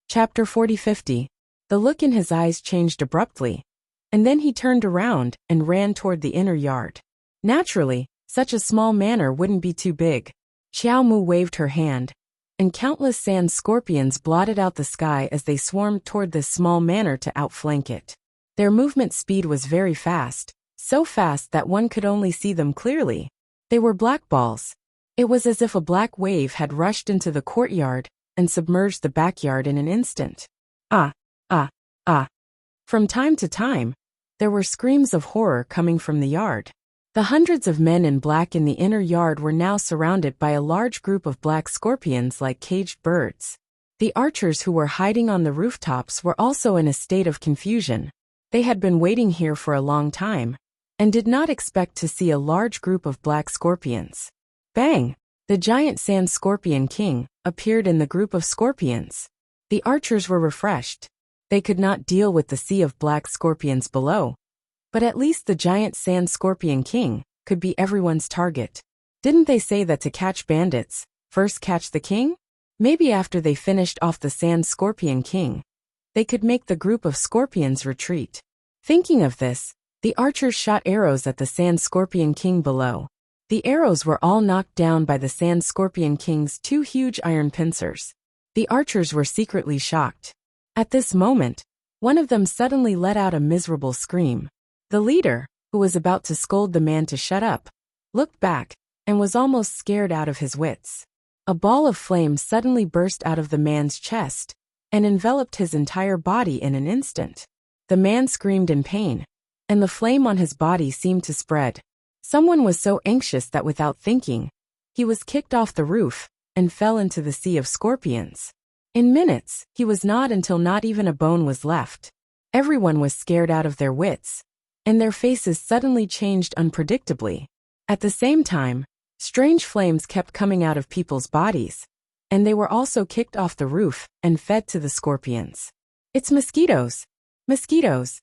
Chapter 40-50. The look in his eyes changed abruptly, and then he turned around and ran toward the inner yard. Naturally, such a small manor wouldn't be too big. Xiao Mu waved her hand, and countless sand scorpions blotted out the sky as they swarmed toward this small manor to outflank it. Their movement speed was very fast, so fast that one could only see them clearly. They were black balls. It was as if a black wave had rushed into the courtyard and submerged the backyard in an instant. Ah, ah, ah. From time to time, there were screams of horror coming from the yard. The hundreds of men in black in the inner yard were now surrounded by a large group of black scorpions like caged birds. The archers who were hiding on the rooftops were also in a state of confusion. They had been waiting here for a long time, and did not expect to see a large group of black scorpions. Bang! The giant sand scorpion king appeared in the group of scorpions. The archers were refreshed. They could not deal with the sea of black scorpions below, but at least the giant sand scorpion king could be everyone's target. Didn't they say that to catch bandits, first catch the king? Maybe after they finished off the sand scorpion king, they could make the group of scorpions retreat. Thinking of this, the archers shot arrows at the sand scorpion king below. The arrows were all knocked down by the sand scorpion king's two huge iron pincers. The archers were secretly shocked. At this moment, one of them suddenly let out a miserable scream. The leader, who was about to scold the man to shut up, looked back and was almost scared out of his wits. A ball of flame suddenly burst out of the man's chest and enveloped his entire body in an instant. The man screamed in pain, and the flame on his body seemed to spread. Someone was so anxious that without thinking, he was kicked off the roof and fell into the sea of scorpions. In minutes, he was gnawed until not even a bone was left. Everyone was scared out of their wits, and their faces suddenly changed unpredictably. At the same time, strange flames kept coming out of people's bodies, and they were also kicked off the roof and fed to the scorpions. It's mosquitoes! Mosquitoes!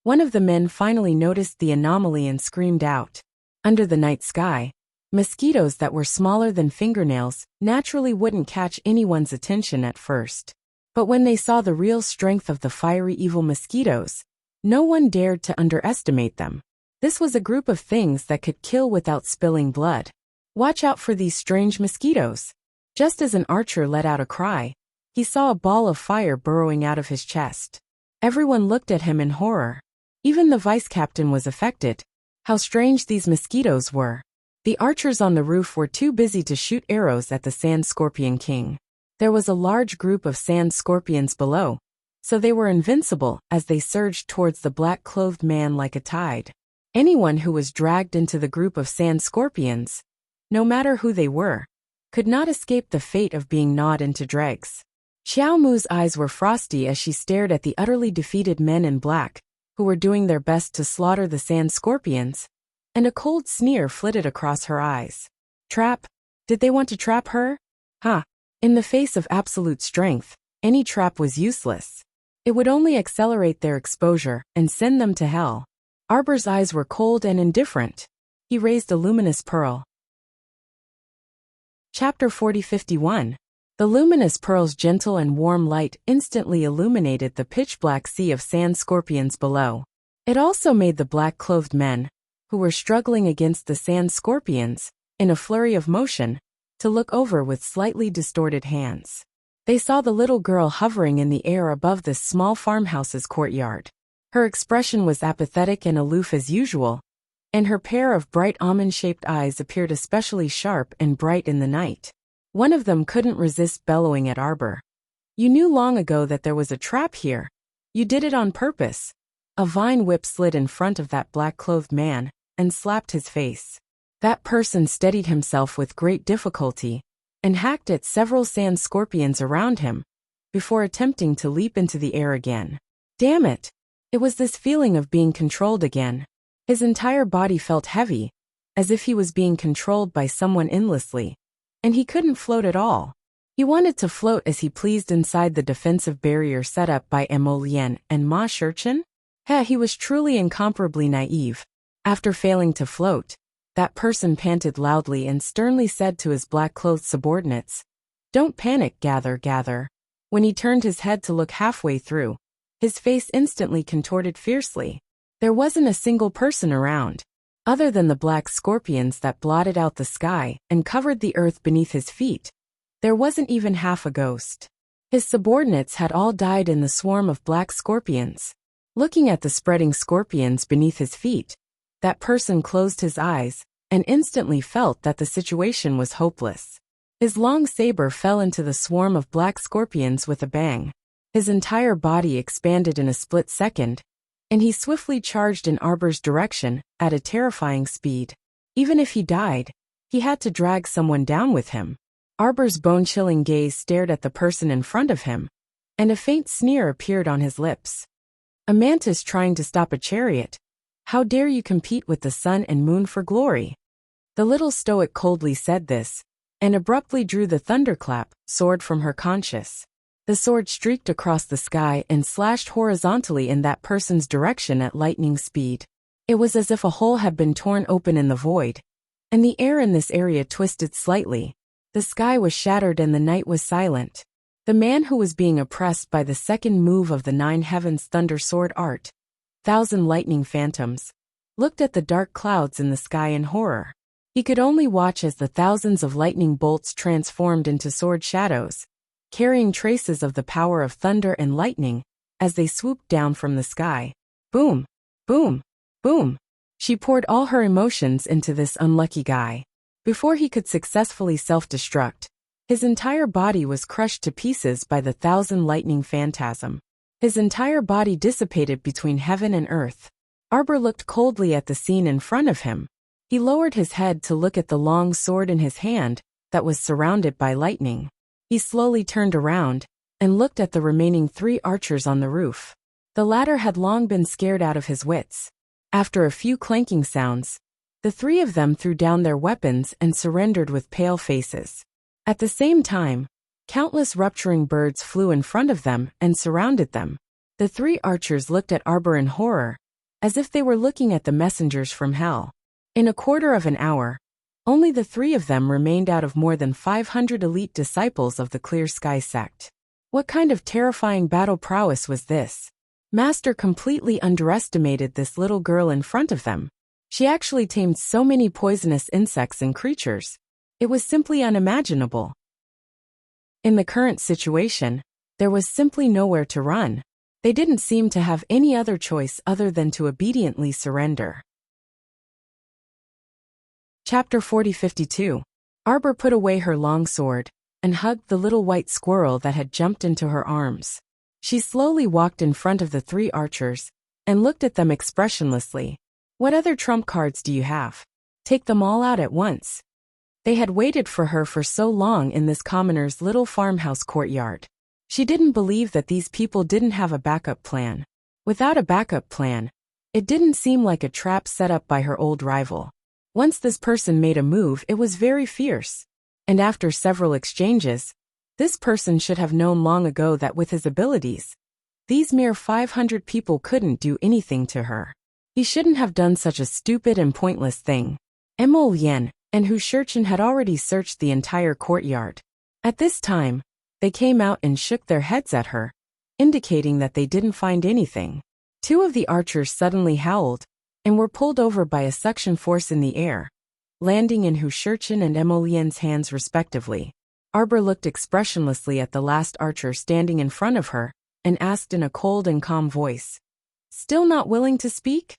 One of the men finally noticed the anomaly and screamed out. Under the night sky, mosquitoes that were smaller than fingernails naturally wouldn't catch anyone's attention at first. But when they saw the real strength of the fiery evil mosquitoes, no one dared to underestimate them. This was a group of things that could kill without spilling blood. Watch out for these strange mosquitoes. Just as an archer let out a cry, he saw a ball of fire burrowing out of his chest. Everyone looked at him in horror. Even the vice captain was affected. How strange these mosquitoes were. The archers on the roof were too busy to shoot arrows at the sand scorpion king. There was a large group of sand scorpions below, so they were invincible as they surged towards the black-clothed man like a tide. Anyone who was dragged into the group of sand scorpions, no matter who they were, could not escape the fate of being gnawed into dregs. Xiao Mu's eyes were frosty as she stared at the utterly defeated men in black, who were doing their best to slaughter the sand scorpions, and a cold sneer flitted across her eyes. Trap? Did they want to trap her? Ha! In the face of absolute strength, any trap was useless. It would only accelerate their exposure and send them to hell. Arbor's eyes were cold and indifferent. He raised a luminous pearl. Chapter 40-51. The luminous pearl's gentle and warm light instantly illuminated the pitch-black sea of sand scorpions below. It also made the black-clothed men, who were struggling against the sand scorpions, in a flurry of motion, to look over with slightly distorted hands. They saw the little girl hovering in the air above this small farmhouse's courtyard. Her expression was apathetic and aloof as usual, and her pair of bright almond-shaped eyes appeared especially sharp and bright in the night. One of them couldn't resist bellowing at Arbor. You knew long ago that there was a trap here. You did it on purpose. A vine whip slid in front of that black-clothed man and slapped his face. That person steadied himself with great difficulty and hacked at several sand scorpions around him before attempting to leap into the air again. Damn it! It was this feeling of being controlled again. His entire body felt heavy, as if he was being controlled by someone endlessly. And he couldn't float at all. He wanted to float as he pleased inside the defensive barrier set up by Emolien and Ma Shurchen. He was truly incomparably naive. After failing to float, that person panted loudly and sternly said to his black-clothed subordinates, "Don't panic, gather. When he turned his head to look halfway through, his face instantly contorted fiercely. There wasn't a single person around, other than the black scorpions that blotted out the sky and covered the earth beneath his feet. There wasn't even half a ghost. His subordinates had all died in the swarm of black scorpions. Looking at the spreading scorpions beneath his feet, that person closed his eyes and instantly felt that the situation was hopeless. His long saber fell into the swarm of black scorpions with a bang. His entire body expanded in a split second, and he swiftly charged in Arbor's direction at a terrifying speed. Even if he died, he had to drag someone down with him. Arbor's bone-chilling gaze stared at the person in front of him, and a faint sneer appeared on his lips. A mantis trying to stop a chariot. How dare you compete with the sun and moon for glory? The little stoic coldly said this, and abruptly drew the thunderclap sword from her conscious. The sword streaked across the sky and slashed horizontally in that person's direction at lightning speed. It was as if a hole had been torn open in the void, and the air in this area twisted slightly. The sky was shattered and the night was silent. The man who was being oppressed by the second move of the Nine Heavens Thunder Sword art, 1,000 lightning phantoms, looked at the dark clouds in the sky in horror. He could only watch as the thousands of lightning bolts transformed into sword shadows, carrying traces of the power of thunder and lightning as they swooped down from the sky. Boom! Boom! Boom! She poured all her emotions into this unlucky guy. Before he could successfully self-destruct, his entire body was crushed to pieces by the 1,000 lightning phantasm. His entire body dissipated between heaven and earth. Arbor looked coldly at the scene in front of him. He lowered his head to look at the long sword in his hand that was surrounded by lightning. He slowly turned around and looked at the remaining 3 archers on the roof. The latter had long been scared out of his wits. After a few clanking sounds, the 3 of them threw down their weapons and surrendered with pale faces. At the same time, countless rupturing birds flew in front of them and surrounded them. The 3 archers looked at Arbor in horror, as if they were looking at the messengers from hell. In a quarter of an hour, only the 3 of them remained out of more than 500 elite disciples of the Clear Sky sect. What kind of terrifying battle prowess was this? Master completely underestimated this little girl in front of them. She actually tamed so many poisonous insects and creatures. It was simply unimaginable. In the current situation, there was simply nowhere to run. They didn't seem to have any other choice other than to obediently surrender. Chapter 4052. Arbor put away her long sword and hugged the little white squirrel that had jumped into her arms. She slowly walked in front of the 3 archers and looked at them expressionlessly. What other trump cards do you have? Take them all out at once. They had waited for her for so long in this commoner's little farmhouse courtyard. She didn't believe that these people didn't have a backup plan. Without a backup plan, it didn't seem like a trap set up by her old rival. Once this person made a move, it was very fierce. And after several exchanges, this person should have known long ago that with his abilities, these mere 500 people couldn't do anything to her. He shouldn't have done such a stupid and pointless thing. Emolien and Hu Shurchen had already searched the entire courtyard. At this time, they came out and shook their heads at her, indicating that they didn't find anything. 2 of the archers suddenly howled and were pulled over by a suction force in the air, landing in Hu Shurchen and Emolien's hands respectively. Arbor looked expressionlessly at the last archer standing in front of her and asked in a cold and calm voice, "Still not willing to speak?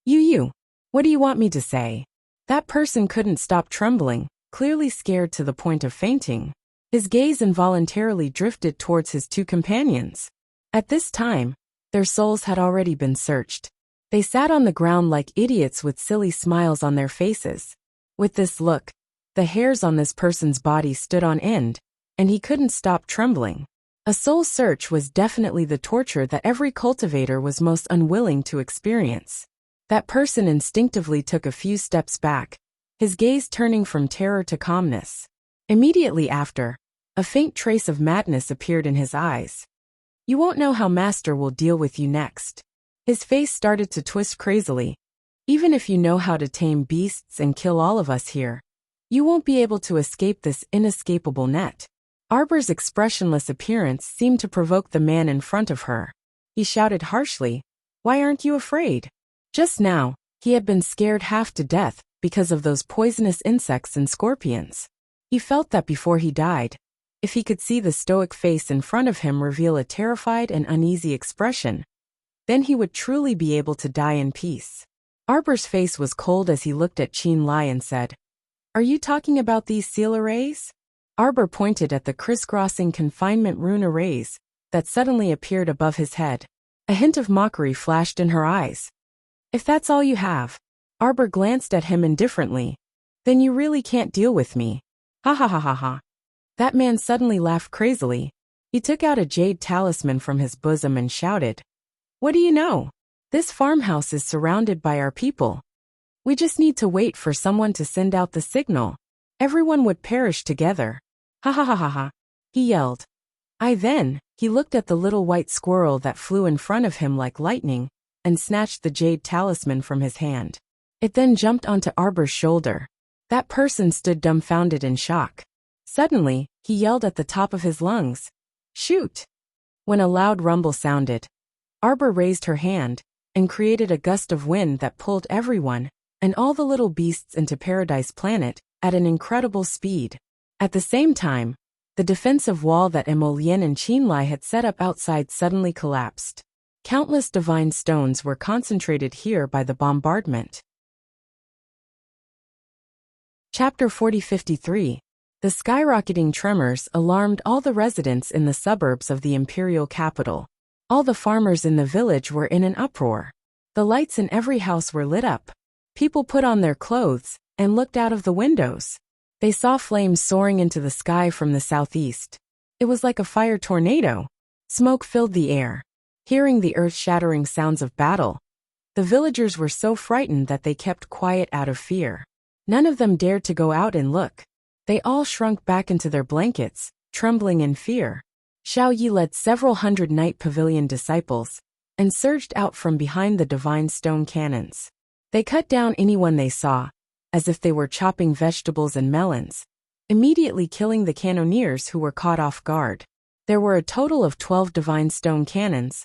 You, what do you want me to say?" That person couldn't stop trembling, clearly scared to the point of fainting. His gaze involuntarily drifted towards his 2 companions. At this time, their souls had already been searched. They sat on the ground like idiots with silly smiles on their faces. With this look, the hairs on this person's body stood on end, and he couldn't stop trembling. A soul search was definitely the torture that every cultivator was most unwilling to experience. That person instinctively took a few steps back, his gaze turning from terror to calmness. Immediately after, a faint trace of madness appeared in his eyes. "You won't know how Master will deal with you next." His face started to twist crazily. "Even if you know how to tame beasts and kill all of us here, you won't be able to escape this inescapable net." Arbor's expressionless appearance seemed to provoke the man in front of her. He shouted harshly, "Why aren't you afraid?" Just now, he had been scared half to death because of those poisonous insects and scorpions. He felt that before he died, if he could see the stoic face in front of him reveal a terrified and uneasy expression, then he would truly be able to die in peace. Arbor's face was cold as he looked at Qin Lai and said, "Are you talking about these seal arrays?" Arbor pointed at the crisscrossing confinement rune arrays that suddenly appeared above his head. A hint of mockery flashed in her eyes. "If that's all you have," Arbor glanced at him indifferently, "then you really can't deal with me. Ha ha ha ha ha." That man suddenly laughed crazily. He took out a jade talisman from his bosom and shouted, "What do you know? This farmhouse is surrounded by our people. We just need to wait for someone to send out the signal. Everyone would perish together. Ha ha ha ha ha," he yelled. He looked at the little white squirrel that flew in front of him like lightning and snatched the jade talisman from his hand. It then jumped onto Arbor's shoulder. That person stood dumbfounded in shock. Suddenly, he yelled at the top of his lungs, "Shoot!" When a loud rumble sounded, Arbor raised her hand and created a gust of wind that pulled everyone and all the little beasts into Paradise Planet at an incredible speed. At the same time, the defensive wall that Emolien and Qin Lai had set up outside suddenly collapsed. Countless divine stones were concentrated here by the bombardment. Chapter 4053. The skyrocketing tremors alarmed all the residents in the suburbs of the imperial capital. All the farmers in the village were in an uproar. The lights in every house were lit up. People put on their clothes and looked out of the windows. They saw flames soaring into the sky from the southeast. It was like a fire tornado. Smoke filled the air. Hearing the earth-shattering sounds of battle, the villagers were so frightened that they kept quiet out of fear. None of them dared to go out and look. They all shrunk back into their blankets, trembling in fear. Xiao Yi led several hundred Night Pavilion disciples and surged out from behind the divine stone cannons. They cut down anyone they saw, as if they were chopping vegetables and melons, immediately killing the cannoneers who were caught off guard. There were a total of 12 divine stone cannons,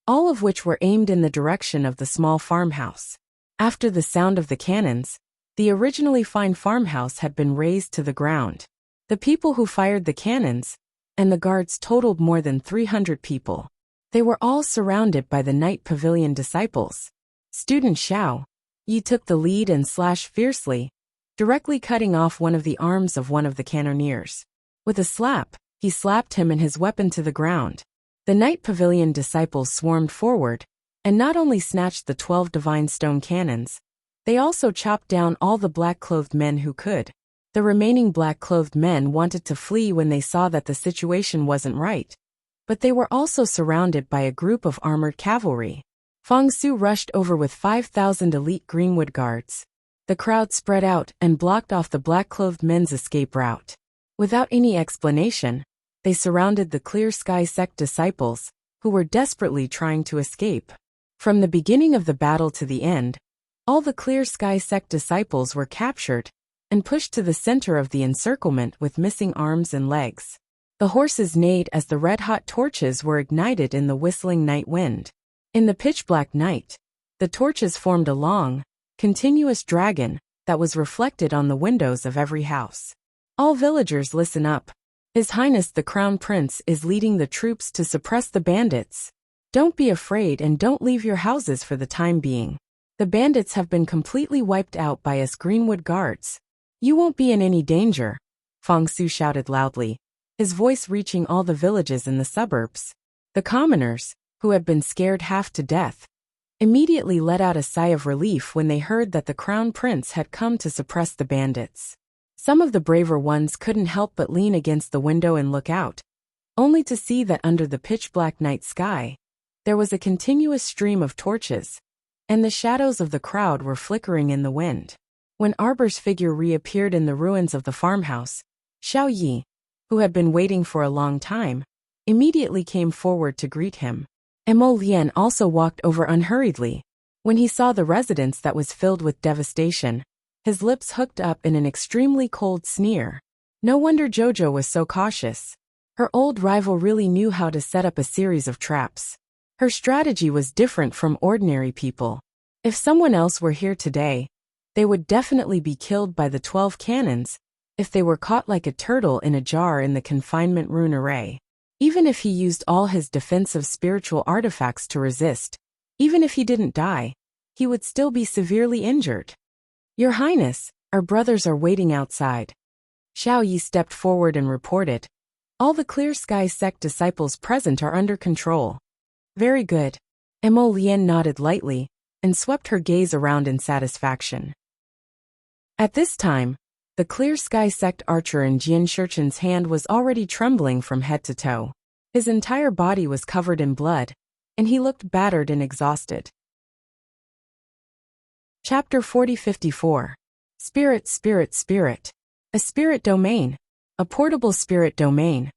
all of which were aimed in the direction of the small farmhouse. After the sound of the cannons, the originally fine farmhouse had been razed to the ground. The people who fired the cannons and the guards totaled more than 300 people. They were all surrounded by the Night Pavilion disciples. Student Xiao Yi took the lead and slashed fiercely, directly cutting off one of the arms of one of the cannoneers. With a slap, he slapped him and his weapon to the ground. The Night Pavilion disciples swarmed forward, and not only snatched the 12 divine stone cannons, they also chopped down all the black-clothed men who could. The remaining black-clothed men wanted to flee when they saw that the situation wasn't right, but they were also surrounded by a group of armored cavalry. Feng Su rushed over with 5,000 elite Greenwood guards. The crowd spread out and blocked off the black-clothed men's escape route. Without any explanation, they surrounded the Clear Sky sect disciples, who were desperately trying to escape. From the beginning of the battle to the end, all the Clear Sky sect disciples were captured and pushed to the center of the encirclement with missing arms and legs. The horses neighed as the red-hot torches were ignited in the whistling night wind. In the pitch-black night, the torches formed a long, continuous dragon that was reflected on the windows of every house. All villagers, listen up. His Highness the Crown Prince is leading the troops to suppress the bandits. Don't be afraid and don't leave your houses for the time being. The bandits have been completely wiped out by us Greenwood guards. You won't be in any danger, Feng Su shouted loudly, his voice reaching all the villages in the suburbs. The commoners, who had been scared half to death, immediately let out a sigh of relief when they heard that the Crown Prince had come to suppress the bandits. Some of the braver ones couldn't help but lean against the window and look out, only to see that under the pitch-black night sky, there was a continuous stream of torches, and the shadows of the crowd were flickering in the wind. When Arbor's figure reappeared in the ruins of the farmhouse, Xiao Yi, who had been waiting for a long time, immediately came forward to greet him. Mo Lian also walked over unhurriedly. When he saw the residence that was filled with devastation, his lips hooked up in an extremely cold sneer. No wonder Jojo was so cautious. Her old rival really knew how to set up a series of traps. Her strategy was different from ordinary people. If someone else were here today, they would definitely be killed by the 12 cannons if they were caught like a turtle in a jar in the confinement rune array. Even if he used all his defensive spiritual artifacts to resist, even if he didn't die, he would still be severely injured. Your Highness, our brothers are waiting outside. Xiao Yi stepped forward and reported. All the Clear Sky sect disciples present are under control. Very good. Mo Lian nodded lightly and swept her gaze around in satisfaction. At this time, the Clear Sky sect archer in Jian Shichen's hand was already trembling from head to toe. His entire body was covered in blood, and he looked battered and exhausted. Chapter 4054. Spirit, Spirit, Spirit. A spirit domain. A portable spirit domain.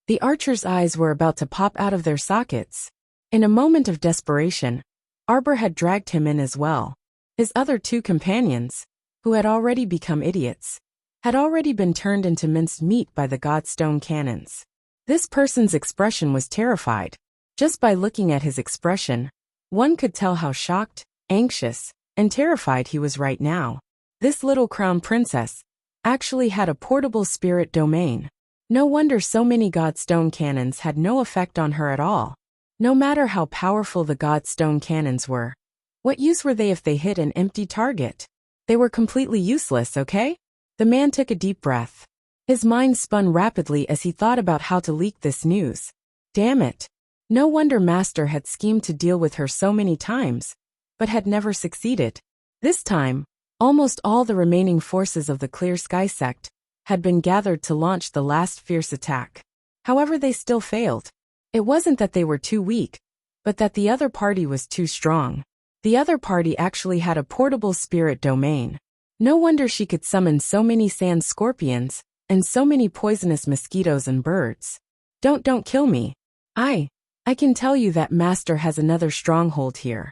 The archer's eyes were about to pop out of their sockets. In a moment of desperation, Arbor had dragged him in as well. His other two companions, who had already become idiots, had already been turned into minced meat by the Godstone cannons. This person's expression was terrified. Just by looking at his expression, one could tell how shocked, anxious, and terrified he was right now. This little crown princess actually had a portable spirit domain. No wonder so many Godstone cannons had no effect on her at all. No matter how powerful the Godstone cannons were, what use were they if they hit an empty target? They were completely useless, okay? The man took a deep breath. His mind spun rapidly as he thought about how to leak this news. Damn it. No wonder Master had schemed to deal with her so many times, but had never succeeded. This time, almost all the remaining forces of the Clear Sky sect had been gathered to launch the last fierce attack. However, they still failed. It wasn't that they were too weak, but that the other party was too strong. The other party actually had a portable spirit domain. No wonder she could summon so many sand scorpions and so many poisonous mosquitoes and birds. Don't kill me. I can tell you that Master has another stronghold here.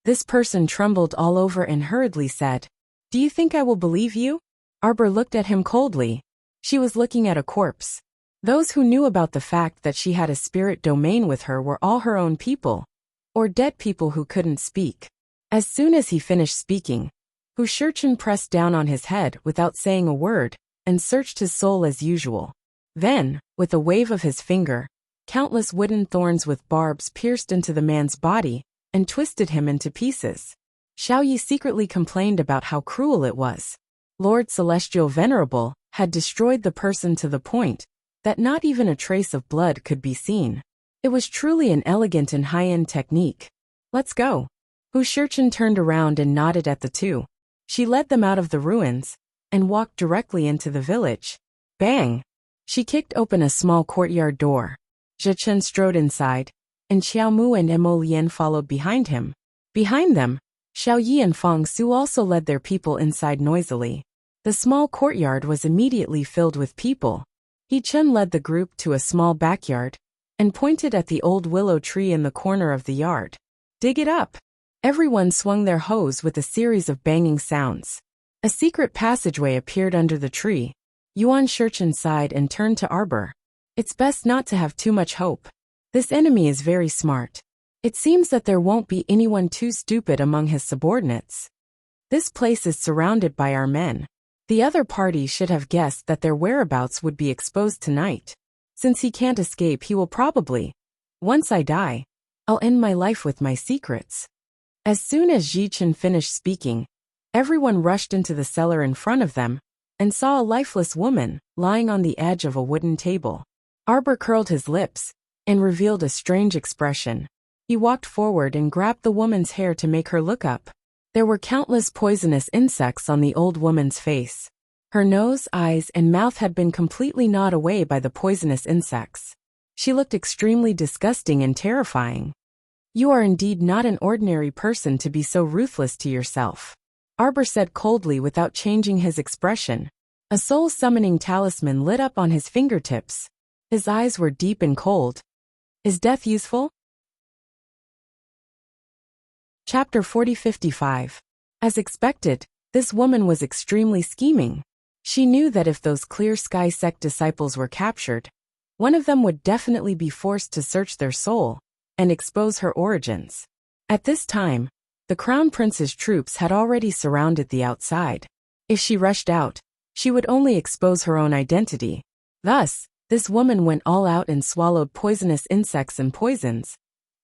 This person trembled all over and hurriedly said, Do you think I will believe you? Arbor looked at him coldly. She was looking at a corpse. Those who knew about the fact that she had a spirit domain with her were all her own people, or dead people who couldn't speak. As soon as he finished speaking, Hu Shirchen pressed down on his head without saying a word and searched his soul as usual. Then, with a wave of his finger, countless wooden thorns with barbs pierced into the man's body and twisted him into pieces. Xiao Yi secretly complained about how cruel it was. Lord Celestial Venerable had destroyed the person to the point that not even a trace of blood could be seen. It was truly an elegant and high-end technique. Let's go. Hu Shirchen turned around and nodded at the two. She led them out of the ruins and walked directly into the village. Bang! She kicked open a small courtyard door. Zhe Chen strode inside, and Xiao Mu and Mo Lian followed behind him. Behind them, Xiao Yi and Fang Su also led their people inside noisily. The small courtyard was immediately filled with people. He Chen led the group to a small backyard and pointed at the old willow tree in the corner of the yard. Dig it up! Everyone swung their hoes with a series of banging sounds. A secret passageway appeared under the tree. Yuan Shirchen sighed and turned to Arbor. It's best not to have too much hope. This enemy is very smart. It seems that there won't be anyone too stupid among his subordinates. This place is surrounded by our men. The other party should have guessed that their whereabouts would be exposed tonight. Since he can't escape, he will probably. Once I die, I'll end my life with my secrets. As soon as Zhi Chen finished speaking, everyone rushed into the cellar in front of them and saw a lifeless woman lying on the edge of a wooden table. Arbor curled his lips and revealed a strange expression. He walked forward and grabbed the woman's hair to make her look up. There were countless poisonous insects on the old woman's face. Her nose, eyes, and mouth had been completely gnawed away by the poisonous insects. She looked extremely disgusting and terrifying. You are indeed not an ordinary person to be so ruthless to yourself. Arbor said coldly without changing his expression. A soul-summoning talisman lit up on his fingertips. His eyes were deep and cold. Is death useful? Chapter 4055. As expected, this woman was extremely scheming. She knew that if those Clear Sky sect disciples were captured, One of them would definitely be forced to search their soul and expose her origins. At this time, the Crown Prince's troops had already surrounded the outside. If she rushed out, she would only expose her own identity. Thus, this woman went all out and swallowed poisonous insects and poisons,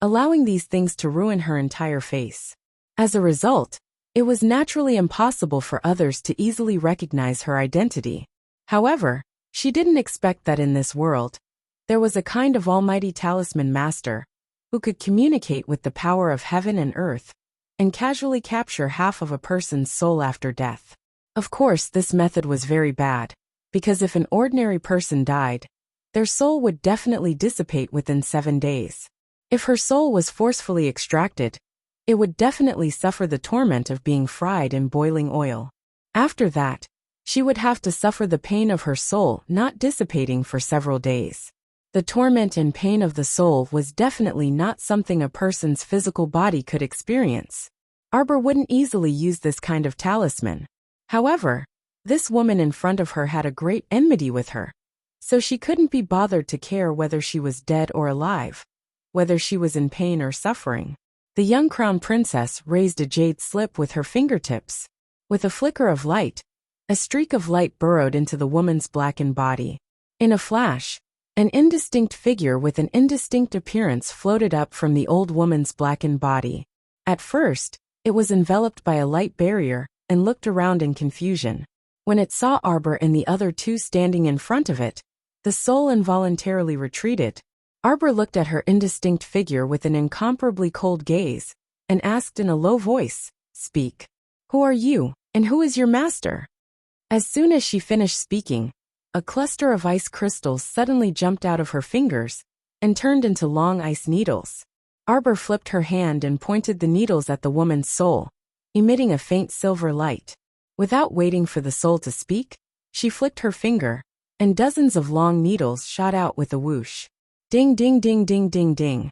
allowing these things to ruin her entire face. As a result, it was naturally impossible for others to easily recognize her identity. However, she didn't expect that in this world, there was a kind of almighty talisman master who could communicate with the power of heaven and earth and casually capture half of a person's soul after death. Of course, this method was very bad, because if an ordinary person died, their soul would definitely dissipate within 7 days. If her soul was forcefully extracted, it would definitely suffer the torment of being fried in boiling oil. After that, she would have to suffer the pain of her soul not dissipating for several days. The torment and pain of the soul was definitely not something a person's physical body could experience. Arbor wouldn't easily use this kind of talisman. However, this woman in front of her had a great enmity with her, so she couldn't be bothered to care whether she was dead or alive, whether she was in pain or suffering. The young crown princess raised a jade slip with her fingertips. With a flicker of light, a streak of light burrowed into the woman's blackened body. In a flash, an indistinct figure with an indistinct appearance floated up from the old woman's blackened body. At first, it was enveloped by a light barrier and looked around in confusion. When it saw Arbor and the other two standing in front of it, the soul involuntarily retreated. Arbor looked at her indistinct figure with an incomparably cold gaze and asked in a low voice, "Speak. Who are you, and who is your master?" As soon as she finished speaking, a cluster of ice crystals suddenly jumped out of her fingers and turned into long ice needles. Arbor flipped her hand and pointed the needles at the woman's soul, emitting a faint silver light. Without waiting for the soul to speak, she flicked her finger, and dozens of long needles shot out with a whoosh. Ding ding ding ding ding ding.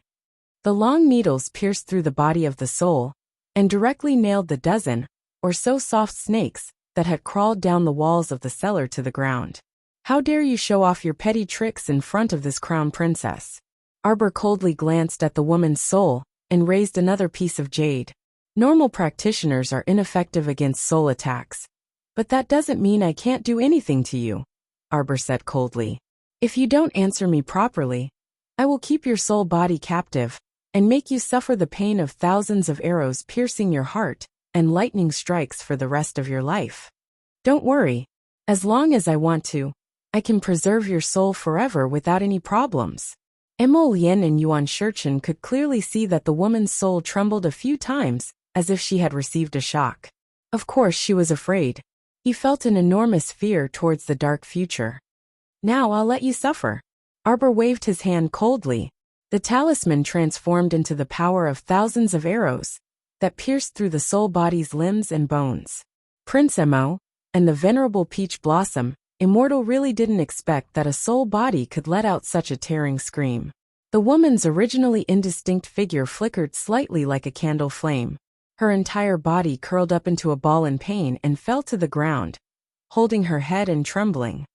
The long needles pierced through the body of the soul and directly nailed the dozen or so soft snakes that had crawled down the walls of the cellar to the ground. "How dare you show off your petty tricks in front of this crown princess?" Arbor coldly glanced at the woman's soul and raised another piece of jade. "Normal practitioners are ineffective against soul attacks, but that doesn't mean I can't do anything to you," Arbor said coldly. "If you don't answer me properly, I will keep your soul body captive and make you suffer the pain of thousands of arrows piercing your heart and lightning strikes for the rest of your life. Don't worry, as long as I want to, I can preserve your soul forever without any problems." Emo Lien and Yuan Shurchen could clearly see that the woman's soul trembled a few times, as if she had received a shock. Of course she was afraid. He felt an enormous fear towards the dark future. "Now I'll let you suffer." Arbor waved his hand coldly. The talisman transformed into the power of thousands of arrows that pierced through the soul body's limbs and bones. Prince Emo and the venerable Peach Blossom, Immortal really didn't expect that a soul body could let out such a tearing scream. The woman's originally indistinct figure flickered slightly like a candle flame. Her entire body curled up into a ball in pain and fell to the ground, holding her head and trembling.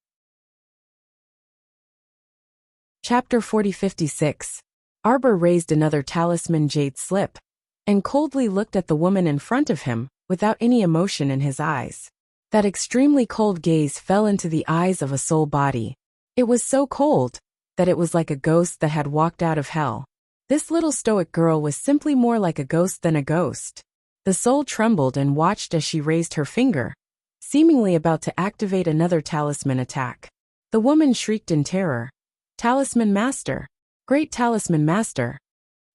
Chapter 4056. Arbor raised another talisman jade slip and coldly looked at the woman in front of him without any emotion in his eyes. That extremely cold gaze fell into the eyes of a soul body. It was so cold that it was like a ghost that had walked out of hell. This little stoic girl was simply more like a ghost than a ghost. The soul trembled and watched as she raised her finger, seemingly about to activate another talisman attack. The woman shrieked in terror. "Talisman Master! Great Talisman Master!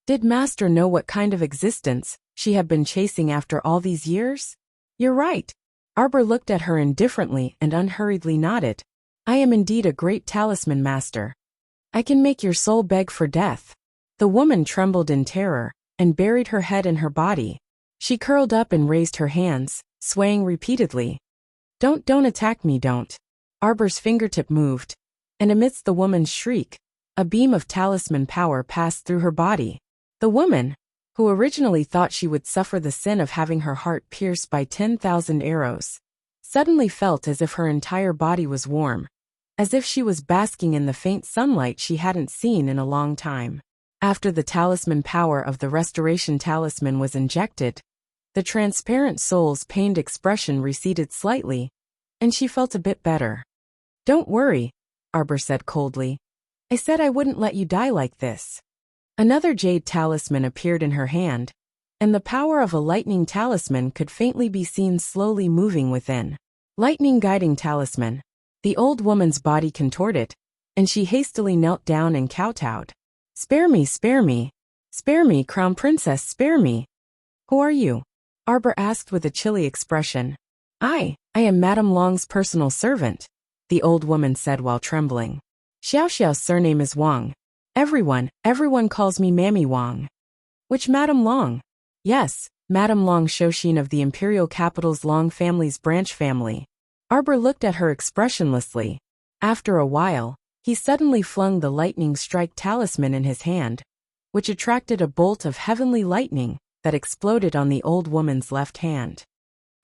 Did Master know what kind of existence she had been chasing after all these years?" "You're right." Arbor looked at her indifferently and unhurriedly nodded. "I am indeed a great talisman master. I can make your soul beg for death." The woman trembled in terror and buried her head in her body. She curled up and raised her hands, swaying repeatedly. Don't attack me, don't." Arbor's fingertip moved, and amidst the woman's shriek, a beam of talisman power passed through her body. The woman, who originally thought she would suffer the sin of having her heart pierced by 10,000 arrows, suddenly felt as if her entire body was warm, as if she was basking in the faint sunlight she hadn't seen in a long time. After the talisman power of the restoration talisman was injected, the transparent soul's pained expression receded slightly, and she felt a bit better. "Don't worry," Arbor said coldly. "I said I wouldn't let you die like this." Another jade talisman appeared in her hand, and the power of a lightning talisman could faintly be seen slowly moving within. Lightning guiding talisman. The old woman's body contorted, and she hastily knelt down and kowtowed. "Spare me, spare me. Spare me, Crown Princess, spare me." "Who are you?" Arbor asked with a chilly expression. I am Madame Long's personal servant," the old woman said while trembling. "Xiao Xiao's surname is Wang. Everyone calls me Mammy Wang." "Which Madame Long?" "Yes, Madame Long Shoshin of the imperial capital's Long family's branch family." Arbor looked at her expressionlessly. After a while, he suddenly flung the lightning strike talisman in his hand, which attracted a bolt of heavenly lightning that exploded on the old woman's left hand.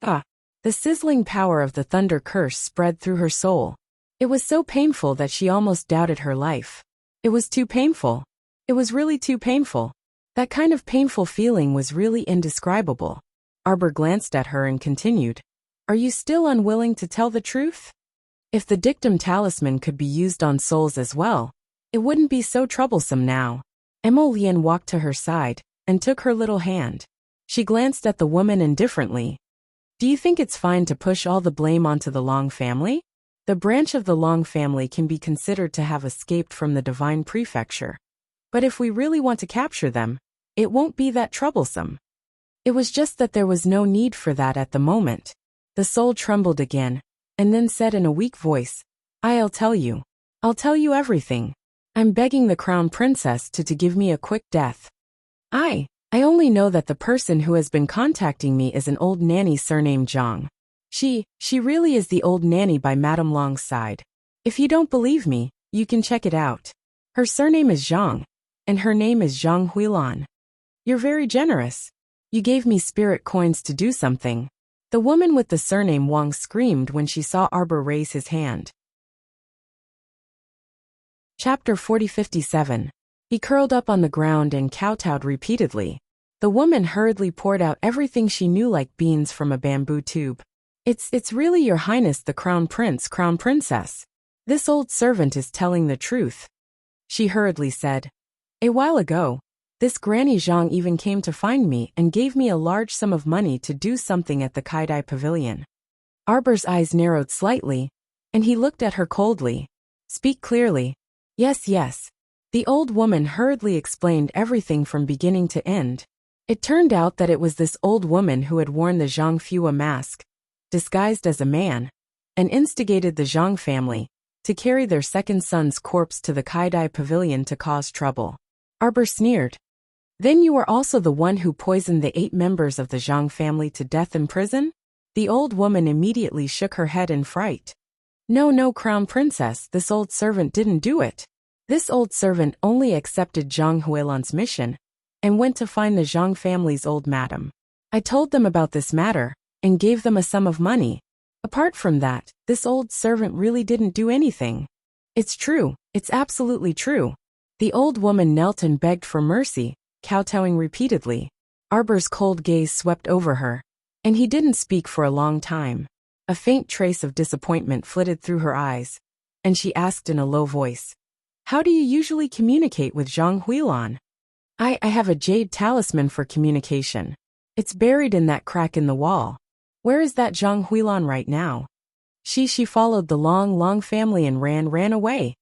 The sizzling power of the thunder curse spread through her soul. It was so painful that she almost doubted her life. It was too painful. It was really too painful. That kind of painful feeling was really indescribable. Arbor glanced at her and continued, "Are you still unwilling to tell the truth? If the dictum talisman could be used on souls as well, it wouldn't be so troublesome now." Emolian walked to her side and took her little hand. She glanced at the woman indifferently. "Do you think it's fine to push all the blame onto the Long family? The branch of the Long family can be considered to have escaped from the divine prefecture. But if we really want to capture them, it won't be that troublesome." It was just that there was no need for that at the moment. The soul trembled again, and then said in a weak voice, I'll tell you everything. I'm begging the Crown Princess to give me a quick death. I only know that the person who has been contacting me is an old nanny surnamed Zhang. She really is the old nanny by Madame Long's side. If you don't believe me, you can check it out. Her surname is Zhang, and her name is Zhang Huilan. You're very generous. You gave me spirit coins to do something." The woman with the surname Wang screamed when she saw Arbor raise his hand. Chapter 4057. He curled up on the ground and kowtowed repeatedly. The woman hurriedly poured out everything she knew like beans from a bamboo tube. It's really Your Highness the Crown Princess. This old servant is telling the truth," she hurriedly said. "A while ago, this Granny Zhang even came to find me and gave me a large sum of money to do something at the Kaidai Pavilion." Arbor's eyes narrowed slightly, and he looked at her coldly. "Speak clearly." Yes. The old woman hurriedly explained everything from beginning to end. It turned out that it was this old woman who had worn the Zhang Fua mask, disguised as a man, and instigated the Zhang family to carry their second son's corpse to the Kaidai Pavilion to cause trouble. Arbor sneered. "Then you were also the one who poisoned the 8 members of the Zhang family to death in prison?" The old woman immediately shook her head in fright. No, Crown Princess, this old servant didn't do it. This old servant only accepted Zhang Huilan's mission and went to find the Zhang family's old madam. I told them about this matter and gave them a sum of money. Apart from that, this old servant really didn't do anything. It's true, it's absolutely true. The old woman knelt and begged for mercy, kowtowing repeatedly. Arbor's cold gaze swept over her, and he didn't speak for a long time. A faint trace of disappointment flitted through her eyes, and she asked in a low voice, "How do you usually communicate with Zhang Huilan?" I have a jade talisman for communication. It's buried in that crack in the wall. Where is that Zhang Huilan right now?" She followed the Long family and ran away,"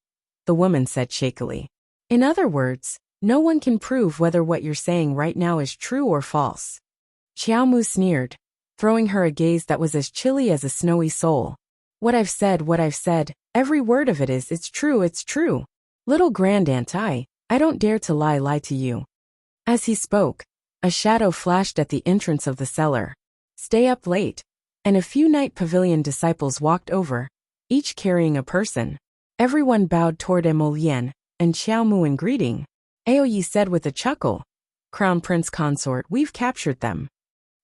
the woman said shakily. "In other words, no one can prove whether what you're saying right now is true or false." Xiao Mu sneered, throwing her a gaze that was as chilly as a snowy soul. What I've said, every word of it's true. Little Grandaunt, I don't dare to lie to you." As he spoke, a shadow flashed at the entrance of the cellar. Stay up late, and a few night pavilion disciples walked over, each carrying a person. Everyone bowed toward Emolian and Xiao Mu in greeting. Aoyi said with a chuckle, "Crown Prince Consort, we've captured them."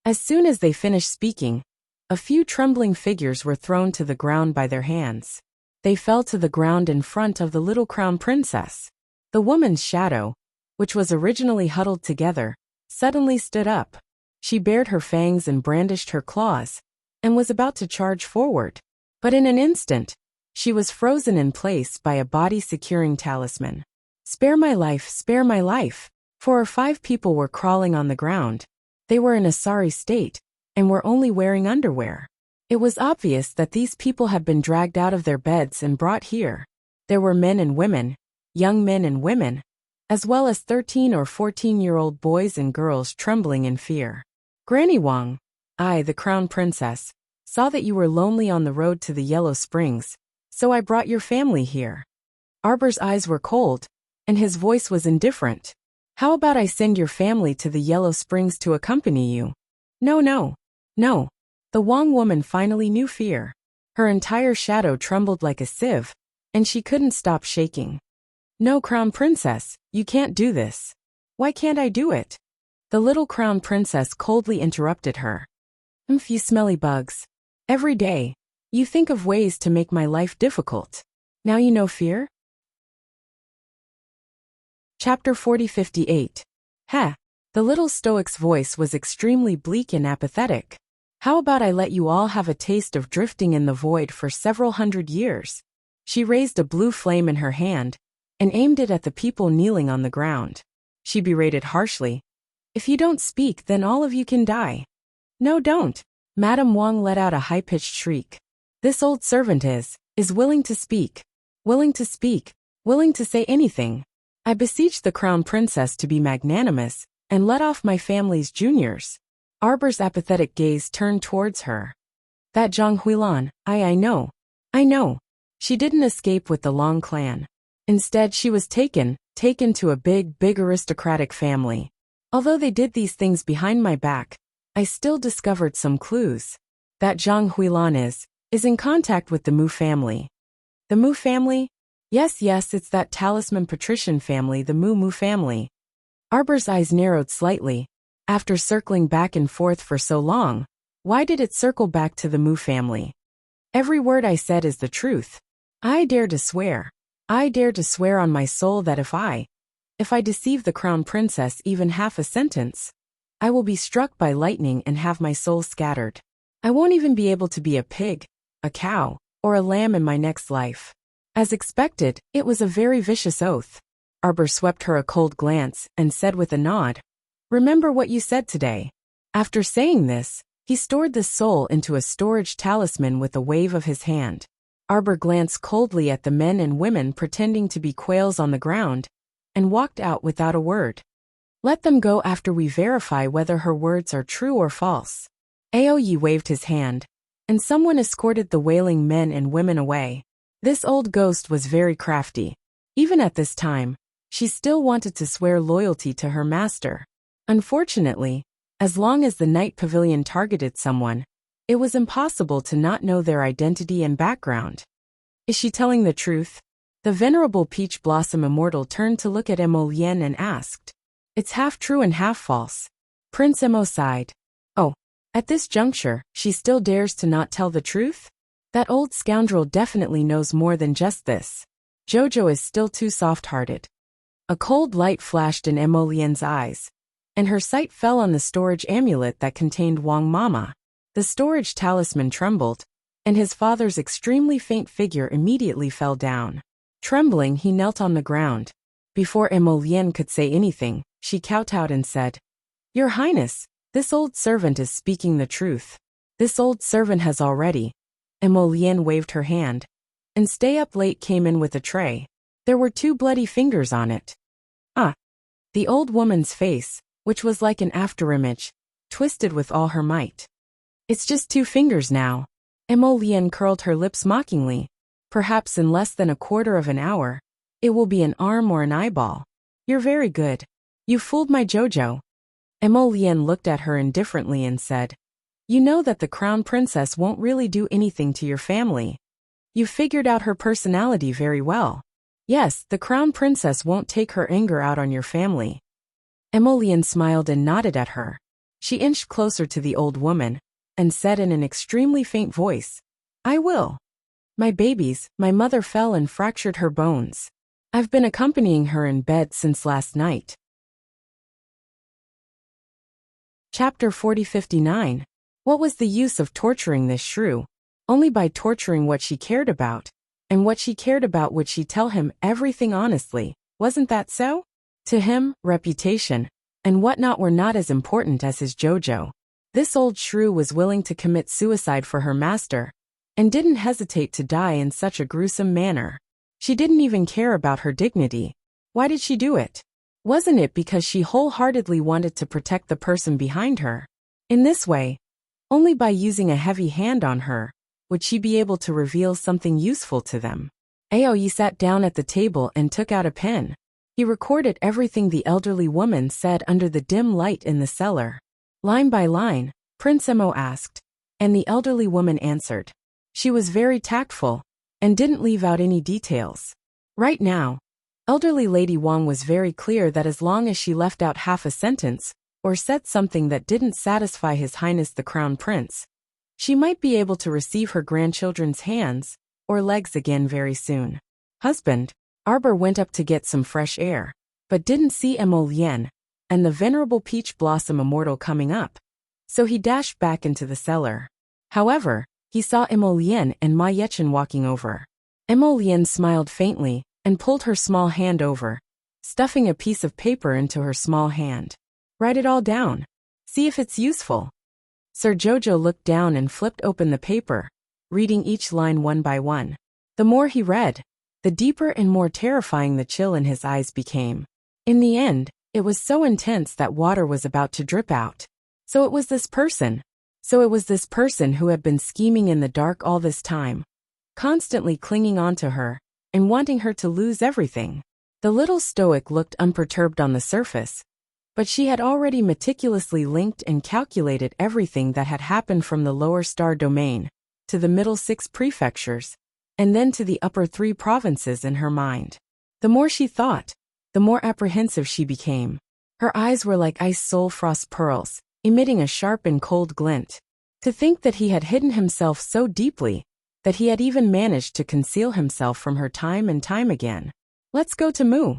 As soon as they finished speaking, a few trembling figures were thrown to the ground by their hands. They fell to the ground in front of the little crown princess. The woman's shadow, which was originally huddled together, suddenly stood up. She bared her fangs and brandished her claws, and was about to charge forward. But in an instant, she was frozen in place by a body-securing talisman. Spare my life, spare my life. 4 or 5 people were crawling on the ground. They were in a sorry state, and were only wearing underwear. It was obvious that these people had been dragged out of their beds and brought here. There were men and women, young men and women, as well as 13 or 14-year-old boys and girls trembling in fear. Granny Wang, I, the crown princess, saw that you were lonely on the road to the Yellow Springs, so I brought your family here. Arbor's eyes were cold, and his voice was indifferent. How about I send your family to the Yellow Springs to accompany you? No, no, no. The Wang woman finally knew fear. Her entire shadow trembled like a sieve, and she couldn't stop shaking. No, crown princess, you can't do this. Why can't I do it? The little crown princess coldly interrupted her. You smelly bugs. Every day, you think of ways to make my life difficult. Now you know fear? Chapter 40-58. Heh. The little stoic's voice was extremely bleak and apathetic. How about I let you all have a taste of drifting in the void for several hundred years? She raised a blue flame in her hand, and aimed it at the people kneeling on the ground. She berated harshly. If you don't speak, then all of you can die. No, don't. Madame Wang let out a high-pitched shriek. This old servant is willing to speak. Willing to speak. Willing to say anything. I beseech the crown princess to be magnanimous, and let off my family's juniors. Arbor's apathetic gaze turned towards her. That Zhang Huilan, I know. She didn't escape with the Long clan. Instead, she was taken to a big aristocratic family. Although they did these things behind my back, I still discovered some clues. That Zhang Huilan is in contact with the Mu family. The Mu family? Yes, it's that talisman patrician family, the Mu family. Arbor's eyes narrowed slightly. After circling back and forth for so long, why did it circle back to the Mu family? Every word I said is the truth. I dare to swear on my soul that if I deceive the crown princess even half a sentence, I will be struck by lightning and have my soul scattered. I won't even be able to be a pig, a cow, or a lamb in my next life. As expected, it was a very vicious oath. Arbor swept her a cold glance and said with a nod, Remember what you said today. After saying this, he stored the soul into a storage talisman with a wave of his hand. Arbor glanced coldly at the men and women pretending to be quails on the ground, and walked out without a word. Let them go after we verify whether her words are true or false. Aoyi waved his hand, and someone escorted the wailing men and women away. This old ghost was very crafty. Even at this time, she still wanted to swear loyalty to her master. Unfortunately, as long as the night pavilion targeted someone, it was impossible to not know their identity and background. Is she telling the truth? The venerable Peach Blossom Immortal turned to look at Emolien and asked. It's half true and half false. Prince Emo sighed. Oh, at this juncture, she still dares to not tell the truth? That old scoundrel definitely knows more than just this. Jojo is still too soft-hearted. A cold light flashed in Emolien's eyes, and her sight fell on the storage amulet that contained Wang Mama. The storage talisman trembled, and his father's extremely faint figure immediately fell down. Trembling, he knelt on the ground. Before Emolien could say anything, she kowtowed and said, Your Highness, this old servant is speaking the truth. This old servant has already. Emolien waved her hand, and Stay Up Late came in with a tray. There were 2 bloody fingers on it. The old woman's face, which was like an afterimage, twisted with all her might. It's just 2 fingers now. Emolien curled her lips mockingly. Perhaps in less than a quarter of an hour, it will be an arm or an eyeball. You're very good. You fooled my Jojo. Emolien looked at her indifferently and said, You know that the crown princess won't really do anything to your family. You figured out her personality very well. Yes, the crown princess won't take her anger out on your family. Emolien smiled and nodded at her. She inched closer to the old woman, and said in an extremely faint voice, I will. My babies, my mother fell and fractured her bones. I've been accompanying her in bed since last night. Chapter 40:59. What was the use of torturing this shrew? Only by torturing what she cared about. And what she cared about would she tell him everything honestly, wasn't that so? To him, reputation and whatnot were not as important as his Jojo. This old shrew was willing to commit suicide for her master, and didn't hesitate to die in such a gruesome manner. She didn't even care about her dignity. Why did she do it? Wasn't it because she wholeheartedly wanted to protect the person behind her? In this way, only by using a heavy hand on her, would she be able to reveal something useful to them. Aoyi sat down at the table and took out a pen. He recorded everything the elderly woman said under the dim light in the cellar. Line by line, Prince Emo asked, and the elderly woman answered. She was very tactful, and didn't leave out any details. Right now, elderly Lady Wang was very clear that as long as she left out half a sentence, or said something that didn't satisfy His Highness the Crown Prince, she might be able to receive her grandchildren's hands or legs again very soon. Husband, Arbor went up to get some fresh air, but didn't see Emolien and the venerable Peach Blossom Immortal coming up, so he dashed back into the cellar. However, he saw Emolien and Ma Yechen walking over. Emolien smiled faintly and pulled her small hand over, stuffing a piece of paper into her small hand. Write it all down. See if it's useful. Sir Jojo looked down and flipped open the paper, reading each line one by one. The more he read, the deeper and more terrifying the chill in his eyes became. In the end, it was so intense that water was about to drip out. So it was this person who had been scheming in the dark all this time, constantly clinging on to her, and wanting her to lose everything. The little stoic looked unperturbed on the surface, but she had already meticulously linked and calculated everything that had happened from the lower star domain, to the middle 6 prefectures, and then to the upper 3 provinces in her mind. The more she thought, the more apprehensive she became. Her eyes were like ice soul frost pearls, emitting a sharp and cold glint. To think that he had hidden himself so deeply, that he had even managed to conceal himself from her time and time again. Let's go to Mu.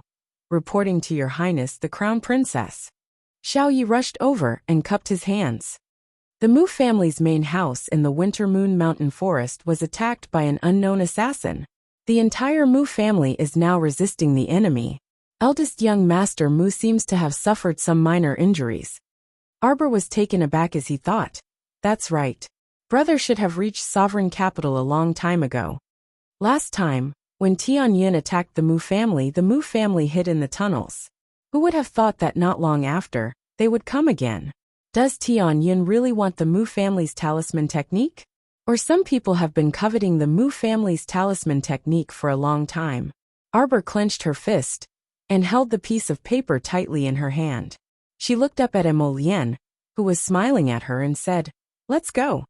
Reporting to Your Highness the Crown Princess. Xiao Yi rushed over and cupped his hands. The Mu family's main house in the Winter Moon Mountain Forest was attacked by an unknown assassin. The entire Mu family is now resisting the enemy. Eldest young Master Mu seems to have suffered some minor injuries. Arbor was taken aback as he thought. That's right. Brother should have reached sovereign capital a long time ago. Last time, when Tianyun attacked the Mu family hid in the tunnels. Who would have thought that not long after, they would come again? Does Tianyun really want the Mu family's talisman technique? Or some people have been coveting the Mu family's talisman technique for a long time. Arbor clenched her fist and held the piece of paper tightly in her hand. She looked up at Emolien, who was smiling at her, and said, "Let's go."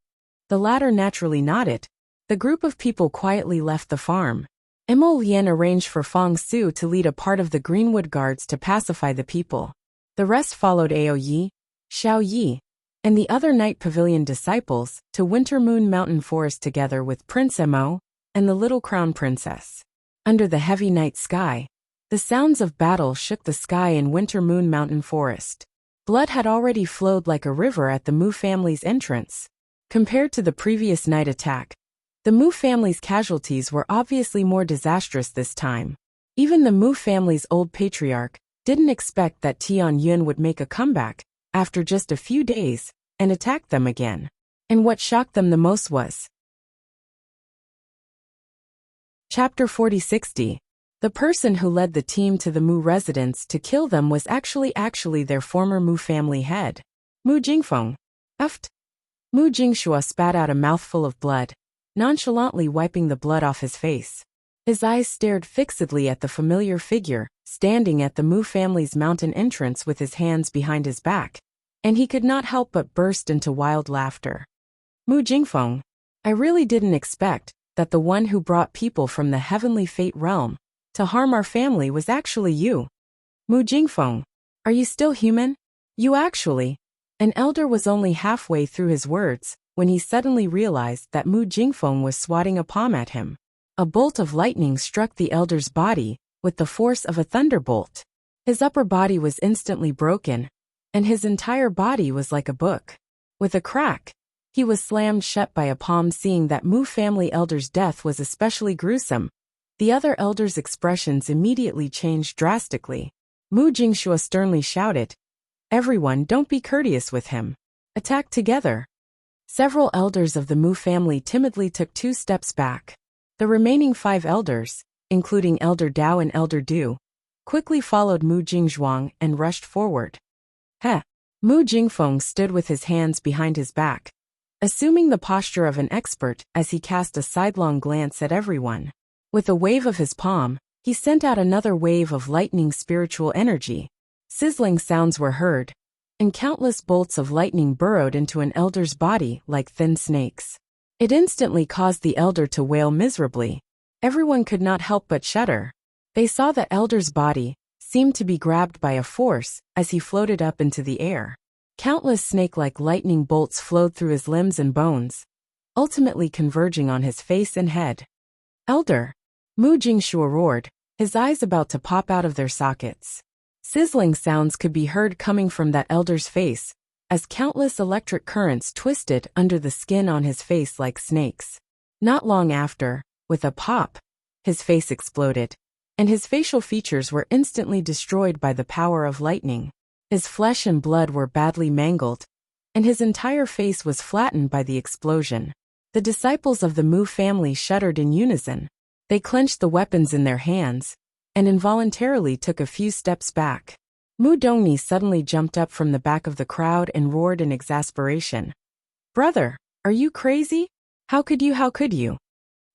The latter naturally nodded. The group of people quietly left the farm. Emolien arranged for Fong Su to lead a part of the Greenwood Guards to pacify the people. The rest followed Aoyi, Xiao Yi, and the other Night Pavilion disciples to Winter Moon Mountain Forest together with Prince Emo and the little Crown Princess. Under the heavy night sky, the sounds of battle shook the sky in Winter Moon Mountain Forest. Blood had already flowed like a river at the Mu family's entrance. Compared to the previous night attack, the Mu family's casualties were obviously more disastrous this time. Even the Mu family's old patriarch didn't expect that Tianyun would make a comeback after just a few days and attack them again. And what shocked them the most was Chapter 40:60. The person who led the team to the Mu residence to kill them was actually their former Mu family head, Mu Jingfeng. Uft. Mu Jingshua spat out a mouthful of blood, nonchalantly wiping the blood off his face. His eyes stared fixedly at the familiar figure, standing at the Mu family's mountain entrance with his hands behind his back, and he could not help but burst into wild laughter. Mu Jingfeng, I really didn't expect that the one who brought people from the heavenly fate realm to harm our family was actually you. Mu Jingfeng, are you still human? You actually. An elder was only halfway through his words when he suddenly realized that Mu Jingfeng was swatting a palm at him. A bolt of lightning struck the elder's body with the force of a thunderbolt. His upper body was instantly broken, and his entire body was like a book. With a crack, he was slammed shut by a palm. Seeing that Mu family elder's death was especially gruesome, the other elders' expressions immediately changed drastically. Mu Jingshua sternly shouted, "Everyone, don't be courteous with him. Attack together." Several elders of the Mu family timidly took 2 steps back. The remaining 5 elders, including Elder Dao and Elder Du, quickly followed Mu Jingzhuang and rushed forward. Heh! Mu Jingfeng stood with his hands behind his back, assuming the posture of an expert as he cast a sidelong glance at everyone. With a wave of his palm, he sent out another wave of lightning spiritual energy. Sizzling sounds were heard, and countless bolts of lightning burrowed into an elder's body like thin snakes. It instantly caused the elder to wail miserably. Everyone could not help but shudder. They saw the elder's body seemed to be grabbed by a force as he floated up into the air. Countless snake-like lightning bolts flowed through his limbs and bones, ultimately converging on his face and head. "Elder!" Mu Jingshua roared, his eyes about to pop out of their sockets. Sizzling sounds could be heard coming from that elder's face, as countless electric currents twisted under the skin on his face like snakes. Not long after, with a pop, his face exploded, and his facial features were instantly destroyed by the power of lightning. His flesh and blood were badly mangled, and his entire face was flattened by the explosion. The disciples of the Mu family shuddered in unison. They clenched the weapons in their hands, and involuntarily took a few steps back. Mu Dongni suddenly jumped up from the back of the crowd and roared in exasperation. "Brother, are you crazy? How could you?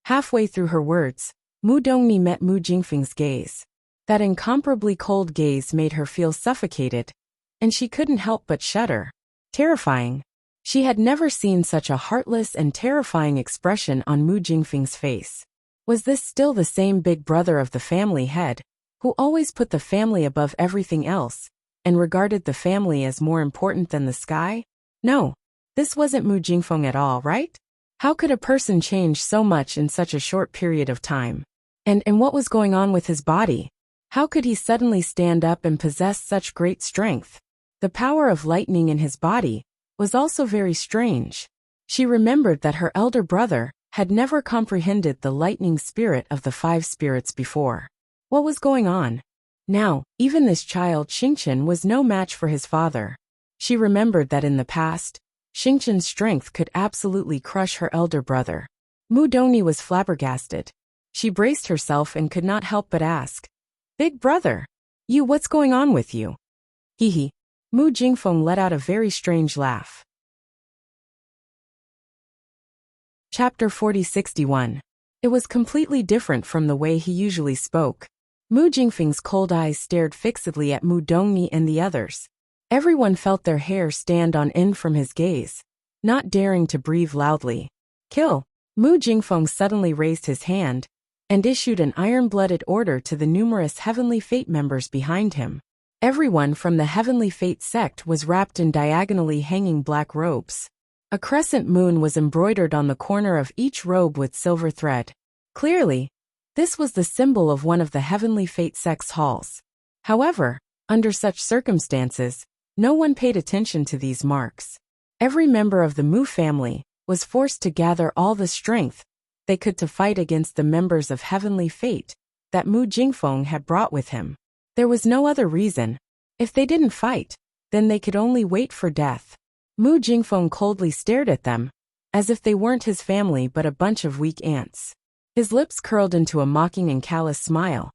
Halfway through her words, Mu Dongni met Mu Jingfeng's gaze. That incomparably cold gaze made her feel suffocated, and she couldn't help but shudder. Terrifying. She had never seen such a heartless and terrifying expression on Mu Jingfeng's face. Was this still the same big brother of the family head, who always put the family above everything else, and regarded the family as more important than the sky? No, this wasn't Mu Jingfeng at all, right? How could a person change so much in such a short period of time? And what was going on with his body? How could he suddenly stand up and possess such great strength? The power of lightning in his body was also very strange. She remembered that her elder brother had never comprehended the lightning spirit of the 5 spirits before. What was going on? Now, even this child Xingqian was no match for his father. She remembered that in the past, Xingqian's strength could absolutely crush her elder brother. Mu Dongni was flabbergasted. She braced herself and could not help but ask, "Big brother, what's going on with you?" Hee. Mu Jingfeng let out a very strange laugh. Chapter 4061. It was completely different from the way he usually spoke. Mu Jingfeng's cold eyes stared fixedly at Mu Dongni and the others. Everyone felt their hair stand on end from his gaze, not daring to breathe loudly. "Kill!" Mu Jingfeng suddenly raised his hand and issued an iron-blooded order to the numerous Heavenly Fate members behind him. Everyone from the Heavenly Fate sect was wrapped in diagonally hanging black robes. A crescent moon was embroidered on the corner of each robe with silver thread. Clearly, this was the symbol of one of the Heavenly Fate sect's halls. However, under such circumstances, no one paid attention to these marks. Every member of the Mu family was forced to gather all the strength they could to fight against the members of Heavenly Fate that Mu Jingfeng had brought with him. There was no other reason. If they didn't fight, then they could only wait for death. Mu Jingfeng coldly stared at them, as if they weren't his family but a bunch of weak ants. His lips curled into a mocking and callous smile,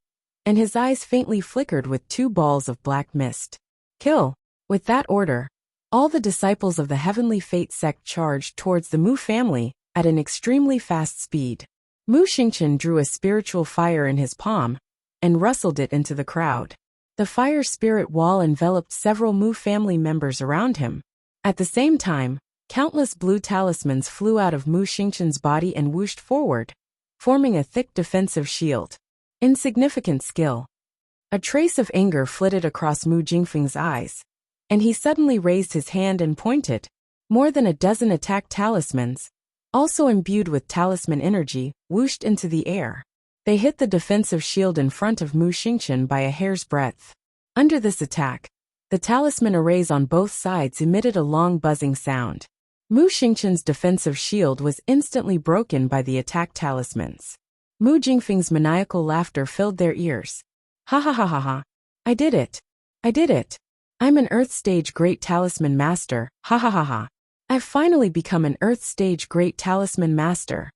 and his eyes faintly flickered with 2 balls of black mist. "Kill!" With that order, all the disciples of the Heavenly Fate sect charged towards the Mu family at an extremely fast speed. Mu Xingqian drew a spiritual fire in his palm and rustled it into the crowd. The fire spirit wall enveloped several Mu family members around him. At the same time, countless blue talismans flew out of Mu Xingqian's body and whooshed forward, forming a thick defensive shield. Insignificant skill. A trace of anger flitted across Mu Jingfeng's eyes, and he suddenly raised his hand and pointed. More than a dozen attack talismans, also imbued with talisman energy, whooshed into the air. They hit the defensive shield in front of Mu Xingqian by a hair's breadth. Under this attack, the talisman arrays on both sides emitted a long buzzing sound. Mu Xingqian's defensive shield was instantly broken by the attack talismans. Mu Jingfeng's maniacal laughter filled their ears. Ha ha ha ha ha. I did it. I did it. I'm an Earth Stage Great Talisman Master, ha ha ha ha. I've finally become an Earth Stage Great Talisman Master.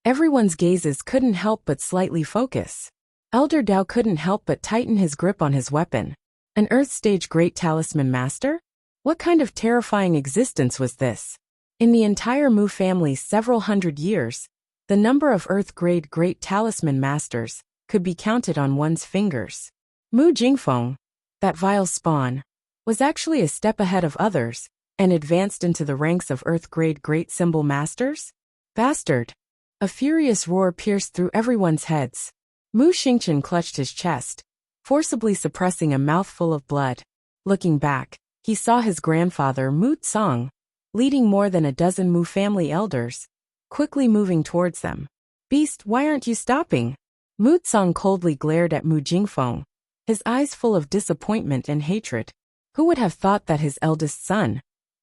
Everyone's gazes couldn't help but slightly focus. Elder Dao couldn't help but tighten his grip on his weapon. An Earth Stage Great Talisman Master? What kind of terrifying existence was this? In the entire Mu family's several hundred years, the number of Earth-grade Great Talisman Masters could be counted on one's fingers. Mu Jingfeng, that vile spawn, was actually a step ahead of others and advanced into the ranks of Earth-grade Great Symbol Masters? Bastard! A furious roar pierced through everyone's heads. Mu Xingqian clutched his chest, forcibly suppressing a mouthful of blood. Looking back, he saw his grandfather Mu Tsang, leading more than a dozen Mu family elders, quickly moving towards them. Beast, why aren't you stopping? Mu Tsang coldly glared at Mu Jingfeng, his eyes full of disappointment and hatred. Who would have thought that his eldest son,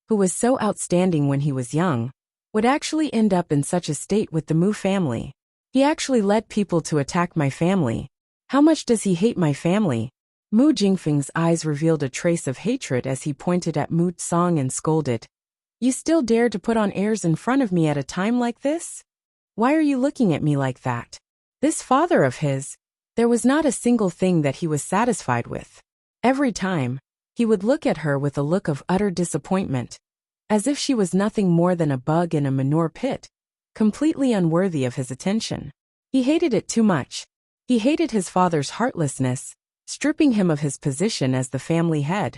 who was so outstanding when he was young, would actually end up in such a state with the Mu family? He actually led people to attack my family. How much does he hate my family? Mu Jingfeng's eyes revealed a trace of hatred as he pointed at Mu Tsang and scolded. You still dare to put on airs in front of me at a time like this? Why are you looking at me like that? This father of his, there was not a single thing that he was satisfied with. Every time, he would look at her with a look of utter disappointment, as if she was nothing more than a bug in a manure pit, completely unworthy of his attention. He hated it too much. He hated his father's heartlessness, stripping him of his position as the family head.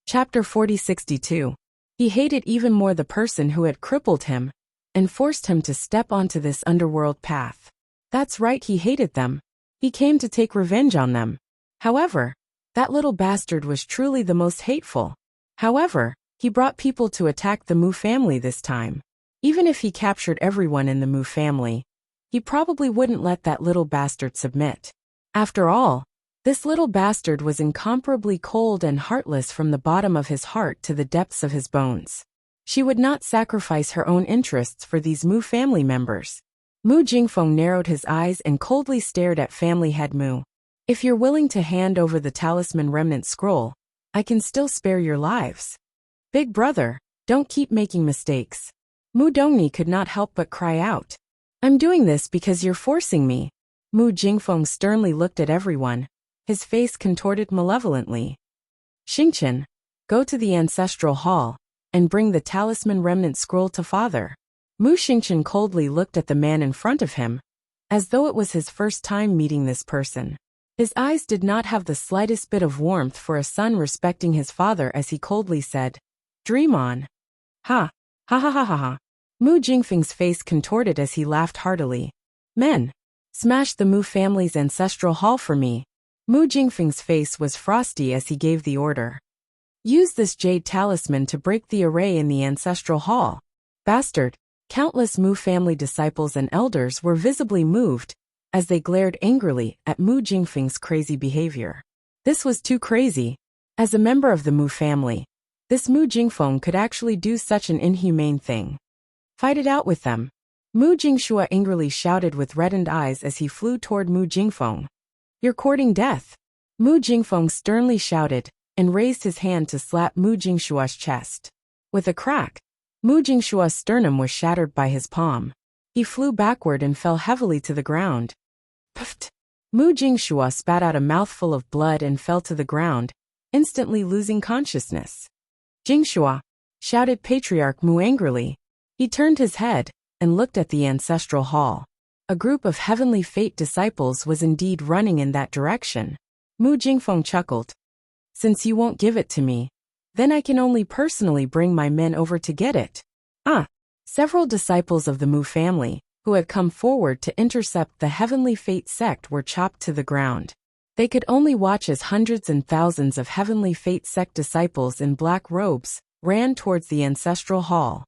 Chapter 4062. He hated even more the person who had crippled him and forced him to step onto this underworld path. That's right, he hated them. He came to take revenge on them. However, that little bastard was truly the most hateful. However, he brought people to attack the Mu family this time. Even if he captured everyone in the Mu family, he probably wouldn't let that little bastard submit. After all, this little bastard was incomparably cold and heartless from the bottom of his heart to the depths of his bones. She would not sacrifice her own interests for these Mu family members. Mu Jingfeng narrowed his eyes and coldly stared at family head Mu. If you're willing to hand over the talisman remnant scroll, I can still spare your lives. Big brother, don't keep making mistakes. Mu Dongni could not help but cry out. I'm doing this because you're forcing me. Mu Jingfeng sternly looked at everyone, his face contorted malevolently. Xingqian, go to the ancestral hall and bring the talisman remnant scroll to father. Mu Xingqian coldly looked at the man in front of him, as though it was his first time meeting this person. His eyes did not have the slightest bit of warmth for a son respecting his father as he coldly said, Dream on. Ha, ha ha ha ha ha. Mu Jingfeng's face contorted as he laughed heartily. Men, smash the Mu family's ancestral hall for me. Mu Jingfeng's face was frosty as he gave the order. Use this jade talisman to break the array in the ancestral hall. Bastard. Countless Mu family disciples and elders were visibly moved as they glared angrily at Mu Jingfeng's crazy behavior. This was too crazy. As a member of the Mu family, this Mu Jingfeng could actually do such an inhumane thing. Fight it out with them. Mu Jingxue angrily shouted with reddened eyes as he flew toward Mu Jingfeng. You're courting death. Mu Jingfeng sternly shouted and raised his hand to slap Mu Jingshua's chest. With a crack, Mu Jingshua's sternum was shattered by his palm. He flew backward and fell heavily to the ground. Puffed! Mu Jingshua spat out a mouthful of blood and fell to the ground, instantly losing consciousness. Jingshua! Shouted Patriarch Mu angrily. He turned his head and looked at the ancestral hall. A group of Heavenly Fate disciples was indeed running in that direction. Mu Jingfeng chuckled. Since you won't give it to me, then I can only personally bring my men over to get it. Several disciples of the Mu family, who had come forward to intercept the Heavenly Fate sect, were chopped to the ground. They could only watch as hundreds and thousands of Heavenly Fate sect disciples in black robes ran towards the ancestral hall.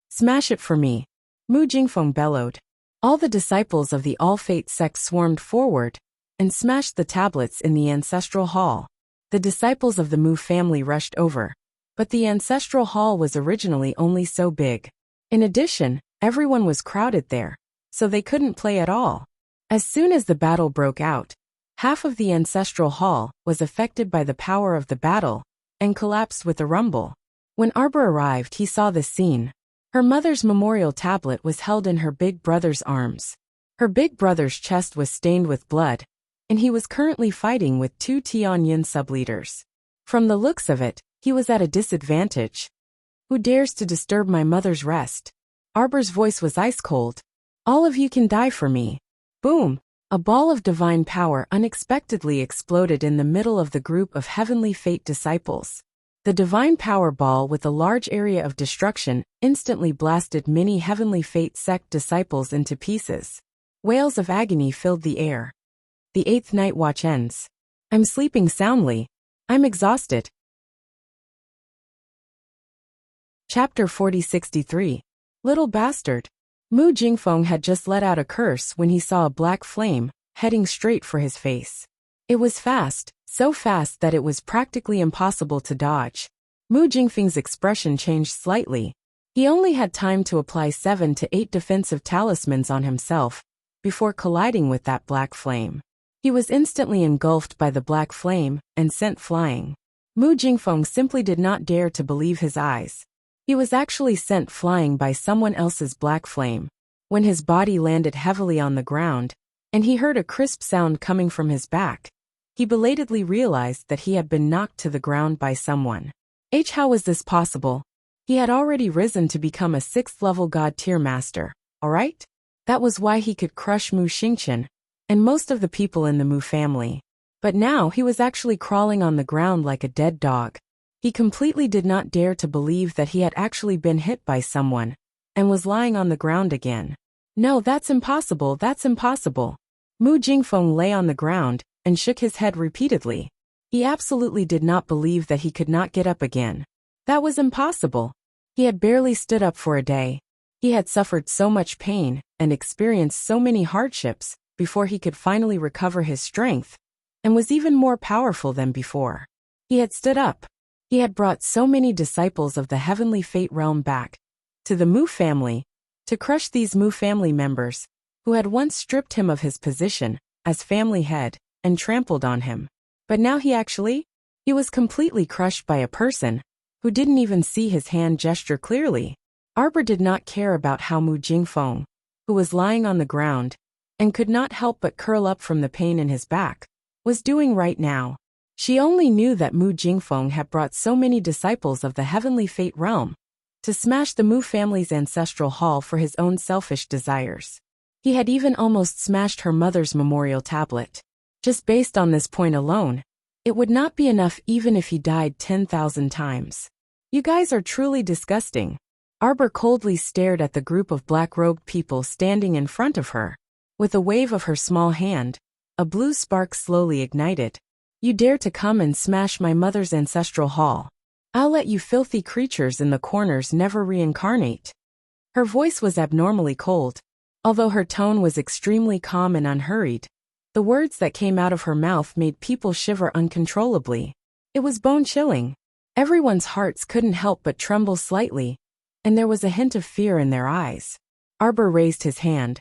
"Smash it for me," Mu Jingfeng bellowed. All the disciples of the All-Fate sect swarmed forward and smashed the tablets in the ancestral hall. The disciples of the Mu family rushed over, but the ancestral hall was originally only so big. In addition, everyone was crowded there, so they couldn't play at all. As soon as the battle broke out, half of the ancestral hall was affected by the power of the battle and collapsed with a rumble. When Arbor arrived, he saw the scene. Her mother's memorial tablet was held in her big brother's arms. Her big brother's chest was stained with blood, and he was currently fighting with 2 Tianyun subleaders. From the looks of it, he was at a disadvantage. "Who dares to disturb my mother's rest?" Arbor's voice was ice cold. "All of you can die for me." Boom! A ball of divine power unexpectedly exploded in the middle of the group of Heavenly Fate disciples. The divine power ball with a large area of destruction instantly blasted many Heavenly Fate sect disciples into pieces. Wails of agony filled the air. The 8th night watch ends. I'm sleeping soundly. I'm exhausted. Chapter 4063. Little bastard. Mu Jingfeng had just let out a curse when he saw a black flame heading straight for his face. It was fast, so fast that it was practically impossible to dodge. Mu Jingfeng's expression changed slightly. He only had time to apply 7 to 8 defensive talismans on himself before colliding with that black flame. He was instantly engulfed by the black flame and sent flying. Mu Jingfeng simply did not dare to believe his eyes. He was actually sent flying by someone else's black flame. When his body landed heavily on the ground, and he heard a crisp sound coming from his back, he belatedly realized that he had been knocked to the ground by someone. How was this possible? He had already risen to become a 6th-level God-tier master, alright? That was why he could crush Mu Xingqian and most of the people in the Mu family. But now he was actually crawling on the ground like a dead dog. He completely did not dare to believe that he had actually been hit by someone and was lying on the ground again. No, that's impossible, that's impossible. Mu Jingfeng lay on the ground and shook his head repeatedly. He absolutely did not believe that he could not get up again. That was impossible. He had barely stood up for a day. He had suffered so much pain and experienced so many hardships before he could finally recover his strength and was even more powerful than before. He had stood up. He had brought so many disciples of the Heavenly Fate realm back to the Mu family to crush these Mu family members who had once stripped him of his position as family head and trampled on him. But now he was completely crushed by a person who didn't even see his hand gesture clearly. Arbor did not care about how Mu Jingfeng, who was lying on the ground and could not help but curl up from the pain in his back, was doing right now. She only knew that Mu Jingfeng had brought so many disciples of the Heavenly Fate realm to smash the Mu family's ancestral hall for his own selfish desires. He had even almost smashed her mother's memorial tablet. Just based on this point alone, it would not be enough even if he died 10,000 times. You guys are truly disgusting. Arbor coldly stared at the group of black-robed people standing in front of her. With a wave of her small hand, a blue spark slowly ignited. You dare to come and smash my mother's ancestral hall? I'll let you filthy creatures in the corners never reincarnate. Her voice was abnormally cold. Although her tone was extremely calm and unhurried, the words that came out of her mouth made people shiver uncontrollably. It was bone-chilling. Everyone's hearts couldn't help but tremble slightly, and there was a hint of fear in their eyes. Arbor raised his hand,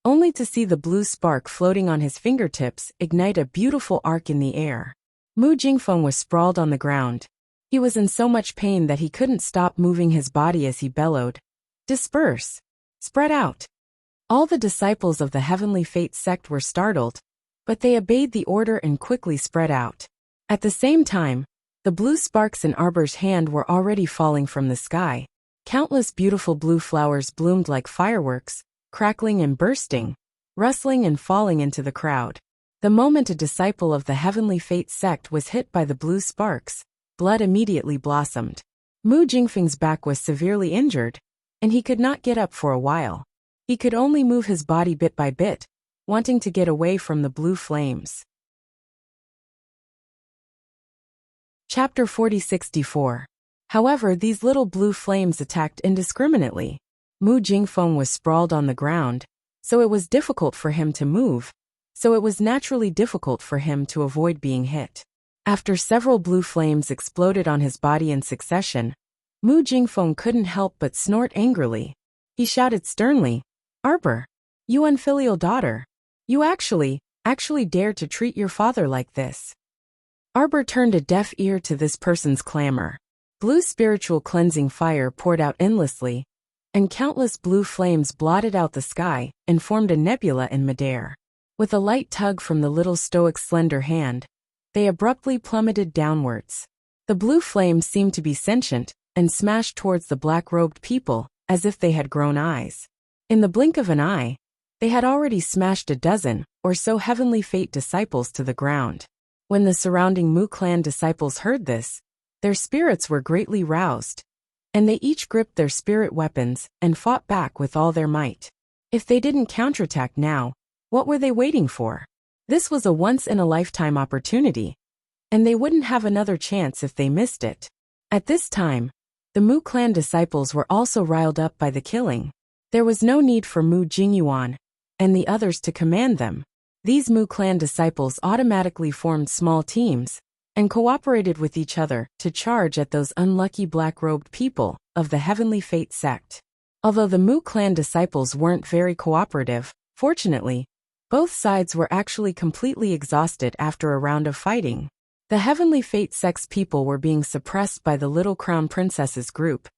only to see the blue spark floating on his fingertips ignite a beautiful arc in the air. Mu Jingfeng was sprawled on the ground. He was in so much pain that he couldn't stop moving his body as he bellowed. Disperse! Spread out! All the disciples of the Heavenly Fate sect were startled, but they obeyed the order and quickly spread out. At the same time, the blue sparks in Arbor's hand were already falling from the sky. Countless beautiful blue flowers bloomed like fireworks, crackling and bursting, rustling and falling into the crowd. The moment a disciple of the Heavenly Fate sect was hit by the blue sparks, blood immediately blossomed. Mu Jingfeng's back was severely injured, and he could not get up for a while. He could only move his body bit by bit, wanting to get away from the blue flames. Chapter 4064. However, these little blue flames attacked indiscriminately. Mu Jingfeng was sprawled on the ground, so it was difficult for him to move, so it was naturally difficult for him to avoid being hit. After several blue flames exploded on his body in succession, Mu Jingfeng couldn't help but snort angrily. He shouted sternly, "Arbor, you unfilial daughter. You actually dare to treat your father like this." Arbor turned a deaf ear to this person's clamor. Blue spiritual cleansing fire poured out endlessly, and countless blue flames blotted out the sky and formed a nebula in midair. With a light tug from the little stoic's slender hand, they abruptly plummeted downwards. The blue flames seemed to be sentient and smashed towards the black-robed people as if they had grown eyes. In the blink of an eye, they had already smashed a dozen or so heavenly fate disciples to the ground. When the surrounding Mu clan disciples heard this, their spirits were greatly roused, and they each gripped their spirit weapons and fought back with all their might. If they didn't counterattack now, what were they waiting for? This was a once-in-a-lifetime opportunity, and they wouldn't have another chance if they missed it. At this time, the Mu clan disciples were also riled up by the killing. There was no need for Mu Jingyuan and the others to command them. These Mu clan disciples automatically formed small teams and cooperated with each other to charge at those unlucky black-robed people of the Heavenly Fate sect. Although the Mu clan disciples weren't very cooperative, fortunately, both sides were actually completely exhausted after a round of fighting. The Heavenly Fate sect's people were being suppressed by the Little Crown Princess's group,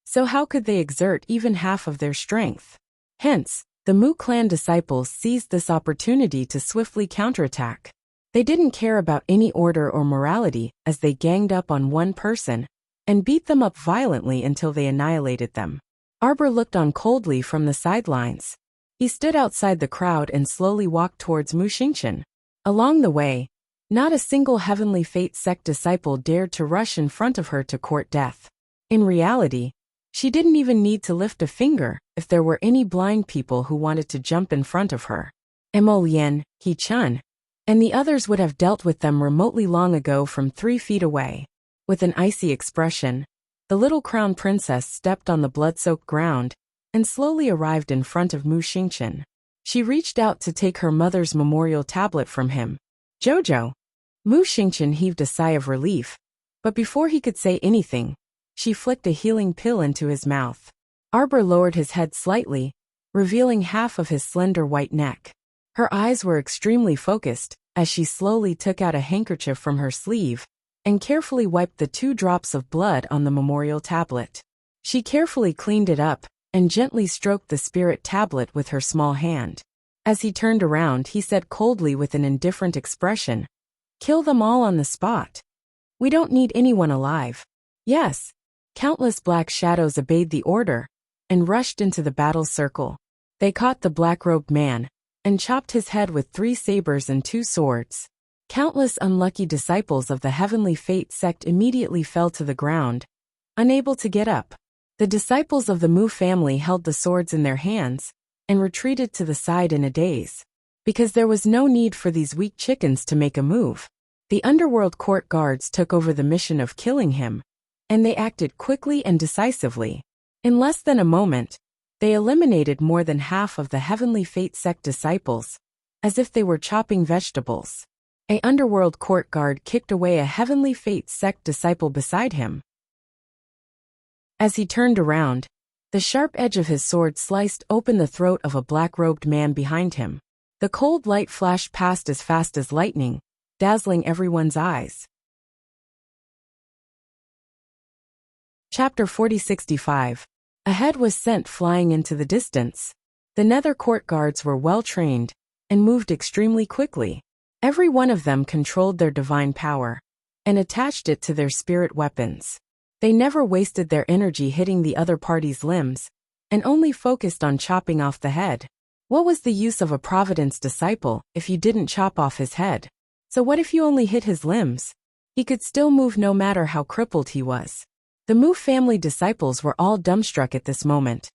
so how could they exert even half of their strength? Hence, the Mu clan disciples seized this opportunity to swiftly counterattack. They didn't care about any order or morality as they ganged up on one person and beat them up violently until they annihilated them. Arbor looked on coldly from the sidelines. He stood outside the crowd and slowly walked towards Mu Xingchen. Along the way, not a single Heavenly Fate sect disciple dared to rush in front of her to court death. In reality, she didn't even need to lift a finger if there were any blind people who wanted to jump in front of her. Mo Lian, He Chun, and the others would have dealt with them remotely long ago from 3 feet away. With an icy expression, the little crown princess stepped on the blood-soaked ground and slowly arrived in front of Mu Xingchen. She reached out to take her mother's memorial tablet from him. "Jojo." Mu Xingchen heaved a sigh of relief, but before he could say anything, she flicked a healing pill into his mouth. Arbor lowered his head slightly, revealing half of his slender white neck. Her eyes were extremely focused as she slowly took out a handkerchief from her sleeve and carefully wiped the 2 drops of blood on the memorial tablet. She carefully cleaned it up and gently stroked the spirit tablet with her small hand. As he turned around, he said coldly with an indifferent expression, "Kill them all on the spot. We don't need anyone alive." Yes. Countless black shadows obeyed the order and rushed into the battle circle. They caught the black-robed man and chopped his head with 3 sabers and 2 swords. Countless unlucky disciples of the Heavenly Fate sect immediately fell to the ground, unable to get up. The disciples of the Mu family held the swords in their hands and retreated to the side in a daze. Because there was no need for these weak chickens to make a move. The underworld court guards took over the mission of killing him, and they acted quickly and decisively. In less than a moment, they eliminated more than half of the Heavenly Fate sect disciples, as if they were chopping vegetables. A underworld court guard kicked away a Heavenly Fate sect disciple beside him. As he turned around, the sharp edge of his sword sliced open the throat of a black-robed man behind him. The cold light flashed past as fast as lightning, dazzling everyone's eyes. Chapter 4065. A head was sent flying into the distance. The Nether Court guards were well trained and moved extremely quickly. Every one of them controlled their divine power and attached it to their spirit weapons. They never wasted their energy hitting the other party's limbs and only focused on chopping off the head. What was the use of a Providence disciple if you didn't chop off his head? So what if you only hit his limbs? He could still move no matter how crippled he was. The Mu family disciples were all dumbstruck at this moment,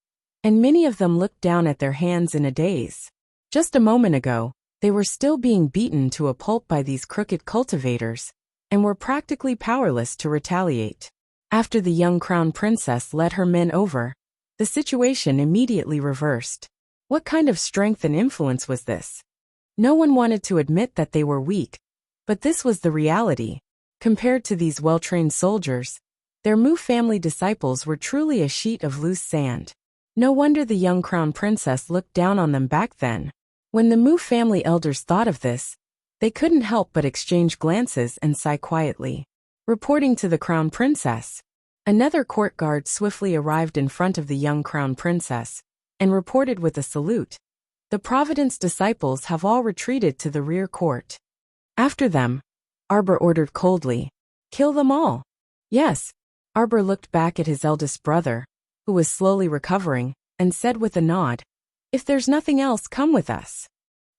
and many of them looked down at their hands in a daze. Just a moment ago, they were still being beaten to a pulp by these crooked cultivators, and were practically powerless to retaliate. After the young crown princess led her men over, the situation immediately reversed. What kind of strength and influence was this? No one wanted to admit that they were weak, but this was the reality. Compared to these well-trained soldiers, their Mu family disciples were truly a sheet of loose sand. No wonder the young crown princess looked down on them back then. When the Mu family elders thought of this, they couldn't help but exchange glances and sigh quietly. Reporting to the crown princess, another court guard swiftly arrived in front of the young crown princess and reported with a salute. The Providence disciples have all retreated to the rear court. After them, Arbor ordered coldly. Kill them all. Yes. Arbor looked back at his eldest brother, who was slowly recovering, and said with a nod, If there's nothing else, come with us.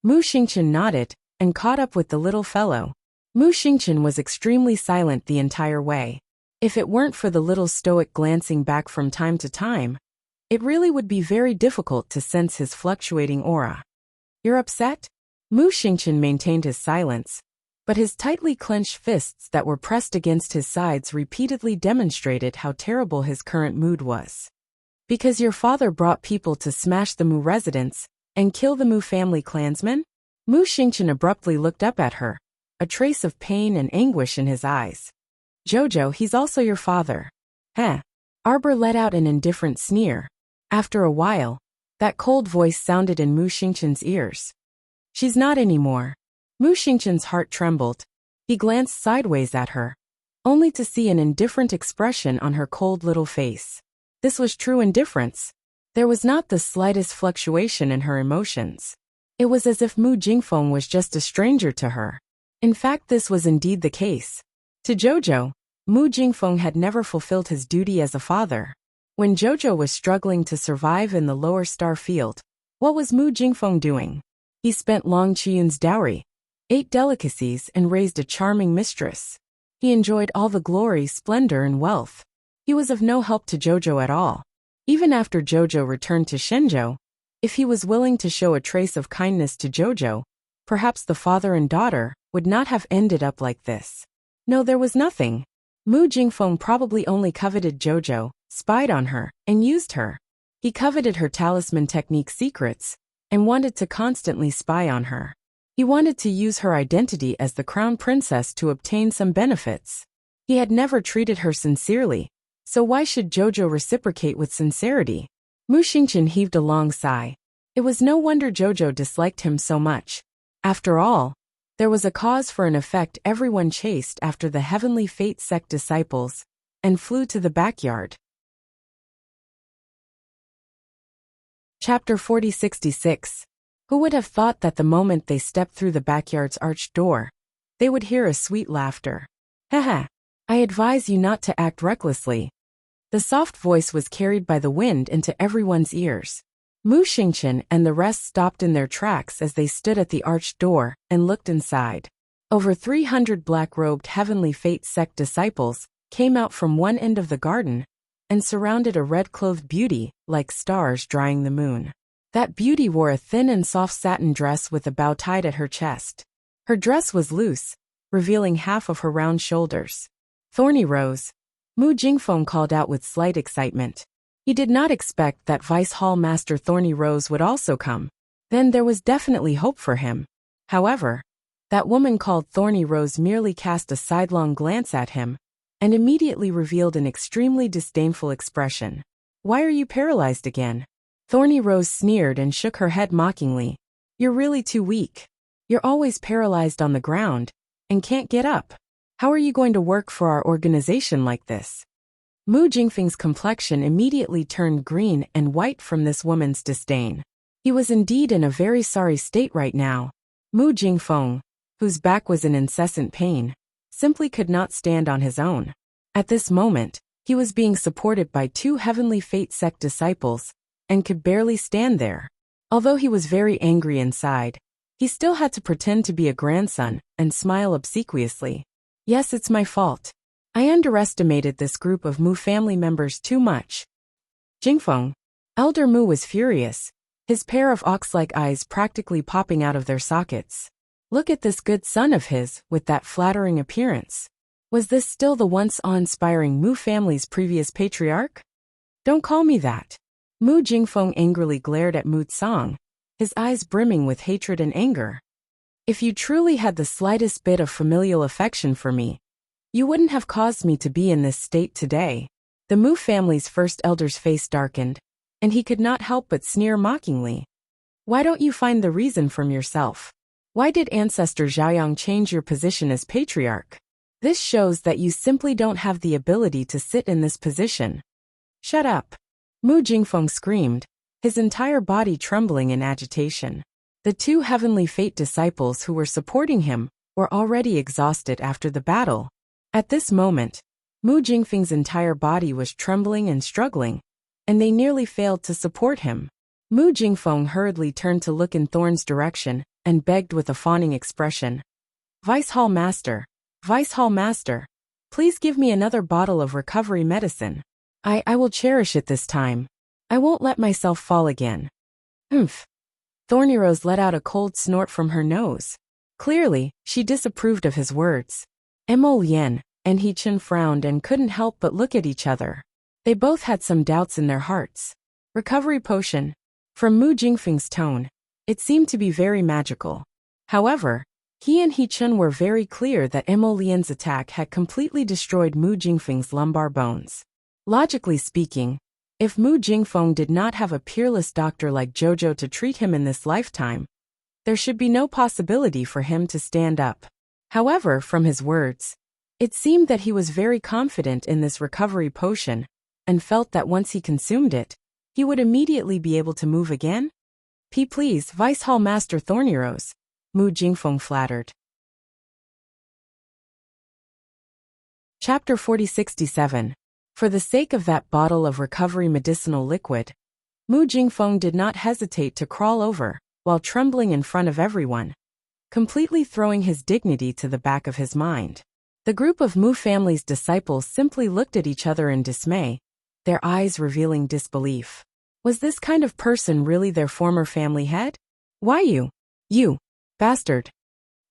Mu Xingqian nodded and caught up with the little fellow. Mu Xingqian was extremely silent the entire way. If it weren't for the little stoic glancing back from time to time, it really would be very difficult to sense his fluctuating aura. You're upset? Mu Xingqian maintained his silence, but his tightly clenched fists that were pressed against his sides repeatedly demonstrated how terrible his current mood was. Because your father brought people to smash the Mu residence and kill the Mu family clansmen? Mu Xingqian abruptly looked up at her, a trace of pain and anguish in his eyes. Jojo, he's also your father. Heh. Arbor let out an indifferent sneer. After a while, that cold voice sounded in Mu Xingqian's ears. She's not anymore. Mu Xingqian's heart trembled. He glanced sideways at her, only to see an indifferent expression on her cold little face. This was true indifference. There was not the slightest fluctuation in her emotions. It was as if Mu Jingfeng was just a stranger to her. In fact, this was indeed the case. To Jojo, Mu Jingfeng had never fulfilled his duty as a father. When Jojo was struggling to survive in the lower star field, what was Mu Jingfeng doing? He spent Long Qiyun's dowry, ate delicacies, and raised a charming mistress. He enjoyed all the glory, splendor, and wealth. He was of no help to Jojo at all. Even after Jojo returned to Shenzhou, if he was willing to show a trace of kindness to Jojo, perhaps the father and daughter would not have ended up like this. No, there was nothing. Mu Jingfeng probably only coveted Jojo, spied on her, and used her. He coveted her talisman technique secrets and wanted to constantly spy on her. He wanted to use her identity as the crown princess to obtain some benefits. He had never treated her sincerely, so why should Jojo reciprocate with sincerity? Mu Xingqian heaved a long sigh. It was no wonder Jojo disliked him so much. After all, there was a cause for an effect. Everyone chased after the Heavenly Fate sect disciples and flew to the backyard. Chapter 4066. Who would have thought that the moment they stepped through the backyard's arched door, they would hear a sweet laughter? Haha, I advise you not to act recklessly. The soft voice was carried by the wind into everyone's ears. Mu Xingqian and the rest stopped in their tracks as they stood at the arched door and looked inside. Over 300 black-robed Heavenly Fate sect disciples came out from one end of the garden and surrounded a red-clothed beauty like stars drying the moon. That beauty wore a thin and soft satin dress with a bow tied at her chest. Her dress was loose, revealing half of her round shoulders. Thorny Rose, Mu Jingfeng called out with slight excitement. He did not expect that Vice Hall Master Thorny Rose would also come. Then there was definitely hope for him. However, that woman called Thorny Rose merely cast a sidelong glance at him and immediately revealed an extremely disdainful expression. Why are you paralyzed again? Thorny Rose sneered and shook her head mockingly. You're really too weak. You're always paralyzed on the ground and can't get up. How are you going to work for our organization like this? Mu Jingfeng's complexion immediately turned green and white from this woman's disdain. He was indeed in a very sorry state right now. Mu Jingfeng, whose back was in incessant pain, simply could not stand on his own. At this moment, he was being supported by 2 Heavenly Fate sect disciples and could barely stand there. Although he was very angry inside, he still had to pretend to be a grandson and smile obsequiously. Yes, it's my fault. I underestimated this group of Mu family members too much. Jingfeng, Elder Mu was furious, his pair of ox-like eyes practically popping out of their sockets. Look at this good son of his with that flattering appearance. Was this still the once awe-inspiring Mu family's previous patriarch? Don't call me that. Mu Jingfeng angrily glared at Mu Tsang, his eyes brimming with hatred and anger. If you truly had the slightest bit of familial affection for me, you wouldn't have caused me to be in this state today. The Mu family's first elder's face darkened, and he could not help but sneer mockingly. Why don't you find the reason from yourself? Why did ancestor Zhaoyang change your position as patriarch? This shows that you simply don't have the ability to sit in this position. Shut up! Mu Jingfeng screamed, his entire body trembling in agitation. The two Heavenly Fate disciples who were supporting him were already exhausted after the battle. At this moment, Mu Jingfeng's entire body was trembling and struggling, and they nearly failed to support him. Mu Jingfeng hurriedly turned to look in Thorn's direction and begged with a fawning expression. Vice Hall Master, please give me another bottle of recovery medicine. I will cherish it this time. I won't let myself fall again. Humph. Thornyrose let out a cold snort from her nose. Clearly, she disapproved of his words. Mo Lian and He Chen frowned and couldn't help but look at each other. They both had some doubts in their hearts. Recovery potion. From Mu Jingfeng's tone, it seemed to be very magical. However, he and He Chen were very clear that Mo Lian's attack had completely destroyed Mu Jingfeng's lumbar bones. Logically speaking, if Mu Jingfeng did not have a peerless doctor like Jojo to treat him in this lifetime, there should be no possibility for him to stand up. However, from his words, it seemed that he was very confident in this recovery potion, and felt that once he consumed it, he would immediately be able to move again. Please, Vice Hall Master Thornyrose, Mu Jingfeng flattered. Chapter 4067. For the sake of that bottle of recovery medicinal liquid, Mu Jingfeng did not hesitate to crawl over, while trembling in front of everyone, completely throwing his dignity to the back of his mind. The group of Mu family's disciples simply looked at each other in dismay, their eyes revealing disbelief. Was this kind of person really their former family head? Why you bastard!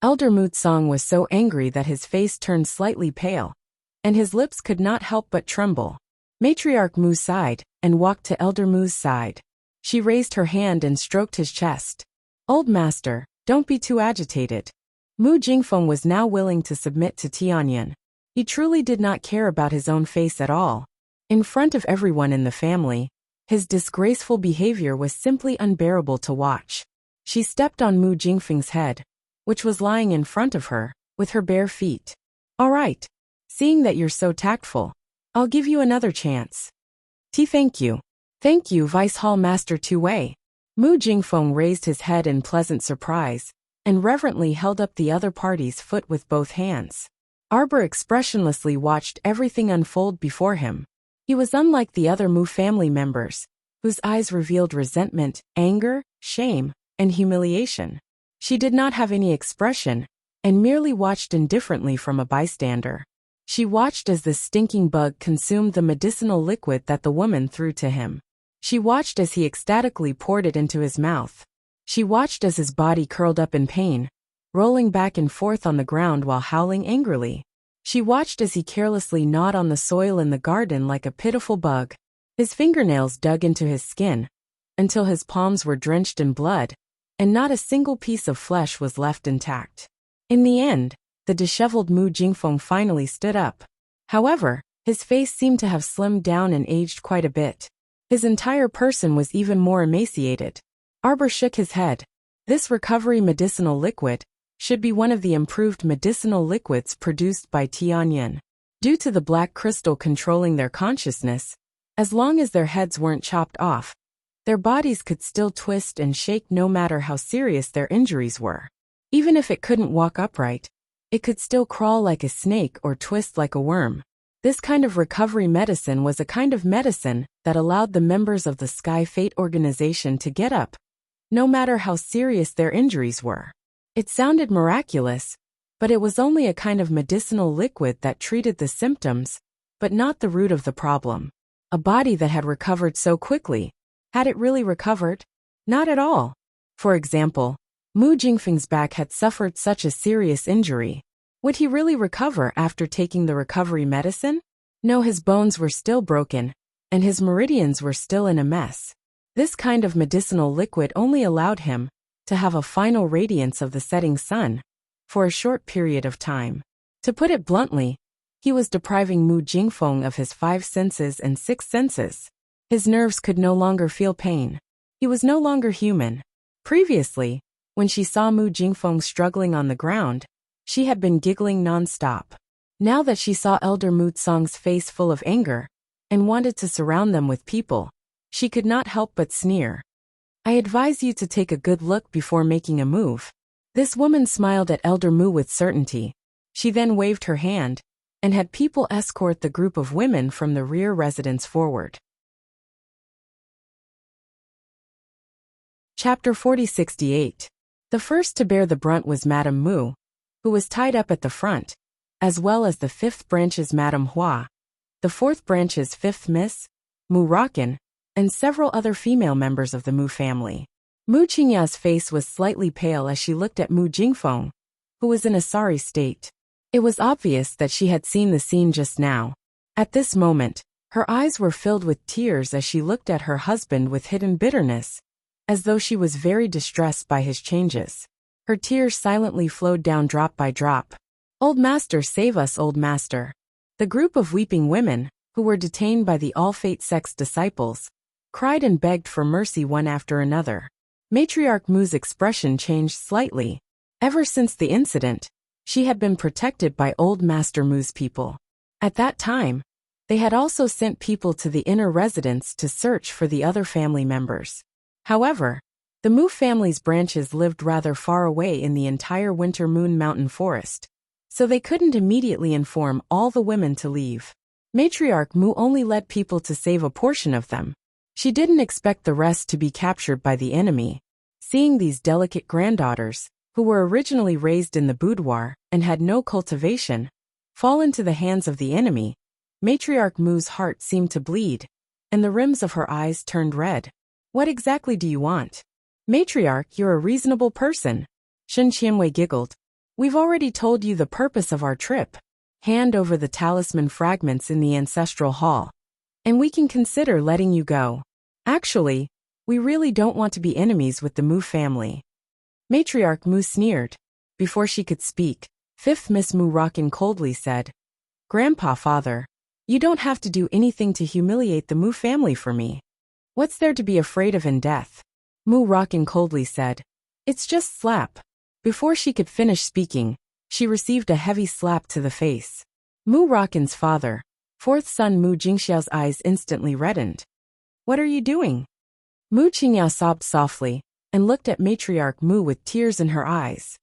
Elder Mu Tsang was so angry that his face turned slightly pale, and his lips could not help but tremble. Matriarch Mu sighed and walked to Elder Mu's side. She raised her hand and stroked his chest. Old master, don't be too agitated. Mu Jingfeng was now willing to submit to Tianyan. He truly did not care about his own face at all. In front of everyone in the family, his disgraceful behavior was simply unbearable to watch. She stepped on Mu Jingfeng's head, which was lying in front of her, with her bare feet. All right. Seeing that you're so tactful, I'll give you another chance. Thank you. Thank you, Vice Hall Master Tu Wei. Mu Jingfeng raised his head in pleasant surprise, and reverently held up the other party's foot with both hands. Arbor expressionlessly watched everything unfold before him. He was unlike the other Mu family members, whose eyes revealed resentment, anger, shame, and humiliation. She did not have any expression, and merely watched indifferently from a bystander. She watched as the stinking bug consumed the medicinal liquid that the woman threw to him. She watched as he ecstatically poured it into his mouth. She watched as his body curled up in pain, rolling back and forth on the ground while howling angrily. She watched as he carelessly gnawed on the soil in the garden like a pitiful bug. His fingernails dug into his skin, until his palms were drenched in blood, and not a single piece of flesh was left intact. In the end, the disheveled Mu Jingfeng finally stood up. However, his face seemed to have slimmed down and aged quite a bit. His entire person was even more emaciated. Arbor shook his head. This recovery medicinal liquid should be one of the improved medicinal liquids produced by Tianyan. Due to the black crystal controlling their consciousness, as long as their heads weren't chopped off, their bodies could still twist and shake no matter how serious their injuries were. Even if it couldn't walk upright, it could still crawl like a snake or twist like a worm. This kind of recovery medicine was a kind of medicine that allowed the members of the Sky Fate organization to get up, no matter how serious their injuries were. It sounded miraculous, but it was only a kind of medicinal liquid that treated the symptoms, but not the root of the problem. A body that had recovered so quickly, had it really recovered? Not at all. For example, Mu Jingfeng's back had suffered such a serious injury. Would he really recover after taking the recovery medicine? No, his bones were still broken, and his meridians were still in a mess. This kind of medicinal liquid only allowed him to have a final radiance of the setting sun for a short period of time. To put it bluntly, he was depriving Mu Jingfeng of his 5 senses and 6 senses. His nerves could no longer feel pain. He was no longer human. Previously, when she saw Mu Jingfeng struggling on the ground, she had been giggling non-stop. Now that she saw Elder Mu Tsang's face full of anger and wanted to surround them with people, she could not help but sneer. I advise you to take a good look before making a move. This woman smiled at Elder Mu with certainty. She then waved her hand and had people escort the group of women from the rear residence forward. Chapter 4068. The first to bear the brunt was Madame Mu, who was tied up at the front, as well as the 5th branch's Madame Hua, the 4th branch's 5th Miss, Mu Rakan, and several other female members of the Mu family. Mu Qingya's face was slightly pale as she looked at Mu Jingfeng, who was in a sorry state. It was obvious that she had seen the scene just now. At this moment, her eyes were filled with tears as she looked at her husband with hidden bitterness, as though she was very distressed by his changes. Her tears silently flowed down drop by drop. Old Master, save us, Old Master. The group of weeping women, who were detained by the All-Fate sect's disciples, cried and begged for mercy one after another. Matriarch Mu's expression changed slightly. Ever since the incident, she had been protected by Old Master Mu's people. At that time, they had also sent people to the inner residence to search for the other family members. However, the Mu family's branches lived rather far away in the entire Winter Moon Mountain Forest, so they couldn't immediately inform all the women to leave. Matriarch Mu only led people to save a portion of them. She didn't expect the rest to be captured by the enemy. Seeing these delicate granddaughters, who were originally raised in the boudoir and had no cultivation, fall into the hands of the enemy, Matriarch Mu's heart seemed to bleed, and the rims of her eyes turned red. What exactly do you want? Matriarch, you're a reasonable person. Shen Qianwei giggled. We've already told you the purpose of our trip. Hand over the talisman fragments in the ancestral hall, and we can consider letting you go. Actually, we really don't want to be enemies with the Mu family. Matriarch Mu sneered. Before she could speak, 5th Miss Mu Rakan coldly said, Grandpa, father, you don't have to do anything to humiliate the Mu family for me. What's there to be afraid of in death? Mu Rakan coldly said, It's just slap. Before she could finish speaking, she received a heavy slap to the face. Mu Rakan's father, 4th son Mu Jingxiao's eyes instantly reddened. What are you doing? Mu Qingya sobbed softly and looked at Matriarch Mu with tears in her eyes.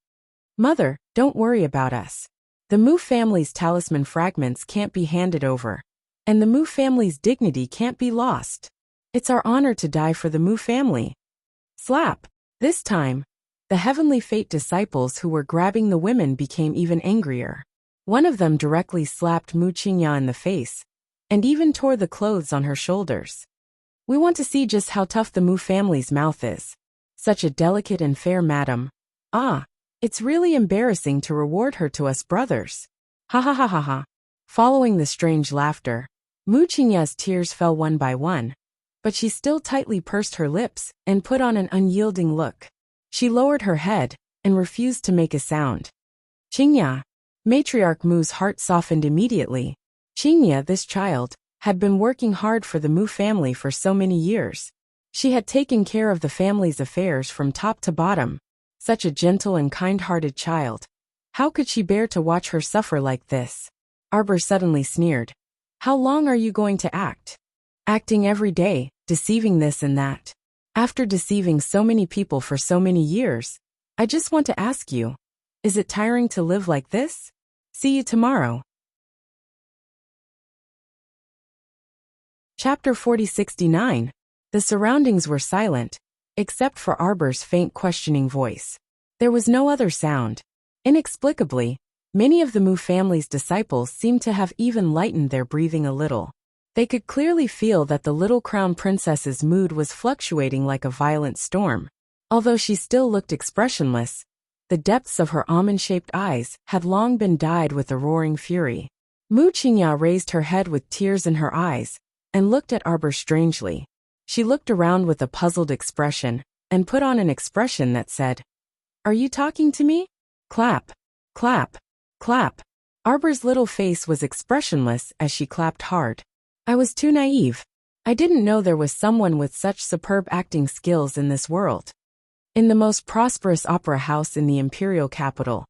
Mother, don't worry about us. The Mu family's talisman fragments can't be handed over, and the Mu family's dignity can't be lost. It's our honor to die for the Mu family. Slap! This time, the Heavenly Fate disciples who were grabbing the women became even angrier. One of them directly slapped Mu Qingya in the face, and even tore the clothes on her shoulders. We want to see just how tough the Mu family's mouth is. Such a delicate and fair madam. Ah, it's really embarrassing to reward her to us brothers. Ha ha ha ha ha. Following the strange laughter, Mu Qingya's tears fell one by one, but she still tightly pursed her lips and put on an unyielding look. She lowered her head and refused to make a sound. Qingya. Matriarch Mu's heart softened immediately. Qingya, this child, had been working hard for the Mu family for so many years. She had taken care of the family's affairs from top to bottom. Such a gentle and kind-hearted child. How could she bear to watch her suffer like this? Arbor suddenly sneered. How long are you going to act? Acting every day, deceiving this and that. After deceiving so many people for so many years, I just want to ask you, is it tiring to live like this? See you tomorrow. Chapter 4069. The surroundings were silent, except for Arbor's faint questioning voice. There was no other sound. Inexplicably, many of the Mu family's disciples seemed to have even lightened their breathing a little. They could clearly feel that the little crown princess's mood was fluctuating like a violent storm. Although she still looked expressionless, The depths of her almond-shaped eyes had long been dyed with a roaring fury. Mu Qingya raised her head with tears in her eyes and looked at Arbor strangely. She looked around with a puzzled expression and put on an expression that said, "Are you talking to me?" Clap, clap, clap. Arbor's little face was expressionless as she clapped hard. I was too naive. I didn't know there was someone with such superb acting skills in this world. In the most prosperous opera house in the imperial capital,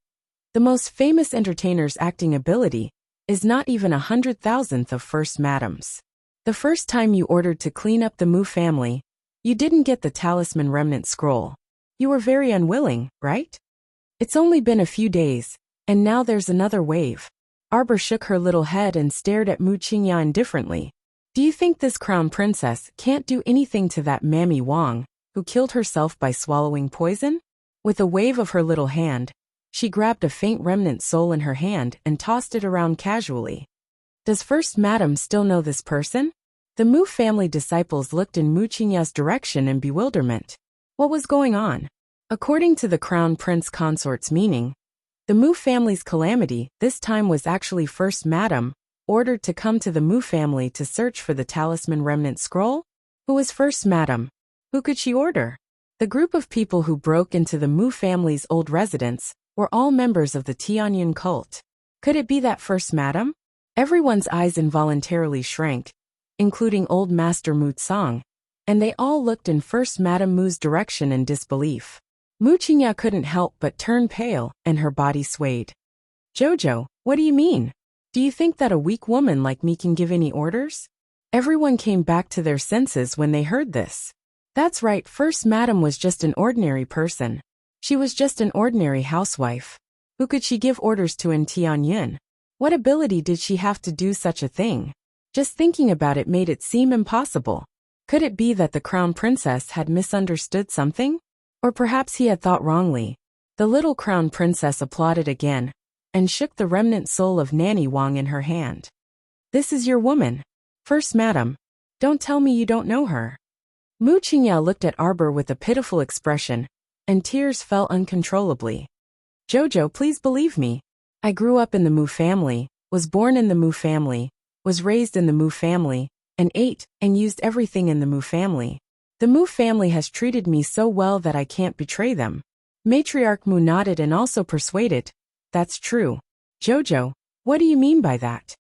the most famous entertainer's acting ability is not even 100,000th of First Madam's. The first time you ordered to clean up the Mu family, you didn't get the talisman remnant scroll. You were very unwilling, right? It's only been a few days, and now there's another wave. Arbor shook her little head and stared at Mu Qingya indifferently. Do you think this crown princess can't do anything to that Mammy Wang, who killed herself by swallowing poison? With a wave of her little hand, she grabbed a faint remnant soul in her hand and tossed it around casually. Does First Madam still know this person? The Mu family disciples looked in Mu Qingya's direction in bewilderment. What was going on? According to the Crown Prince Consort's meaning, the Mu family's calamity this time was actually First Madam, ordered to come to the Mu family to search for the talisman remnant scroll? Who was First Madam? Who could she order? The group of people who broke into the Mu family's old residence were all members of the Tianyun cult. Could it be that First Madam? Everyone's eyes involuntarily shrank, including old Master Mu Tsang, and they all looked in First Madam Mu's direction in disbelief. Mu Qingya couldn't help but turn pale, and her body swayed. Jojo, what do you mean? Do you think that a weak woman like me can give any orders? Everyone came back to their senses when they heard this. That's right, First Madam was just an ordinary person. She was just an ordinary housewife. Who could she give orders to in Tianyun? What ability did she have to do such a thing? Just thinking about it made it seem impossible. Could it be that the crown princess had misunderstood something? Or perhaps he had thought wrongly. The little crown princess applauded again and shook the remnant soul of Nanny Wang in her hand. This is your woman. First Madam, don't tell me you don't know her. Mu Qingya looked at Arbor with a pitiful expression, and tears fell uncontrollably. Jojo, please believe me. I grew up in the Mu family, was born in the Mu family, was raised in the Mu family, and ate and used everything in the Mu family. The Mu family has treated me so well that I can't betray them. Matriarch Mu nodded and also persuaded. That's true. Jojo, what do you mean by that?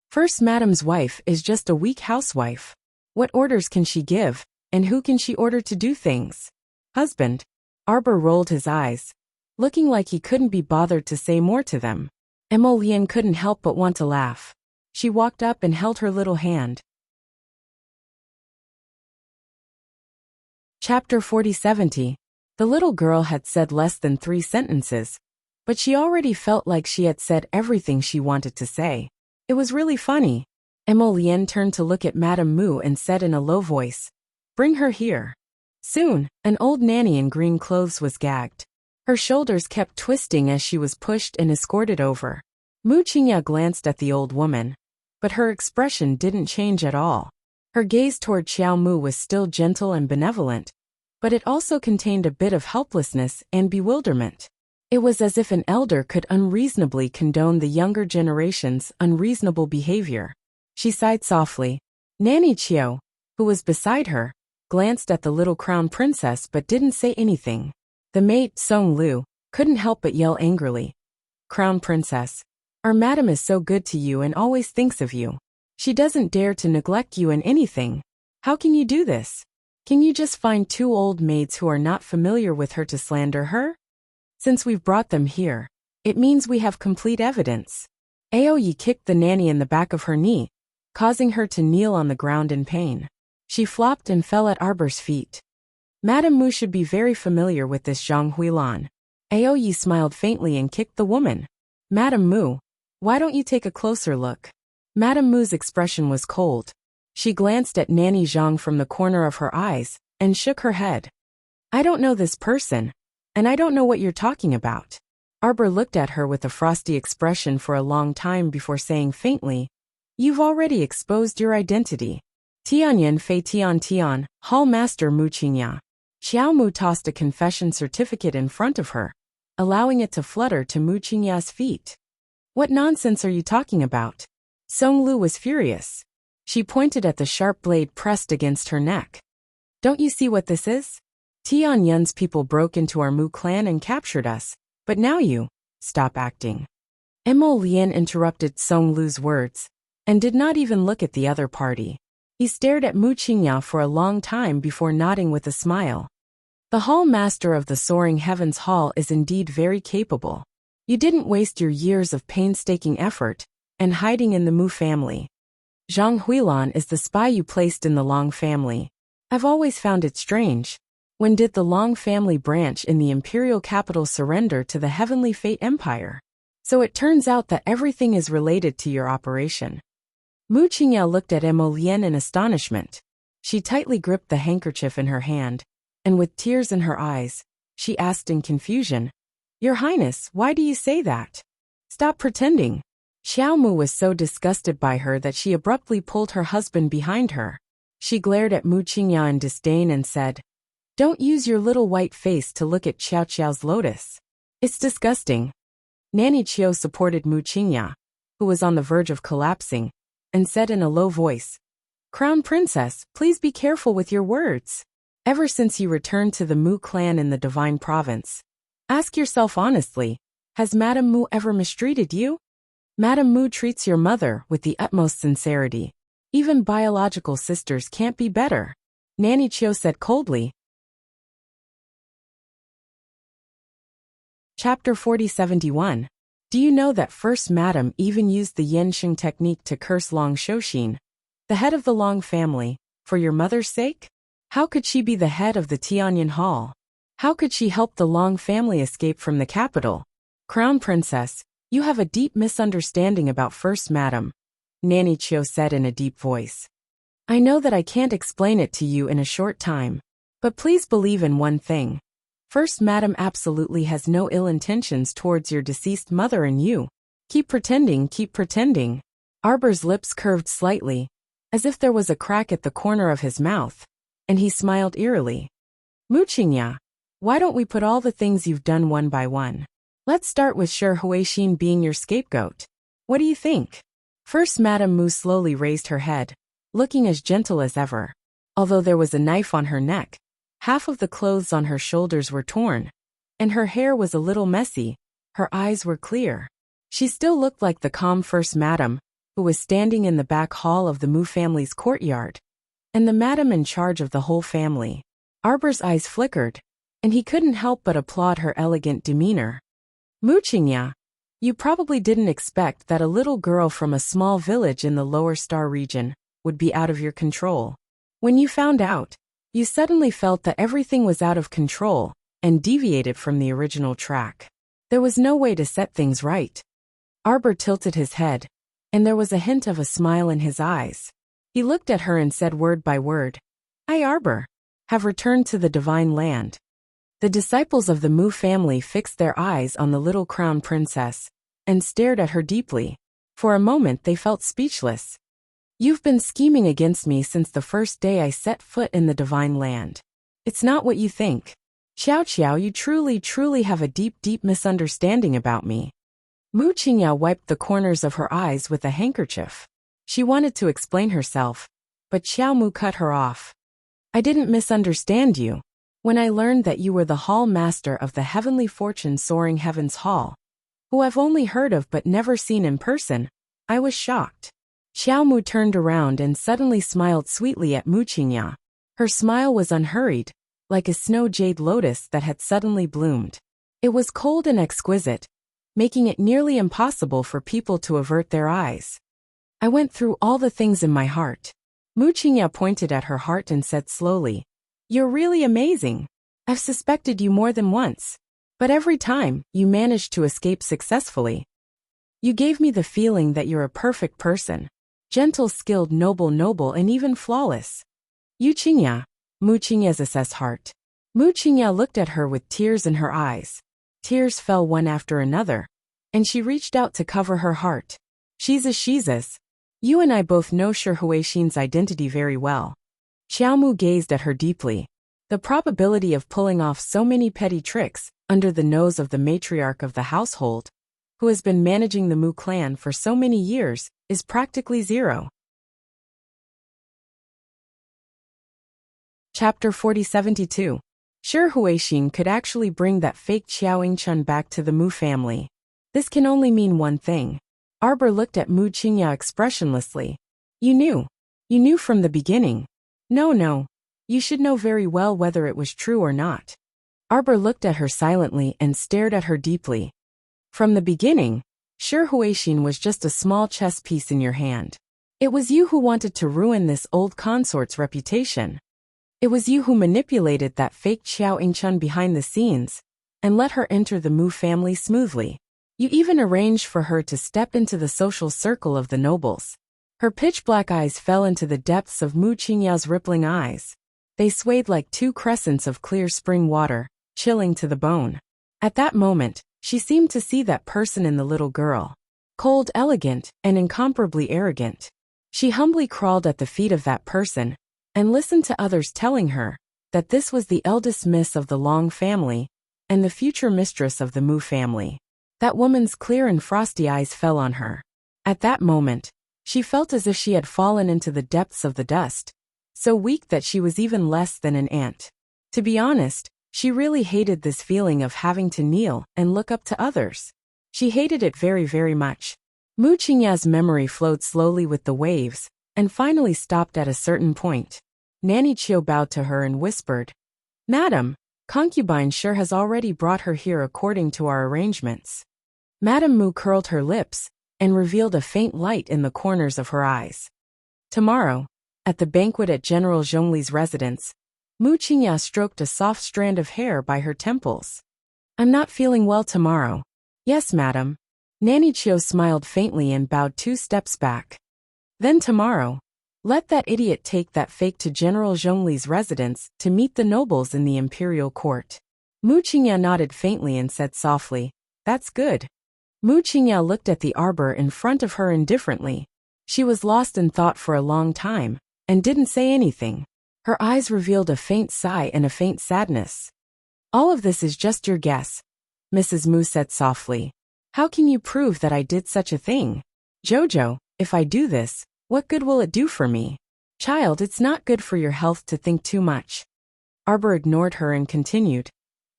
First Madam's wife is just a weak housewife. What orders can she give, and who can she order to do things? Husband. Arbor rolled his eyes, looking like he couldn't be bothered to say more to them. Emolian couldn't help but want to laugh. She walked up and held her little hand. Chapter 40-70. The little girl had said less than 3 sentences, but she already felt like she had said everything she wanted to say. It was really funny. Emolian turned to look at Madame Mu and said in a low voice, "Bring her here." Soon, an old nanny in green clothes was gagged. Her shoulders kept twisting as she was pushed and escorted over. Mu Qingya glanced at the old woman, but her expression didn't change at all. Her gaze toward Xiao Mu was still gentle and benevolent, but it also contained a bit of helplessness and bewilderment. It was as if an elder could unreasonably condone the younger generation's unreasonable behavior. She sighed softly. Nanny Qiao, who was beside her, glanced at the little crown princess but didn't say anything. The maid, Song Lu, couldn't help but yell angrily. Crown princess, our madam is so good to you and always thinks of you. She doesn't dare to neglect you in anything. How can you do this? Can you just find 2 old maids who are not familiar with her to slander her? Since we've brought them here, it means we have complete evidence. Aoyi kicked the nanny in the back of her knee, causing her to kneel on the ground in pain. She flopped and fell at Arbor's feet. Madame Mu should be very familiar with this Zhang Huilan. Aoyi smiled faintly and kicked the woman. Madame Mu, why don't you take a closer look? Madame Mu's expression was cold. She glanced at Nanny Zhang from the corner of her eyes and shook her head. I don't know this person, and I don't know what you're talking about. Arbor looked at her with a frosty expression for a long time before saying faintly, You've already exposed your identity. Tianyan Fei Tian Tian, Hall Master Mu Qingya. Xiao Mu tossed a confession certificate in front of her. allowing it to flutter to Mu Qingya's feet. What nonsense are you talking about? Song Lu was furious. She pointed at the sharp blade pressed against her neck. Don't you see what this is? Tian Yun's people broke into our Mu clan and captured us, but now you, stop acting. Mo Lian interrupted Song Lu's words, and did not even look at the other party. He stared at Mu Qingya for a long time before nodding with a smile. The Hall Master of the Soaring Heavens Hall is indeed very capable. You didn't waste your years of painstaking effort and hiding in the Mu family. Zhang Huilan is the spy you placed in the Long family. I've always found it strange. When did the Long family branch in the imperial capital surrender to the Heavenly Fate Empire? So it turns out that everything is related to your operation. Mu Qingya looked at Mo Lian in astonishment. She tightly gripped the handkerchief in her hand, and with tears in her eyes, she asked in confusion, Your Highness, why do you say that? Stop pretending. Xiao Mu was so disgusted by her that she abruptly pulled her husband behind her. She glared at Mu Qingya in disdain and said, Don't use your little white face to look at Xiao Qiao's lotus. It's disgusting. Nanny Qiu supported Mu Qingya, who was on the verge of collapsing, and said in a low voice, Crown Princess, please be careful with your words. Ever since you returned to the Mu clan in the Divine Province, ask yourself honestly, has Madame Mu ever mistreated you? Madame Mu treats your mother with the utmost sincerity. Even biological sisters can't be better. Nanny Qiu said coldly. Chapter 4071. Do you know that First Madam even used the Yanxing technique to curse Long Shouxin, the head of the Long family, for your mother's sake? How could she be the head of the Tianyan Hall? How could she help the Long family escape from the capital? Crown Princess, you have a deep misunderstanding about First Madam, Nanny Qiu said in a deep voice. I know that I can't explain it to you in a short time, but please believe in one thing. First Madam absolutely has no ill intentions towards your deceased mother and you. Keep pretending, keep pretending. Arbor's lips curved slightly, as if there was a crack at the corner of his mouth, and he smiled eerily. Mu Qingya, why don't we put all the things you've done one by one? Let's start with Shi Huixin being your scapegoat. What do you think? First Madam Mu slowly raised her head, looking as gentle as ever. Although there was a knife on her neck, half of the clothes on her shoulders were torn, and her hair was a little messy, her eyes were clear. She still looked like the calm First Madam, who was standing in the back hall of the Mu family's courtyard, and the madam in charge of the whole family. Arbor's eyes flickered, and he couldn't help but applaud her elegant demeanor. Mu Qingya, you probably didn't expect that a little girl from a small village in the Lower Star region would be out of your control. When you found out, you suddenly felt that everything was out of control and deviated from the original track. There was no way to set things right. Arbor tilted his head, and there was a hint of a smile in his eyes. He looked at her and said word by word, I, Arbor, have returned to the Divine Land. The disciples of the Mu family fixed their eyes on the little crown princess and stared at her deeply. For a moment they felt speechless. You've been scheming against me since the first day I set foot in the Divine Land. It's not what you think. Xiao Qiao, you truly have a deep misunderstanding about me. Mu Qingya wiped the corners of her eyes with a handkerchief. She wanted to explain herself, but Xiao Mu cut her off. I didn't misunderstand you. When I learned that you were the Hall Master of the Heavenly Fortune Soaring Heavens Hall, who I've only heard of but never seen in person, I was shocked. Xiao Mu turned around and suddenly smiled sweetly at Mu Qingya. Her smile was unhurried, like a snow jade lotus that had suddenly bloomed. It was cold and exquisite, making it nearly impossible for people to avert their eyes. I went through all the things in my heart. Mu Qingya pointed at her heart and said slowly, You're really amazing. I've suspected you more than once, but every time, you managed to escape successfully. You gave me the feeling that you're a perfect person. Gentle, skilled, noble, and even flawless. Yu Qingya, Mu Qingya's assess heart. Mu Qingya looked at her with tears in her eyes. Tears fell one after another, and she reached out to cover her heart. She's. You and I both know Shi Huixin's identity very well. Xiao Mu gazed at her deeply. The probability of pulling off so many petty tricks under the nose of the matriarch of the household, who has been managing the Mu clan for so many years, is practically zero. Chapter 4072. Sure, Huixin could actually bring that fake Xiao Yingchun back to the Mu family. This can only mean one thing. Arbor looked at Mu Qingya expressionlessly. You knew from the beginning. No. You should know very well whether it was true or not. Arbor looked at her silently and stared at her deeply. From the beginning, sure, Huixin was just a small chess piece in your hand. It was you who wanted to ruin this old consort's reputation. It was you who manipulated that fake Xiao Yingchun behind the scenes and let her enter the Mu family smoothly. You even arranged for her to step into the social circle of the nobles. Her pitch-black eyes fell into the depths of Mu Qingya's rippling eyes. They swayed like two crescents of clear spring water, chilling to the bone. At that moment, she seemed to see that person in the little girl. Cold, elegant, and incomparably arrogant. She humbly crawled at the feet of that person and listened to others telling her that this was the eldest miss of the Long family and the future mistress of the Mu family. That woman's clear and frosty eyes fell on her. At that moment, she felt as if she had fallen into the depths of the dust, so weak that she was even less than an ant. To be honest, she really hated this feeling of having to kneel and look up to others. She hated it very, very much. Mu Qingya's memory flowed slowly with the waves and finally stopped at a certain point. Nanny Chiu bowed to her and whispered, "Madam, concubine sure has already brought her here according to our arrangements." Madame Mu curled her lips and revealed a faint light in the corners of her eyes. Tomorrow, at the banquet at General Zhongli's residence, Mu Qingya stroked a soft strand of hair by her temples. "I'm not feeling well tomorrow." "Yes, madam." Nanny Chiu smiled faintly and bowed 2 steps back. "Then tomorrow, let that idiot take that fake to General Zhongli's residence to meet the nobles in the imperial court." Mu Qingya nodded faintly and said softly, "That's good." Mu Qingya looked at the arbor in front of her indifferently. She was lost in thought for a long time and didn't say anything. Her eyes revealed a faint sigh and a faint sadness. "All of this is just your guess," Mrs. Mu said softly. "How can you prove that I did such a thing? Jojo, if I do this, what good will it do for me? Child, it's not good for your health to think too much." Arbor ignored her and continued.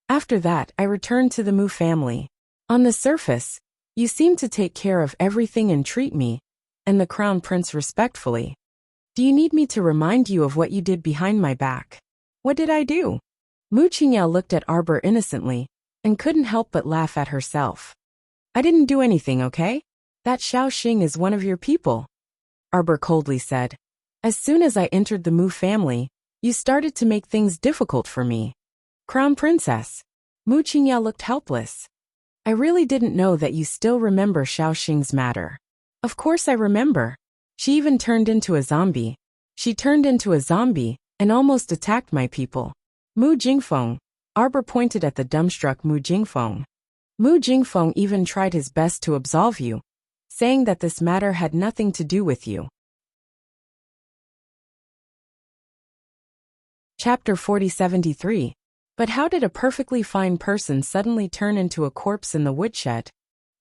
"After that, I returned to the Mu family. On the surface, you seem to take care of everything and treat me and the crown prince respectfully. Do you need me to remind you of what you did behind my back? What did I do?" Mu Qingya looked at Arbor innocently and couldn't help but laugh at herself. "I didn't do anything, okay? That Xiao Xing is one of your people," Arbor coldly said. "As soon as I entered the Mu family, you started to make things difficult for me." "Crown Princess." Mu Qingya looked helpless. "I really didn't know that you still remember Xiao Xing's matter." "Of course I remember. She even turned into a zombie. She turned into a zombie and almost attacked my people." Mu Jingfeng. Arbor pointed at the dumbstruck Mu Jingfeng. "Mu Jingfeng even tried his best to absolve you, saying that this matter had nothing to do with you." Chapter 4073. But how did a perfectly fine person suddenly turn into a corpse in the woodshed?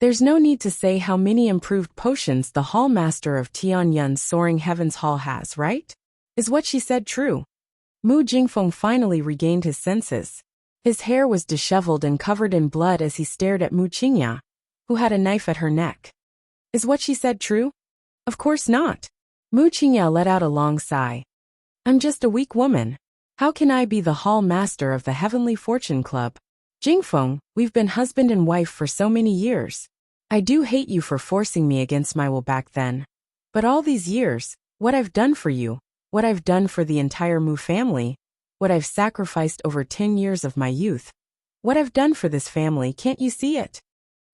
There's no need to say how many improved potions the hallmaster of Tianyun's Soaring Heavens Hall has, right? Is what she said true? Mu Jingfeng finally regained his senses. His hair was disheveled and covered in blood as he stared at Mu Qingya, who had a knife at her neck. Is what she said true? Of course not. Mu Qingya let out a long sigh. "I'm just a weak woman. How can I be the hall master of the Heavenly Fortune Club? Jingfeng, we've been husband and wife for so many years. I do hate you for forcing me against my will back then. But all these years, what I've done for you, what I've done for the entire Mu family, what I've sacrificed over 10 years of my youth, what I've done for this family, can't you see it?"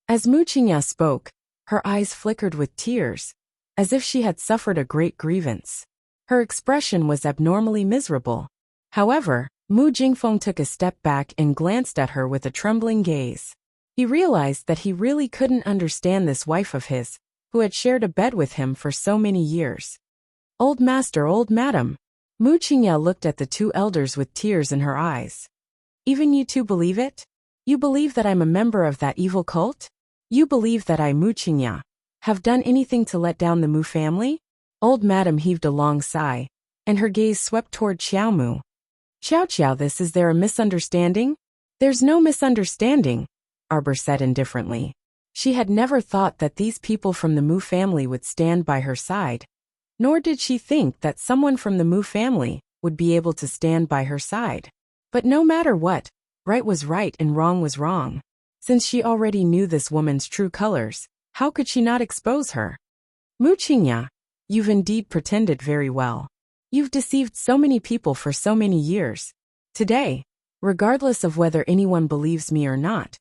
As Mu Qingya spoke, her eyes flickered with tears, as if she had suffered a great grievance. Her expression was abnormally miserable. However, Mu Jingfeng took a step back and glanced at her with a trembling gaze. He realized that he really couldn't understand this wife of his, who had shared a bed with him for so many years. "Old master, old madam." Mu Qingya looked at the 2 elders with tears in her eyes. "Even you two believe it? You believe that I'm a member of that evil cult? You believe that I, Mu Qingya, have done anything to let down the Mu family? Old Madam heaved a long sigh, and her gaze swept toward Xiao Mu. Xiao, is there a misunderstanding? There's no misunderstanding, Arbor said indifferently. She had never thought that these people from the Mu family would stand by her side, nor did she think that someone from the Mu family would be able to stand by her side. But no matter what, right was right and wrong was wrong. Since she already knew this woman's true colors, how could she not expose her? Mu Qingya, you've indeed pretended very well. You've deceived so many people for so many years. Today, regardless of whether anyone believes me or not,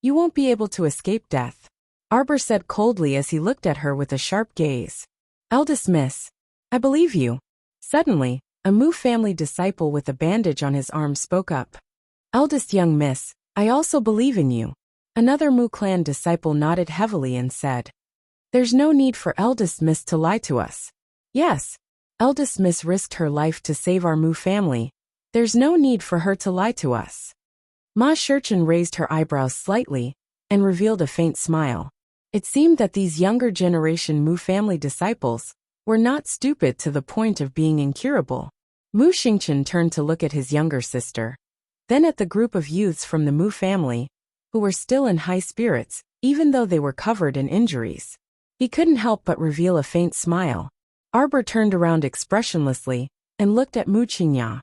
you won't be able to escape death, Arbor said coldly as he looked at her with a sharp gaze. Eldest Miss, I believe you. Suddenly, a Mu family disciple with a bandage on his arm spoke up. Eldest young miss, I also believe in you. Another Mu clan disciple nodded heavily and said, There's no need for eldest miss to lie to us. Yes, eldest miss risked her life to save our Mu family. There's no need for her to lie to us. Ma Shurchen raised her eyebrows slightly and revealed a faint smile. It seemed that these younger generation Mu family disciples were not stupid to the point of being incurable. Mu Xingchen turned to look at his younger sister, then at the group of youths from the Mu family, who were still in high spirits, even though they were covered in injuries. He couldn't help but reveal a faint smile. Arbor turned around expressionlessly and looked at Mu Qingya.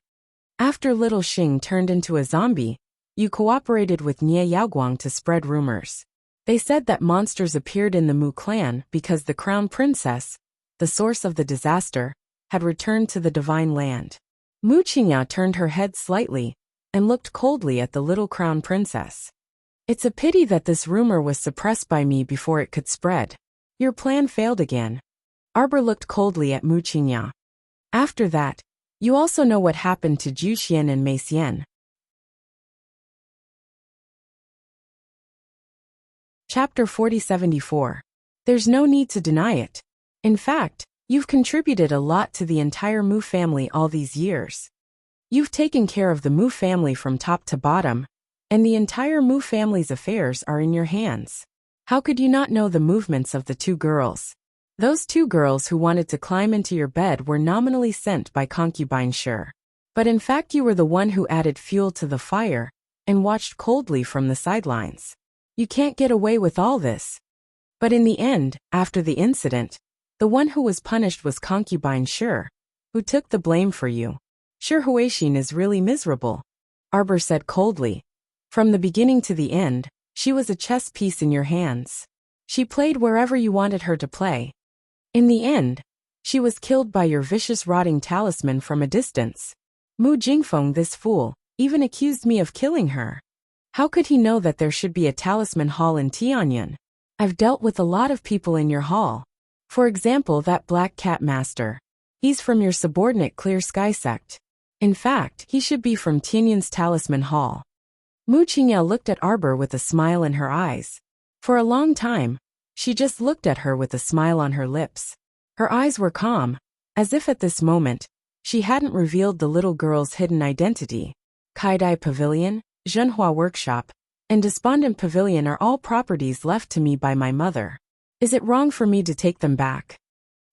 After little Xing turned into a zombie, you cooperated with Nie Yaoguang to spread rumors. They said that monsters appeared in the Mu clan because the crown princess, the source of the disaster, had returned to the divine land. Mu Qingya turned her head slightly and looked coldly at the little crown princess. It's a pity that this rumor was suppressed by me before it could spread. Your plan failed again. Arbor looked coldly at Mu Qingya. After that, you also know what happened to Ju Xian and Mei Xian. Chapter 4074. There's no need to deny it. In fact, you've contributed a lot to the entire Mu family all these years. You've taken care of the Mu family from top to bottom, and the entire Mu family's affairs are in your hands. How could you not know the movements of the two girls? Those two girls who wanted to climb into your bed were nominally sent by concubine Shi. But in fact you were the one who added fuel to the fire and watched coldly from the sidelines. You can't get away with all this. But in the end, after the incident, the one who was punished was concubine Shi, who took the blame for you. Shi Huixin is really miserable, Arbor said coldly. From the beginning to the end, she was a chess piece in your hands. She played wherever you wanted her to play. In the end, she was killed by your vicious rotting talisman from a distance. Mu Jingfeng, this fool, even accused me of killing her. How could he know that there should be a talisman hall in Tianyan? I've dealt with a lot of people in your hall. For example, that Black Cat Master. He's from your subordinate Clear Sky sect. In fact, he should be from Tianyan's talisman hall. Mu Qingya looked at Arbor with a smile in her eyes. For a long time, she just looked at her with a smile on her lips. Her eyes were calm, as if at this moment, she hadn't revealed the little girl's hidden identity. Kaidai Pavilion, Zhenhua Workshop, and Despondent Pavilion are all properties left to me by my mother. Is it wrong for me to take them back?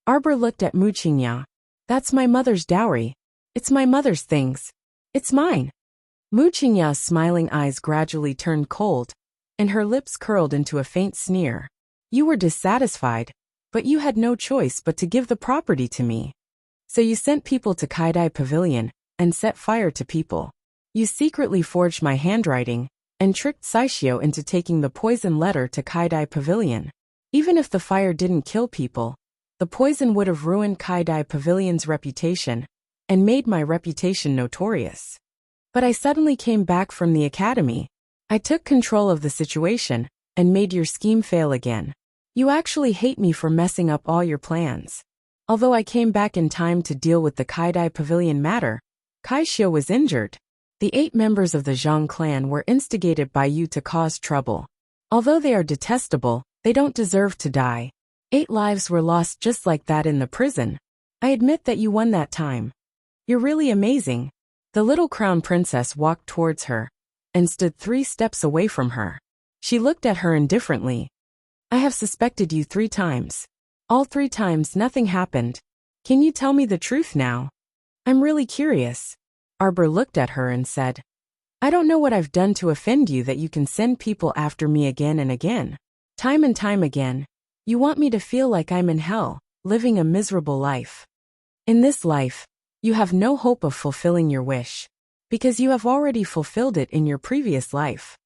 Arbor looked at Mu Qingya. That's my mother's dowry. It's my mother's things. It's mine. Mu Qingya's smiling eyes gradually turned cold, and her lips curled into a faint sneer. You were dissatisfied, but you had no choice but to give the property to me. So you sent people to Kaidai Pavilion and set fire to people. You secretly forged my handwriting and tricked Saishio into taking the poison letter to Kaidai Pavilion. Even if the fire didn't kill people, the poison would have ruined Kaidai Pavilion's reputation and made my reputation notorious. But I suddenly came back from the academy. I took control of the situation and made your scheme fail again. You actually hate me for messing up all your plans. Although I came back in time to deal with the Kaidai Pavilion matter, Kaishio was injured. The 8 members of the Zhang clan were instigated by you to cause trouble. Although they are detestable, they don't deserve to die. 8 lives were lost just like that in the prison. I admit that you won that time. You're really amazing. The little crown princess walked towards her, and stood 3 steps away from her. She looked at her indifferently. I have suspected you 3 times. All 3 times nothing happened. Can you tell me the truth now? I'm really curious. Arbor looked at her and said, I don't know what I've done to offend you that you can send people after me again and again. Time and time again. You want me to feel like I'm in hell, living a miserable life. In this life, you have no hope of fulfilling your wish, because you have already fulfilled it in your previous life.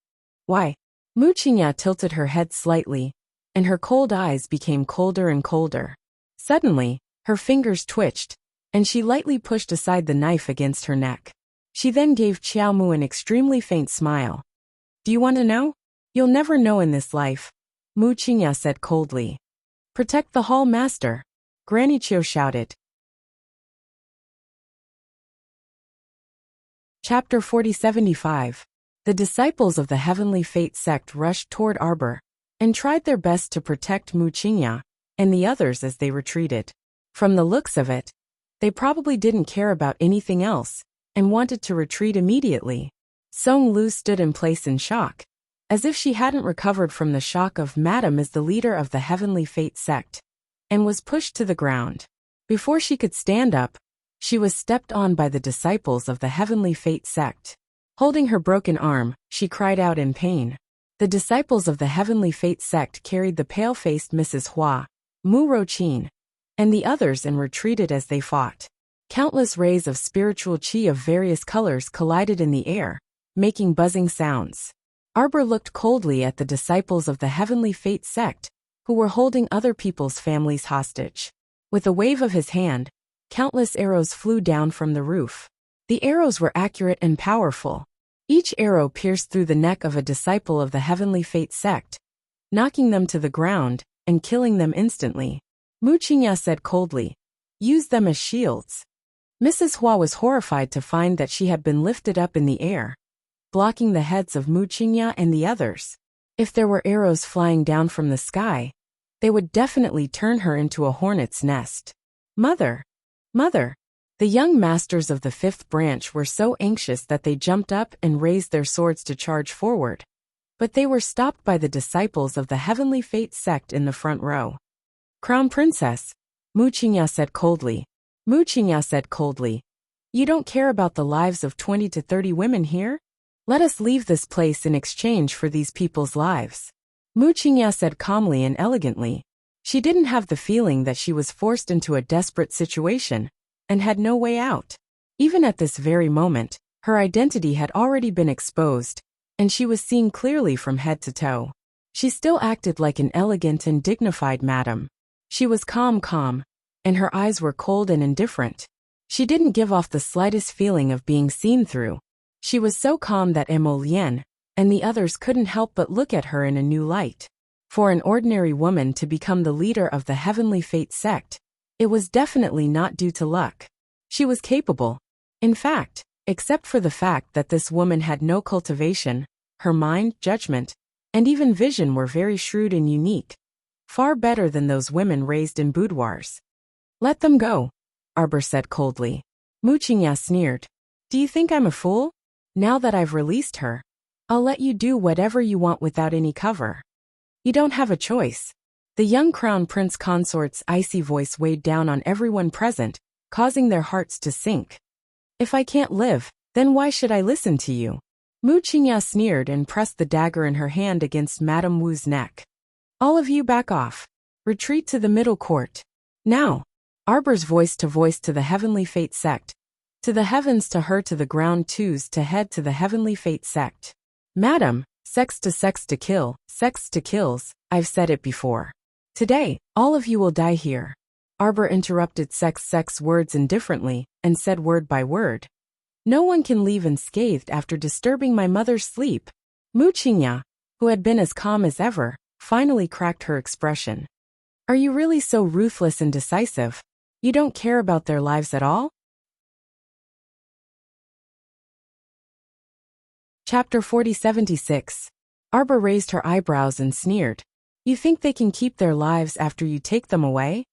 Why? Wuxia tilted her head slightly, and her cold eyes became colder and colder. Suddenly, her fingers twitched, and she lightly pushed aside the knife against her neck. She then gave Xiaomu an extremely faint smile. Do you want to know? You'll never know in this life, Wuxia said coldly. Protect the hall master, Granny Chiu shouted. Chapter 4075. The disciples of the Heavenly Fate sect rushed toward Arbor, and tried their best to protect Wuxia and the others as they retreated. From the looks of it, they probably didn't care about anything else, and wanted to retreat immediately. Song Lu stood in place in shock, as if she hadn't recovered from the shock of Madame as the leader of the Heavenly Fate sect, and was pushed to the ground. Before she could stand up, she was stepped on by the disciples of the Heavenly Fate sect. Holding her broken arm, she cried out in pain. The disciples of the Heavenly Fate sect carried the pale-faced Mrs. Hua, Mu Roqin, and the others and retreated as they fought. Countless rays of spiritual qi of various colors collided in the air, making buzzing sounds. Arbor looked coldly at the disciples of the Heavenly Fate sect, who were holding other people's families hostage. With a wave of his hand, countless arrows flew down from the roof. The arrows were accurate and powerful. Each arrow pierced through the neck of a disciple of the Heavenly Fate sect, knocking them to the ground and killing them instantly. Wuxia said coldly, use them as shields. Mrs. Hua was horrified to find that she had been lifted up in the air, blocking the heads of Wuxia and the others. If there were arrows flying down from the sky, they would definitely turn her into a hornet's nest. Mother! Mother! The young masters of the 5th branch were so anxious that they jumped up and raised their swords to charge forward. But they were stopped by the disciples of the Heavenly Fate sect in the front row. Crown Princess, Wuxia said coldly. Wuxia said coldly, you don't care about the lives of 20 to 30 women here? Let us leave this place in exchange for these people's lives. Wuxia said calmly and elegantly. She didn't have the feeling that she was forced into a desperate situation, and had no way out. Even at this very moment, her identity had already been exposed, and she was seen clearly from head to toe. She still acted like an elegant and dignified madam. She was calm, and her eyes were cold and indifferent. She didn't give off the slightest feeling of being seen through. She was so calm that Emo Lien and the others couldn't help but look at her in a new light. For an ordinary woman to become the leader of the Heavenly Fate sect, it was definitely not due to luck. She was capable. In fact, except for the fact that this woman had no cultivation, her mind, judgment, and even vision were very shrewd and unique. Far better than those women raised in boudoirs. Let them go, Arbor said coldly. Wuxia sneered. Do you think I'm a fool? Now that I've released her, I'll let you do whatever you want without any cover. You don't have a choice. The young crown prince consort's icy voice weighed down on everyone present, causing their hearts to sink. If I can't live, then why should I listen to you? Wuxia sneered and pressed the dagger in her hand against Madame Wu's neck. All of you back off. Retreat to the middle court. Now. Arbor's voice to the Heavenly Fate sect. To the heavens to her to the ground twos to head to the Heavenly Fate sect. Madam, sex to kill, sex to kills, I've said it before. Today, all of you will die here. Arbor interrupted sex words indifferently, and said word by word. No one can leave unscathed after disturbing my mother's sleep. Wuxia, who had been as calm as ever, finally cracked her expression. Are you really so ruthless and decisive? You don't care about their lives at all? Chapter 4076. Arbor raised her eyebrows and sneered. You think they can keep their lives after you take them away?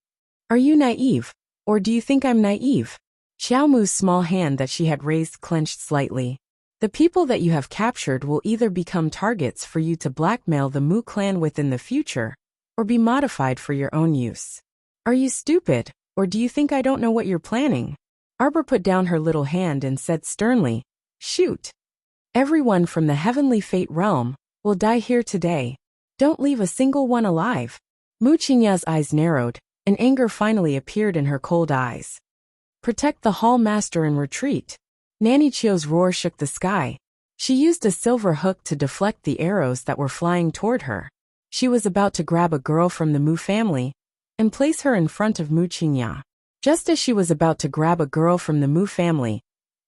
Are you naive, or do you think I'm naive? Xiaomu's small hand that she had raised clenched slightly. The people that you have captured will either become targets for you to blackmail the Mu clan within the future, or be modified for your own use. Are you stupid, or do you think I don't know what you're planning? Arbor put down her little hand and said sternly, "Shoot. Everyone from the heavenly fate realm will die here today. Don't leave a single one alive." Mu Qingya's eyes narrowed, and anger finally appeared in her cold eyes. "Protect the hall master and retreat." Nanny Chio's roar shook the sky. She used a silver hook to deflect the arrows that were flying toward her. She was about to grab a girl from the Mu family and place her in front of Mu Qingya. Just as she was about to grab a girl from the Mu family,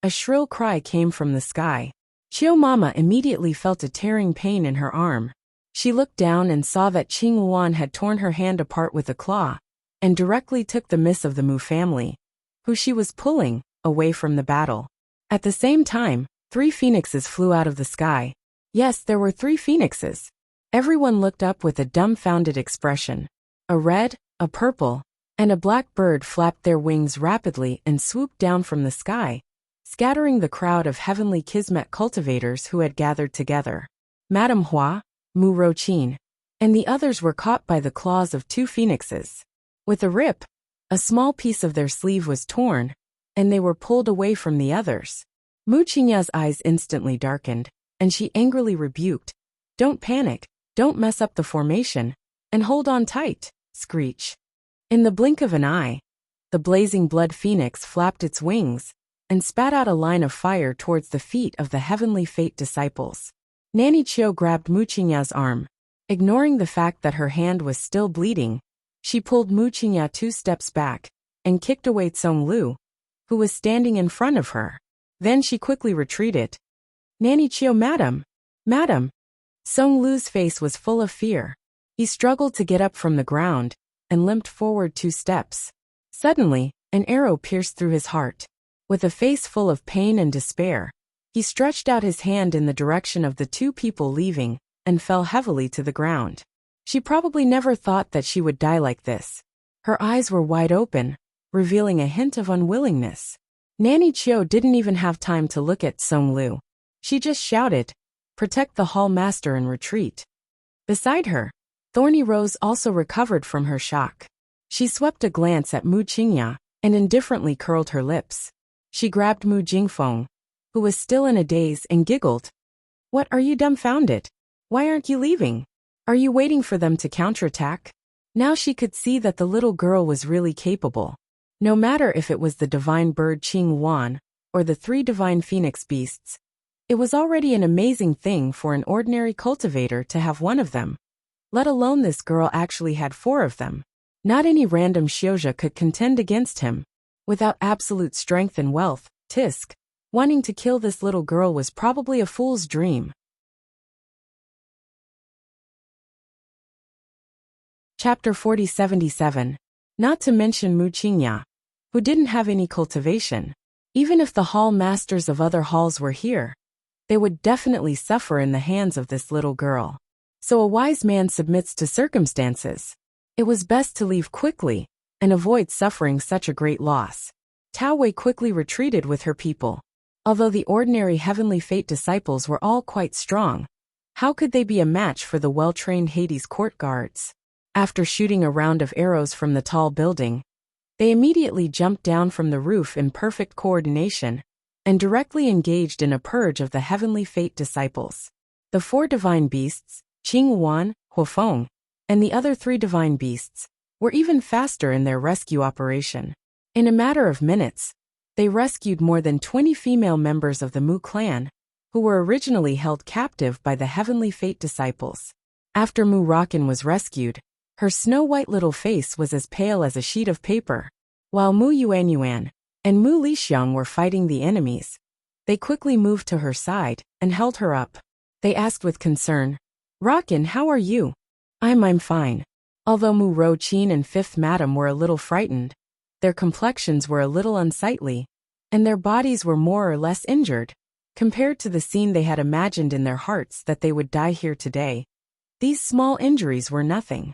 a shrill cry came from the sky. Chio Mama immediately felt a tearing pain in her arm. She looked down and saw that Qing Wan had torn her hand apart with a claw and directly took the miss of the Mu family, who she was pulling away from the battle. At the same time, 3 phoenixes flew out of the sky. Yes, there were 3 phoenixes. Everyone looked up with a dumbfounded expression. A red, a purple, and a black bird flapped their wings rapidly and swooped down from the sky, scattering the crowd of heavenly Kismet cultivators who had gathered together. Madame Hua, Mu Rochin, and the others were caught by the claws of 2 phoenixes. With a rip, a small piece of their sleeve was torn, and they were pulled away from the others. Mu Qingya's eyes instantly darkened, and she angrily rebuked, "Don't panic, don't mess up the formation, and hold on tight." Screech. In the blink of an eye, the blazing blood phoenix flapped its wings and spat out a line of fire towards the feet of the heavenly fate disciples. Nanny Chio grabbed Mu Qingya's arm. Ignoring the fact that her hand was still bleeding, she pulled Mu Qingya 2 steps back and kicked away Tsong Lu, who was standing in front of her. Then she quickly retreated. "Nanny Chio, madam! Madam!" Tsong Lu's face was full of fear. He struggled to get up from the ground and limped forward 2 steps. Suddenly, an arrow pierced through his heart. With a face full of pain and despair, he stretched out his hand in the direction of the 2 people leaving and fell heavily to the ground. She probably never thought that she would die like this. Her eyes were wide open, revealing a hint of unwillingness. Nanny Chio didn't even have time to look at Tsong Lu. She just shouted, "Protect the hall master and retreat." Beside her, Thorny Rose also recovered from her shock. She swept a glance at Mu Qingya and indifferently curled her lips. She grabbed Mu Jingfeng, who was still in a daze, and giggled. "What, are you dumbfounded? Why aren't you leaving? Are you waiting for them to counterattack?" Now she could see that the little girl was really capable. No matter if it was the divine bird Qing Wan or the 3 divine phoenix beasts, it was already an amazing thing for an ordinary cultivator to have one of them. Let alone this girl actually had 4 of them. Not any random Xiozha could contend against him. Without absolute strength and wealth, Tisk, wanting to kill this little girl was probably a fool's dream. Chapter 4077. Not to mention Mu Qingya, who didn't have any cultivation. Even if the hall masters of other halls were here, they would definitely suffer in the hands of this little girl. So a wise man submits to circumstances. It was best to leave quickly and avoid suffering such a great loss. Tao Wei quickly retreated with her people. Although the ordinary heavenly fate disciples were all quite strong, how could they be a match for the well-trained Hades court guards? After shooting a round of arrows from the tall building, they immediately jumped down from the roof in perfect coordination and directly engaged in a purge of the heavenly fate disciples. The 4 divine beasts, Qing Wan, Huofeng, and the other 3 divine beasts, were even faster in their rescue operation. In a matter of minutes, they rescued more than 20 female members of the Mu clan, who were originally held captive by the heavenly fate disciples. After Mu Rockin was rescued, her snow-white little face was as pale as a sheet of paper. While Mu Yuanyuan and Mu Lixiang were fighting the enemies, they quickly moved to her side and held her up. They asked with concern, "Rockin, how are you?" I'm fine." Although Mu Rochin and 5th Madam were a little frightened, their complexions were a little unsightly, and their bodies were more or less injured. Compared to the scene they had imagined in their hearts that they would die here today, these small injuries were nothing.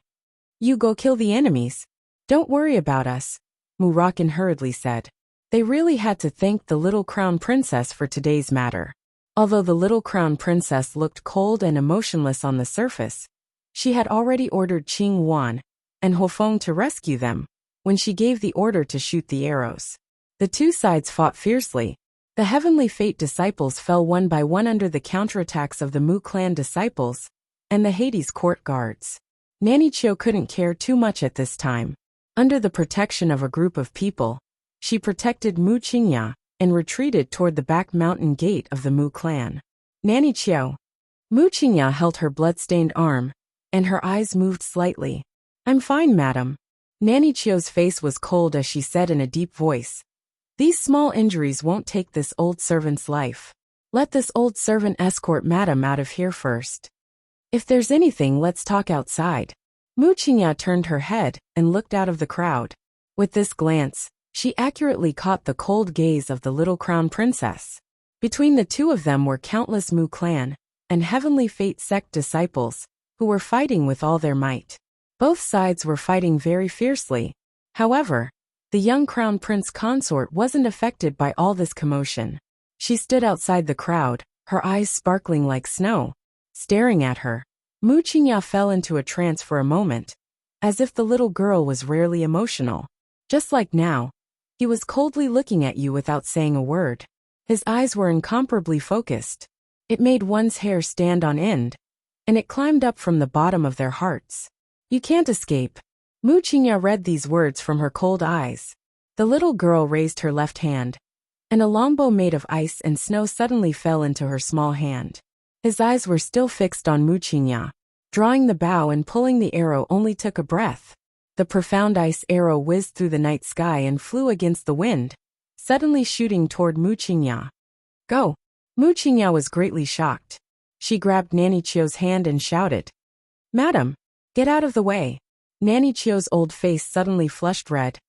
"You go kill the enemies. Don't worry about us," Mu Rockin hurriedly said. They really had to thank the little crown princess for today's matter. Although the little crown princess looked cold and emotionless on the surface, she had already ordered Qing Wan and Huofeng to rescue them when she gave the order to shoot the arrows. The two sides fought fiercely. The Heavenly Fate disciples fell one by one under the counterattacks of the Mu clan disciples and the Hades court guards. Nanny Chio couldn't care too much at this time. Under the protection of a group of people, she protected Mu Qingya and retreated toward the back mountain gate of the Mu clan. Nanny Chio. Mu Qingya held her blood-stained arm, and her eyes moved slightly. "I'm fine, madam." Nanny Chio's face was cold as she said in a deep voice, "These small injuries won't take this old servant's life. Let this old servant escort madam out of here first. If there's anything, let's talk outside." Mu Qingya turned her head and looked out of the crowd. With this glance, she accurately caught the cold gaze of the little crown princess. Between the two of them were countless Mu clan and Heavenly Fate sect disciples who were fighting with all their might. Both sides were fighting very fiercely. However, the young crown prince Consort wasn't affected by all this commotion. She stood outside the crowd, her eyes sparkling like snow, staring at her. Mu Qingya fell into a trance for a moment, as if the little girl was rarely emotional. Just like now, he was coldly looking at you without saying a word. His eyes were incomparably focused. It made one's hair stand on end, and it climbed up from the bottom of their hearts. "You can't escape." Mu Qingya read these words from her cold eyes. The little girl raised her left hand, and a longbow made of ice and snow suddenly fell into her small hand. His eyes were still fixed on Mu Qingya. Drawing the bow and pulling the arrow only took a breath. The profound ice arrow whizzed through the night sky and flew against the wind, suddenly shooting toward Mu Qingya. "Go!" Mu Qingya was greatly shocked. She grabbed Nanny Chio's hand and shouted, "Madam, get out of the way." Nanny Chio's old face suddenly flushed red.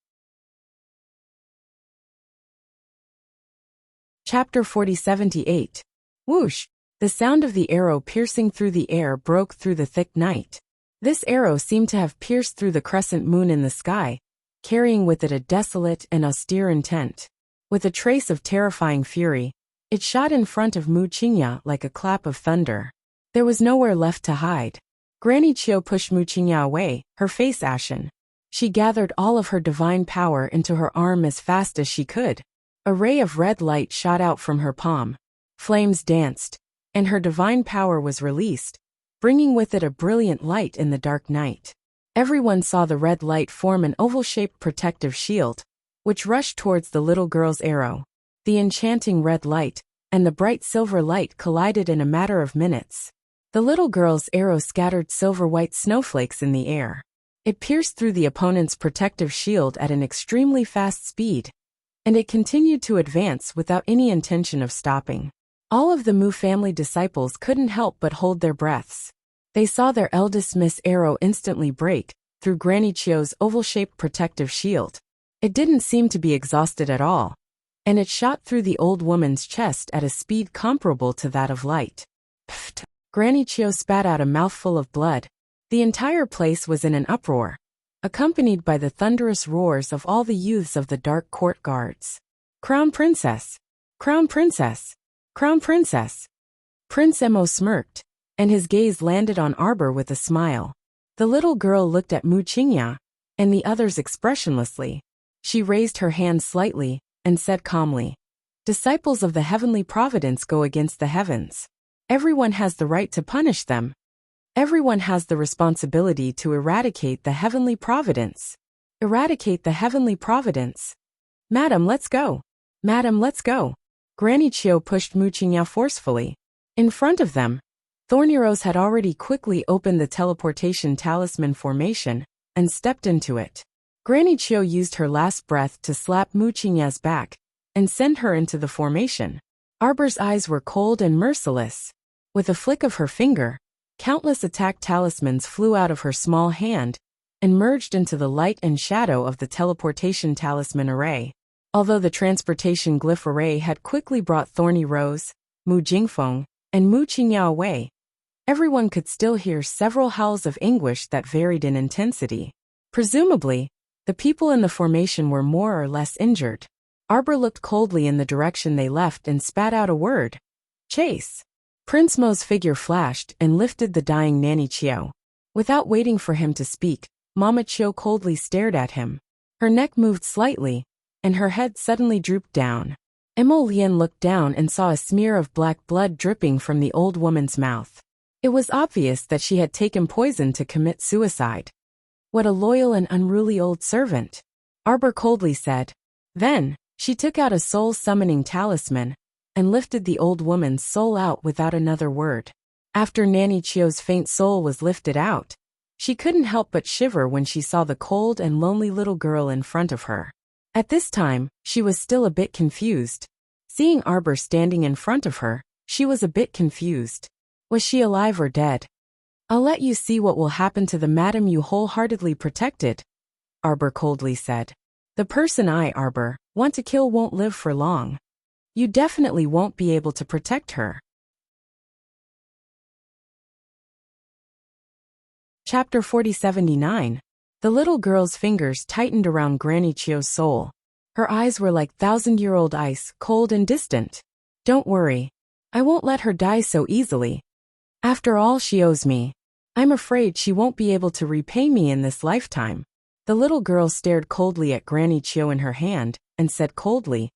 Chapter 4078. Whoosh! The sound of the arrow piercing through the air broke through the thick night. This arrow seemed to have pierced through the crescent moon in the sky, carrying with it a desolate and austere intent. With a trace of terrifying fury, it shot in front of Mu Qingya like a clap of thunder. There was nowhere left to hide. Granny Chio pushed Mu Qingya away, her face ashen. She gathered all of her divine power into her arm as fast as she could. A ray of red light shot out from her palm. Flames danced, and her divine power was released, bringing with it a brilliant light in the dark night. Everyone saw the red light form an oval-shaped protective shield, which rushed towards the little girl's arrow. The enchanting red light and the bright silver light collided in a matter of minutes. The little girl's arrow scattered silver-white snowflakes in the air. It pierced through the opponent's protective shield at an extremely fast speed, and it continued to advance without any intention of stopping. All of the Mu family disciples couldn't help but hold their breaths. They saw their eldest Miss arrow instantly break through Granny Chio's oval-shaped protective shield. It didn't seem to be exhausted at all, and it shot through the old woman's chest at a speed comparable to that of light. Pfft! Granny Chio spat out a mouthful of blood. The entire place was in an uproar, accompanied by the thunderous roars of all the youths of the dark court guards. "Crown Princess! Crown Princess! Crown Princess!" Prince Emo smirked, and his gaze landed on Arbor with a smile. The little girl looked at Mu Qingya and the others expressionlessly. She raised her hand slightly and said calmly, "Disciples of the heavenly providence go against the heavens. Everyone has the right to punish them. Everyone has the responsibility to eradicate the heavenly providence. Eradicate the heavenly providence. Madam, let's go. Madam, let's go." Granny Chio pushed Mu Qingya forcefully. In front of them, Thornarrows had already quickly opened the teleportation talisman formation and stepped into it. Granny Chio used her last breath to slap Mu Qingya's back and send her into the formation. Arbor's eyes were cold and merciless. With a flick of her finger, countless attack talismans flew out of her small hand and merged into the light and shadow of the teleportation talisman array. Although the transportation glyph array had quickly brought Thorny Rose, Mu Jingfeng, and Mu Qingya away, everyone could still hear several howls of anguish that varied in intensity. Presumably, the people in the formation were more or less injured. Arbor looked coldly in the direction they left and spat out a word. Chase! Prince Mo's figure flashed and lifted the dying Nanny Chiao. Without waiting for him to speak, Mama Chiao coldly stared at him. Her neck moved slightly, and her head suddenly drooped down. Emolian looked down and saw a smear of black blood dripping from the old woman's mouth. It was obvious that she had taken poison to commit suicide. What a loyal and unruly old servant, Arbor coldly said. Then, she took out a soul-summoning talisman and lifted the old woman's soul out without another word. After Nanny Chiao's faint soul was lifted out, she couldn't help but shiver when she saw the cold and lonely little girl in front of her. At this time, she was still a bit confused. Seeing Arbor standing in front of her, she was a bit confused. Was she alive or dead? I'll let you see what will happen to the madam you wholeheartedly protected, Arbor coldly said. The person I, Arbor, want to kill won't live for long. You definitely won't be able to protect her. Chapter 4079. The little girl's fingers tightened around Granny Chiao's soul. Her eyes were like thousand-year-old ice, cold and distant. Don't worry. I won't let her die so easily. After all she owes me, I'm afraid she won't be able to repay me in this lifetime. The little girl stared coldly at Granny Chiao in her hand, and said coldly,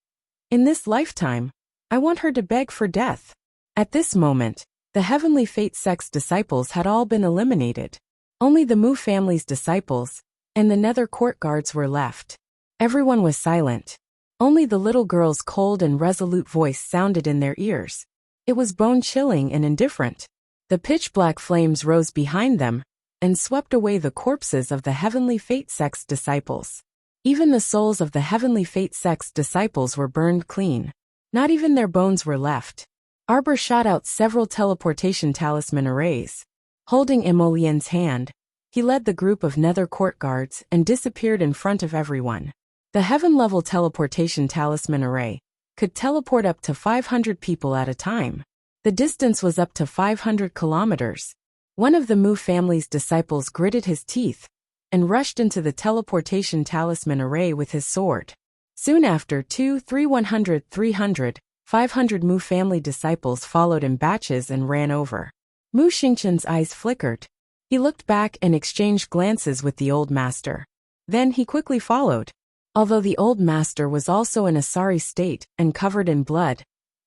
in this lifetime, I want her to beg for death. At this moment, the Heavenly Fate sect's disciples had all been eliminated. Only the Mu family's disciples and the Nether court guards were left. Everyone was silent. Only the little girl's cold and resolute voice sounded in their ears. It was bone-chilling and indifferent. The pitch-black flames rose behind them and swept away the corpses of the Heavenly Fate sect's disciples. Even the souls of the Heavenly Fate sect's disciples were burned clean. Not even their bones were left. Arbor shot out several teleportation talisman arrays. Holding Emolien's hand, he led the group of Nether court guards and disappeared in front of everyone. The heaven-level teleportation talisman array could teleport up to 500 people at a time. The distance was up to 500 kilometers. One of the Mu family's disciples gritted his teeth and rushed into the teleportation talisman array with his sword. Soon after, 100, 300, 500 Mu family disciples followed in batches and ran over. Mu Xingqian's eyes flickered. He looked back and exchanged glances with the old master. Then he quickly followed. Although the old master was also in a sorry state and covered in blood,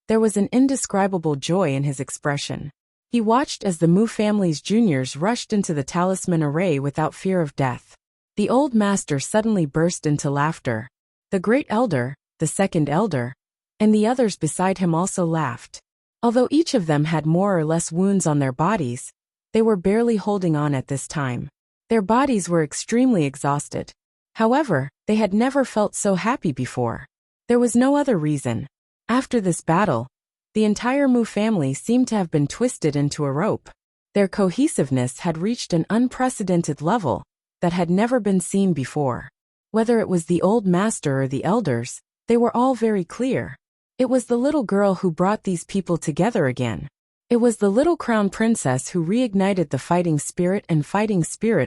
there was an indescribable joy in his expression. He watched as the Mu family's juniors rushed into the talisman array without fear of death. The old master suddenly burst into laughter. The great elder, the second elder, and the others beside him also laughed. Although each of them had more or less wounds on their bodies, they were barely holding on at this time. Their bodies were extremely exhausted. However, they had never felt so happy before. There was no other reason. After this battle, the entire Mu family seemed to have been twisted into a rope. Their cohesiveness had reached an unprecedented level that had never been seen before. Whether it was the old master or the elders, they were all very clear. It was the little girl who brought these people together again. It was the little crown princess who reignited the fighting spirit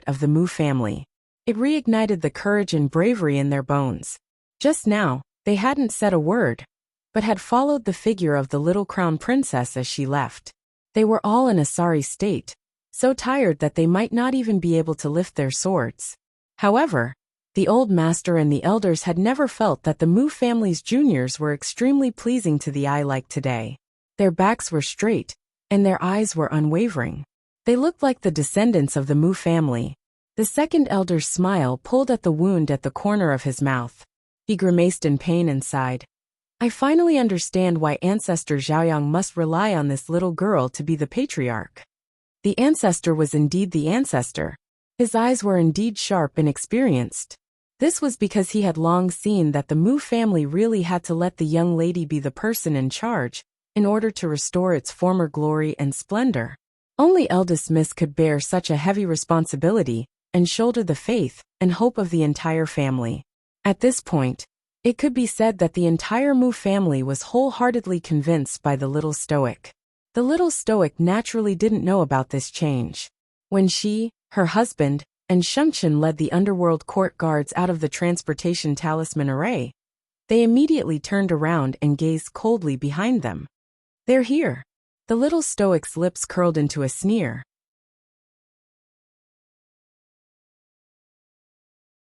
of the Mu family. It reignited the courage and bravery in their bones. Just now, they hadn't said a word, but had followed the figure of the little crown princess as she left. They were all in a sorry state, so tired that they might not even be able to lift their swords. However, the old master and the elders had never felt that the Mu family's juniors were extremely pleasing to the eye like today. Their backs were straight, and their eyes were unwavering. They looked like the descendants of the Mu family. The second elder's smile pulled at the wound at the corner of his mouth. He grimaced in pain and sighed. I finally understand why Ancestor Zhaoyang must rely on this little girl to be the patriarch. The ancestor was indeed the ancestor. His eyes were indeed sharp and experienced. This was because he had long seen that the Mu family really had to let the young lady be the person in charge in order to restore its former glory and splendor. Only eldest Miss could bear such a heavy responsibility and shoulder the faith and hope of the entire family. At this point, it could be said that the entire Mu family was wholeheartedly convinced by the little stoic. The little stoic naturally didn't know about this change. When she, her husband, and Shengchen led the underworld court guards out of the transportation talisman array, they immediately turned around and gazed coldly behind them. They're here. The little stoic's lips curled into a sneer.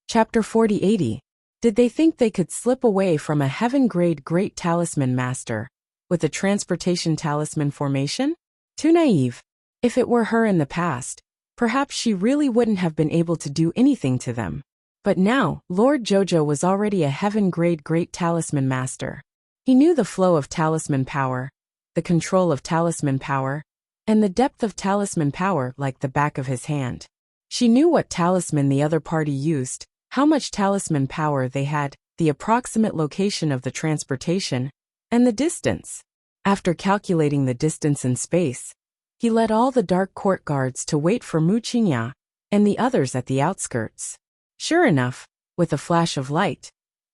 Chapter 4080. Did they think they could slip away from a heaven-grade great talisman master with a transportation talisman formation? Too naive. If it were her in the past, perhaps she really wouldn't have been able to do anything to them. But now, Lord Jojo was already a heaven-grade great talisman master. He knew the flow of talisman power, the control of talisman power, and the depth of talisman power like the back of his hand. She knew what talisman the other party used, how much talisman power they had, the approximate location of the transportation, and the distance. After calculating the distance and space, he led all the dark court guards to wait for Wuxia and the others at the outskirts. Sure enough, with a flash of light,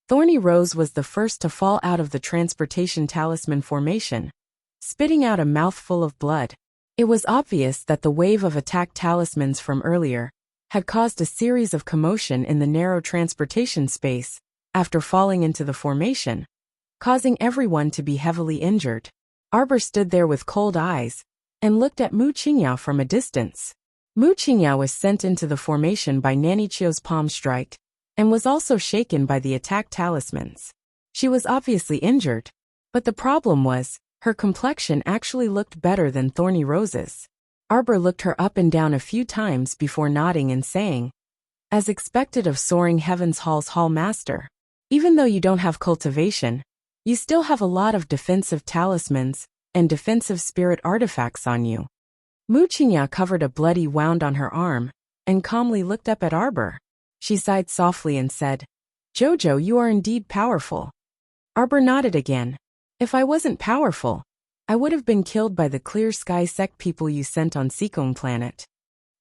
Thorny Rose was the first to fall out of the transportation talisman formation, spitting out a mouthful of blood. It was obvious that the wave of attack talismans from earlier had caused a series of commotion in the narrow transportation space after falling into the formation, causing everyone to be heavily injured. Arbor stood there with cold eyes and looked at Wuxia from a distance. Wuxia was sent into the formation by Nanichio's palm strike and was also shaken by the attack talismans. She was obviously injured, but the problem was, her complexion actually looked better than Thorny Rose's. Arbor looked her up and down a few times before nodding and saying, as expected of Soaring Heavens Hall's Hall Master, even though you don't have cultivation, you still have a lot of defensive talismans and defensive spirit artifacts on you. Wuxia covered a bloody wound on her arm and calmly looked up at Arbor. She sighed softly and said, Jojo, you are indeed powerful. Arbor nodded again. If I wasn't powerful, I would have been killed by the clear sky sect people you sent on Seikong planet.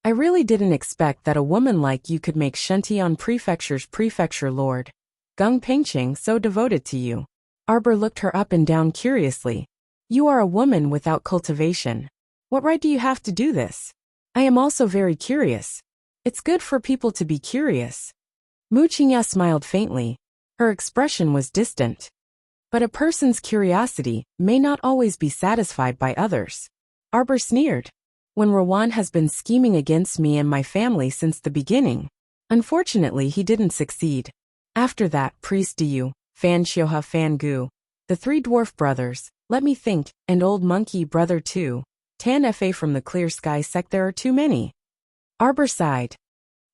I really didn't expect that a woman like you could make Shuntian Prefecture's prefecture lord, Gung Pengqing, so devoted to you. Arbor looked her up and down curiously. You are a woman without cultivation. What right do you have to do this? I am also very curious. It's good for people to be curious. Wuxia smiled faintly. Her expression was distant. But a person's curiosity may not always be satisfied by others. Arbor sneered. When Rowan has been scheming against me and my family since the beginning. Unfortunately, he didn't succeed. After that, Priest Diyu, Fan Xioha, Fan Gu, the three dwarf brothers, let me think, and Old Monkey Brother too, Tan Fa from the Clear Sky sect, there are too many. Arbor sighed.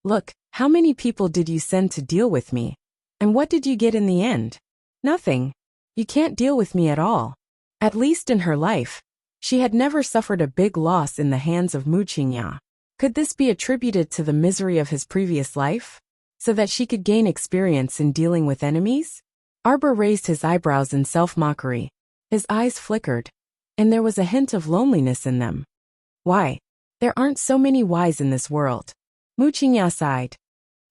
Look, how many people did you send to deal with me? And what did you get in the end? Nothing. You can't deal with me at all. At least in her life, she had never suffered a big loss in the hands of Wuxia. Could this be attributed to the misery of his previous life? So that she could gain experience in dealing with enemies? Arbor raised his eyebrows in self-mockery. His eyes flickered, and there was a hint of loneliness in them. Why? There aren't so many whys in this world. Wuxia sighed.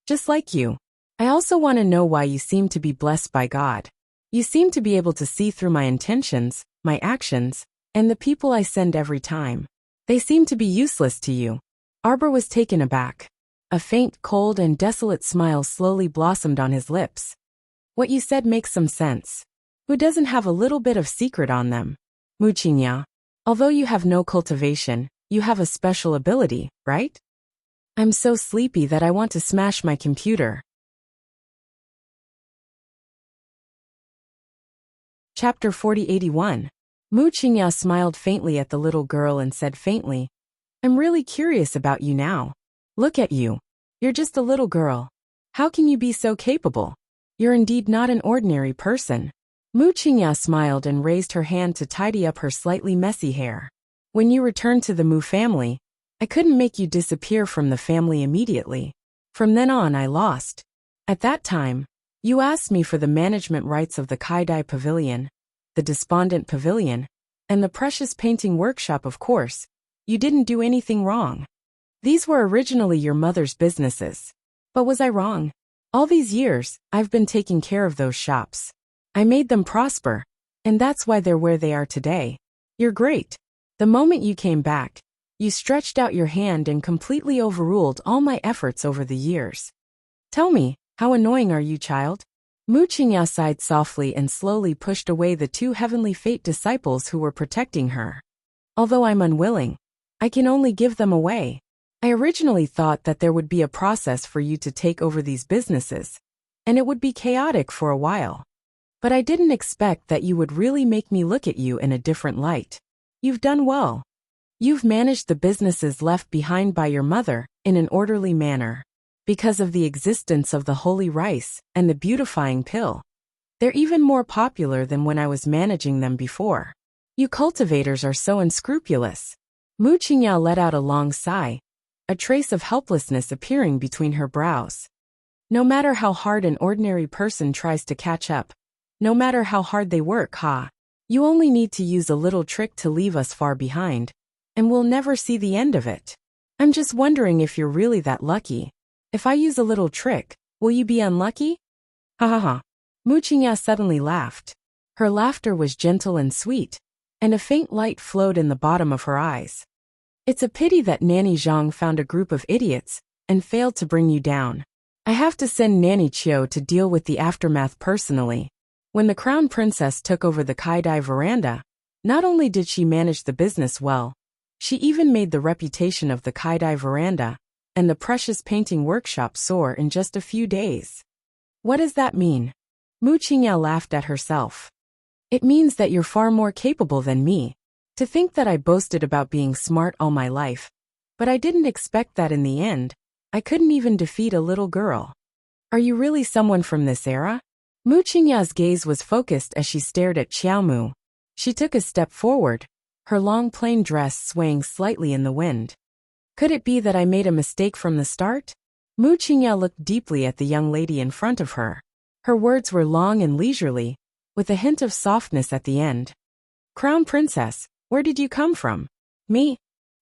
Just like you. I also want to know why you seem to be blessed by God. You seem to be able to see through my intentions, my actions, and the people I send every time. They seem to be useless to you. Arbor was taken aback. A faint, cold, and desolate smile slowly blossomed on his lips. What you said makes some sense. Who doesn't have a little bit of secret on them? Wuxia, although you have no cultivation, you have a special ability, right? I'm so sleepy that I want to smash my computer. Chapter 4081. Wuxia smiled faintly at the little girl and said faintly, I'm really curious about you now. Look at you. You're just a little girl. How can you be so capable? You're indeed not an ordinary person. Wuxia smiled and raised her hand to tidy up her slightly messy hair. When you returned to the Mu family, I couldn't make you disappear from the family immediately. From then on I lost. At that time, you asked me for the management rights of the Kaidai Pavilion, the Despondent Pavilion, and the Precious Painting Workshop. Of course, you didn't do anything wrong. These were originally your mother's businesses. But was I wrong? All these years, I've been taking care of those shops. I made them prosper, and that's why they're where they are today. You're great. The moment you came back, you stretched out your hand and completely overruled all my efforts over the years. Tell me, how annoying are you, child? Wuxia sighed softly and slowly pushed away the two heavenly fate disciples who were protecting her. Although I'm unwilling, I can only give them away. I originally thought that there would be a process for you to take over these businesses, and it would be chaotic for a while. But I didn't expect that you would really make me look at you in a different light. You've done well. You've managed the businesses left behind by your mother in an orderly manner. Because of the existence of the holy rice and the beautifying pill, they're even more popular than when I was managing them before. You cultivators are so unscrupulous. Mu Qingyao let out a long sigh, a trace of helplessness appearing between her brows. No matter how hard an ordinary person tries to catch up, no matter how hard they work, you only need to use a little trick to leave us far behind, and we'll never see the end of it. I'm just wondering if you're really that lucky. If I use a little trick, will you be unlucky? Ha ha ha. Mu Qingyao suddenly laughed. Her laughter was gentle and sweet, and a faint light flowed in the bottom of her eyes. It's a pity that Nanny Zhang found a group of idiots and failed to bring you down. I have to send Nanny Qiu to deal with the aftermath personally. When the Crown Princess took over the Kaidai veranda, not only did she manage the business well, she even made the reputation of the Kaidai veranda and the precious painting workshop soar in just a few days. What does that mean? Mu Qingyao laughed at herself. It means that you're far more capable than me. To think that I boasted about being smart all my life, but I didn't expect that in the end, I couldn't even defeat a little girl. Are you really someone from this era? Mu Qingyao's gaze was focused as she stared at Xiaomu. She took a step forward, her long plain dress swaying slightly in the wind. Could it be that I made a mistake from the start? Mu Qingyao looked deeply at the young lady in front of her. Her words were long and leisurely, with a hint of softness at the end. Crown Princess, where did you come from? Me?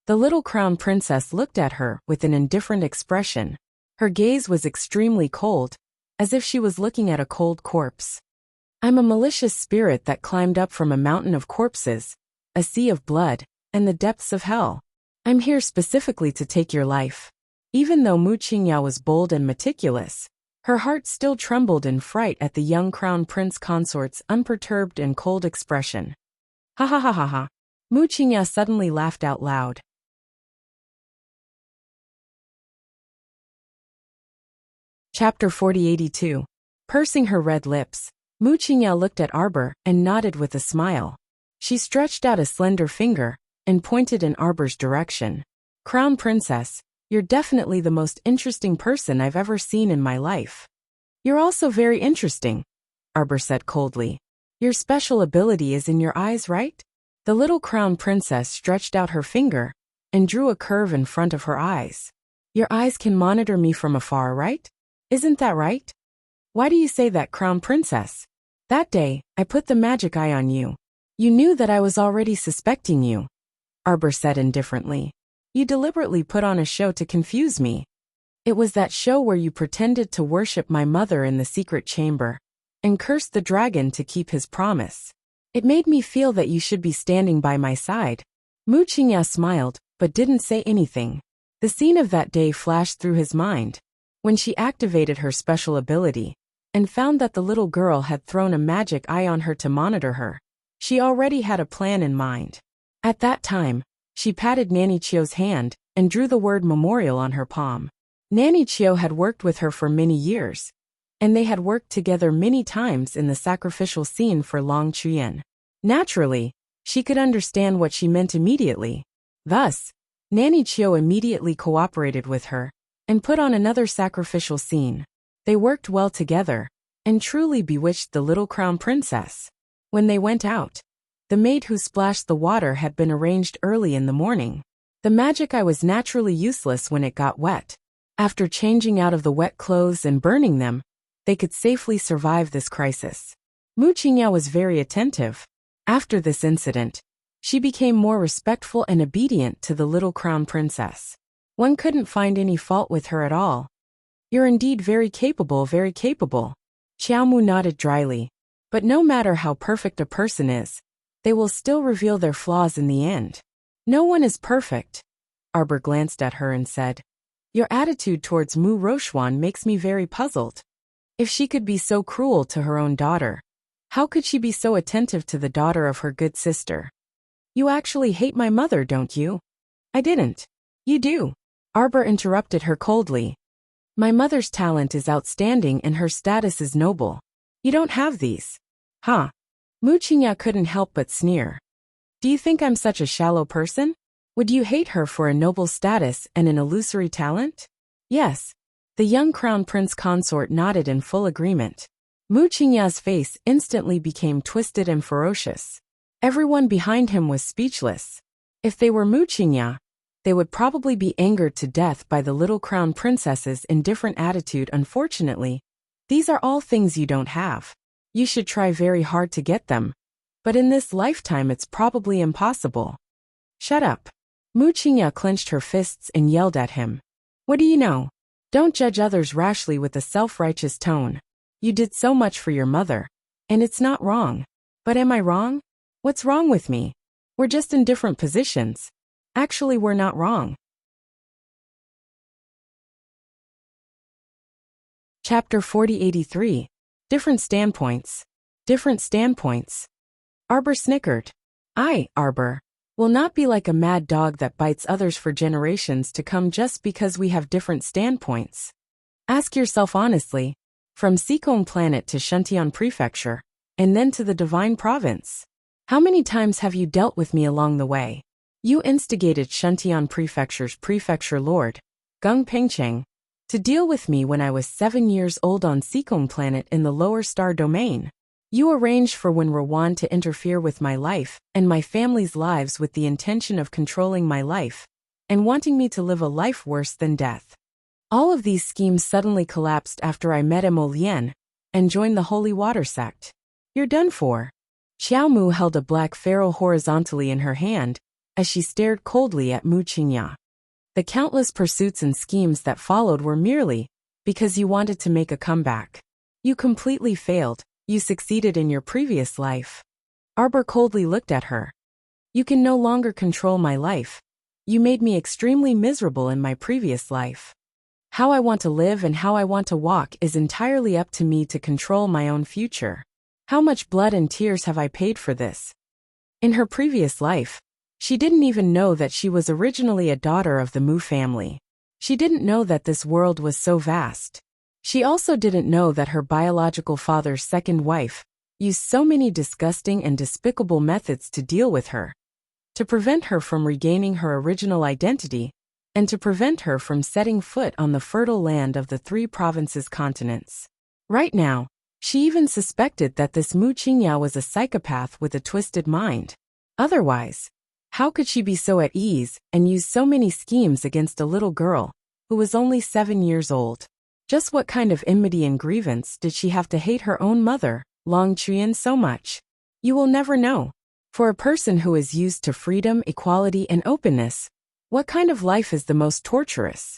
The little Crown Princess looked at her with an indifferent expression. Her gaze was extremely cold, as if she was looking at a cold corpse. I'm a malicious spirit that climbed up from a mountain of corpses, a sea of blood, and the depths of hell. I'm here specifically to take your life. Even though Mu Qingyao was bold and meticulous, her heart still trembled in fright at the young Crown Prince Consort's unperturbed and cold expression. Ha ha ha ha ha. Mu Qingyao suddenly laughed out loud. Chapter 4082. Pursing her red lips, Mu Qingyao looked at Arbor and nodded with a smile. She stretched out a slender finger and pointed in Arbor's direction. Crown Princess, you're definitely the most interesting person I've ever seen in my life. You're also very interesting, Arbor said coldly. Your special ability is in your eyes, right? The little Crown Princess stretched out her finger and drew a curve in front of her eyes. Your eyes can monitor me from afar, right? Isn't that right? Why do you say that, Crown Princess? That day, I put the magic eye on you. You knew that I was already suspecting you, Arbor said indifferently. You deliberately put on a show to confuse me. It was that show where you pretended to worship my mother in the secret chamber and cursed the dragon to keep his promise. It made me feel that you should be standing by my side. Mu Qingyao smiled, but didn't say anything. The scene of that day flashed through his mind, when she activated her special ability and found that the little girl had thrown a magic eye on her to monitor her. She already had a plan in mind. At that time, she patted Nanny Qiu's hand and drew the word memorial on her palm. Nanny Qiu had worked with her for many years, and they had worked together many times in the sacrificial scene for Long Chuyen. Naturally, she could understand what she meant immediately. Thus, Nanny Qiu immediately cooperated with her and put on another sacrificial scene. They worked well together and truly bewitched the little Crown Princess. When they went out, the maid who splashed the water had been arranged early in the morning. The magic eye was naturally useless when it got wet. After changing out of the wet clothes and burning them, they could safely survive this crisis. Mu Qingyao was very attentive. After this incident, she became more respectful and obedient to the little Crown Princess. One couldn't find any fault with her at all. You're indeed very capable, very capable. Xiaomu nodded dryly. But no matter how perfect a person is, they will still reveal their flaws in the end. No one is perfect. Arbor glanced at her and said, Your attitude towards Mu Rochuan makes me very puzzled. If she could be so cruel to her own daughter, how could she be so attentive to the daughter of her good sister? You actually hate my mother, don't you? I didn't. You do. Arbor interrupted her coldly. My mother's talent is outstanding and her status is noble. You don't have these. Huh? Wuxia couldn't help but sneer. Do you think I'm such a shallow person? Would you hate her for a noble status and an illusory talent? Yes. The young crown prince consort nodded in full agreement. Wuxia's face instantly became twisted and ferocious. Everyone behind him was speechless. If they were Wuxia, they would probably be angered to death by the little crown princess's indifferent attitude. Unfortunately, these are all things you don't have. You should try very hard to get them. But in this lifetime it's probably impossible. Shut up. Wuxia clenched her fists and yelled at him. What do you know? Don't judge others rashly with a self-righteous tone. You did so much for your mother. And it's not wrong. But am I wrong? What's wrong with me? We're just in different positions. Actually, we're not wrong. Chapter 4083. Different standpoints. Different standpoints. Arbor snickered. I, Arbor, will not be like a mad dog that bites others for generations to come just because we have different standpoints. Ask yourself honestly, from Sikong Planet to Shuntian Prefecture, and then to the Divine Province. How many times have you dealt with me along the way? You instigated Shuntian Prefecture's Prefecture Lord, Gung Pengcheng, to deal with me when I was 7 years old on Sikong Planet in the Lower Star Domain. You arranged for Wen Rawan to interfere with my life and my family's lives with the intention of controlling my life and wanting me to live a life worse than death. All of these schemes suddenly collapsed after I met Emolien and joined the Holy Water Sect. You're done for. Xiaomu held a black ferrule horizontally in her hand as she stared coldly at Wuxia. The countless pursuits and schemes that followed were merely because you wanted to make a comeback. You completely failed. You succeeded in your previous life. Arbor coldly looked at her. You can no longer control my life. You made me extremely miserable in my previous life. How I want to live and how I want to walk is entirely up to me to control my own future. How much blood and tears have I paid for this? In her previous life, she didn't even know that she was originally a daughter of the Mu family. She didn't know that this world was so vast. She also didn't know that her biological father's second wife used so many disgusting and despicable methods to deal with her, to prevent her from regaining her original identity, and to prevent her from setting foot on the fertile land of the 3 provinces continents. Right now, she even suspected that this Wuxia was a psychopath with a twisted mind. Otherwise, how could she be so at ease and use so many schemes against a little girl who was only 7 years old? Just what kind of enmity and grievance did she have to hate her own mother, Long Chuan, so much? You will never know. For a person who is used to freedom, equality, and openness, what kind of life is the most torturous?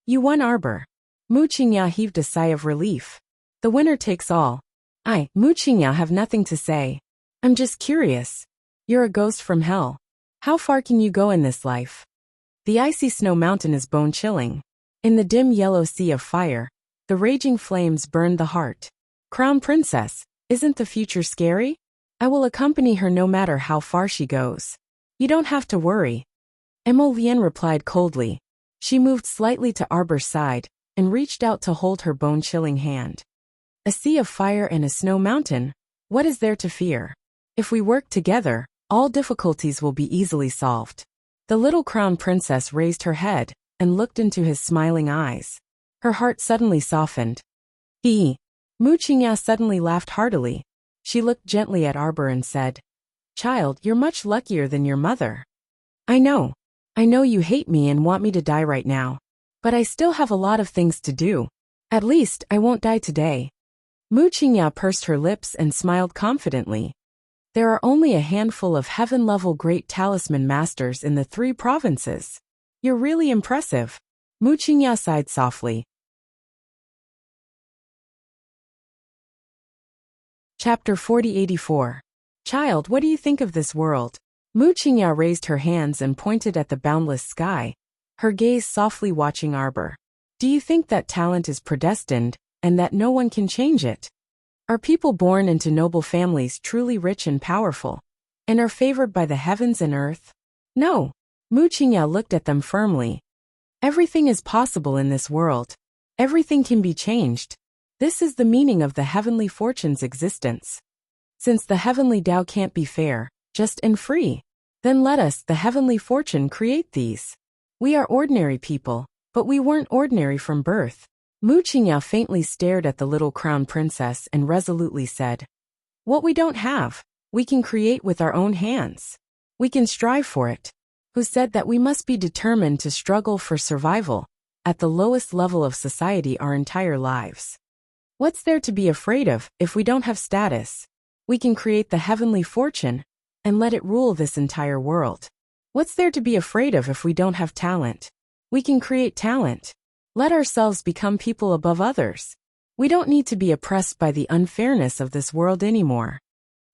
You won, Arbor. Wuxia heaved a sigh of relief. The winner takes all. I, Wuxia, have nothing to say. I'm just curious. You're a ghost from hell. How far can you go in this life? The icy snow mountain is bone-chilling. In the dim yellow sea of fire, the raging flames burned the heart. Crown Princess, isn't the future scary? I will accompany her no matter how far she goes. You don't have to worry. Emolien replied coldly. She moved slightly to Arbor's side and reached out to hold her bone-chilling hand. A sea of fire and a snow mountain, what is there to fear? If we work together, all difficulties will be easily solved. The little crown princess raised her head and looked into his smiling eyes. Her heart suddenly softened. Wuxia suddenly laughed heartily. She looked gently at Arbor and said, Child, you're much luckier than your mother. I know you hate me and want me to die right now. But I still have a lot of things to do. At least, I won't die today. Wuxia pursed her lips and smiled confidently. There are only a handful of heaven-level great talisman masters in the 3 provinces. You're really impressive. Wuxia sighed softly. Chapter 4084. Child, what do you think of this world? Wuxia raised her hands and pointed at the boundless sky, her gaze softly watching Arbor. Do you think that talent is predestined, and that no one can change it? Are people born into noble families truly rich and powerful? and are favored by the heavens and earth? No. Mu Qingya looked at them firmly. Everything is possible in this world. Everything can be changed. This is the meaning of the heavenly fortune's existence. Since the heavenly Tao can't be fair, just and free, then let us, the heavenly fortune, create these. We are ordinary people, but we weren't ordinary from birth. Mu Qingya faintly stared at the little crown princess and resolutely said, "What we don't have, we can create with our own hands. We can strive for it." Who said that we must be determined to struggle for survival at the lowest level of society our entire lives? What's there to be afraid of if we don't have status? We can create the heavenly fortune and let it rule this entire world. What's there to be afraid of if we don't have talent? We can create talent. Let ourselves become people above others. We don't need to be oppressed by the unfairness of this world anymore.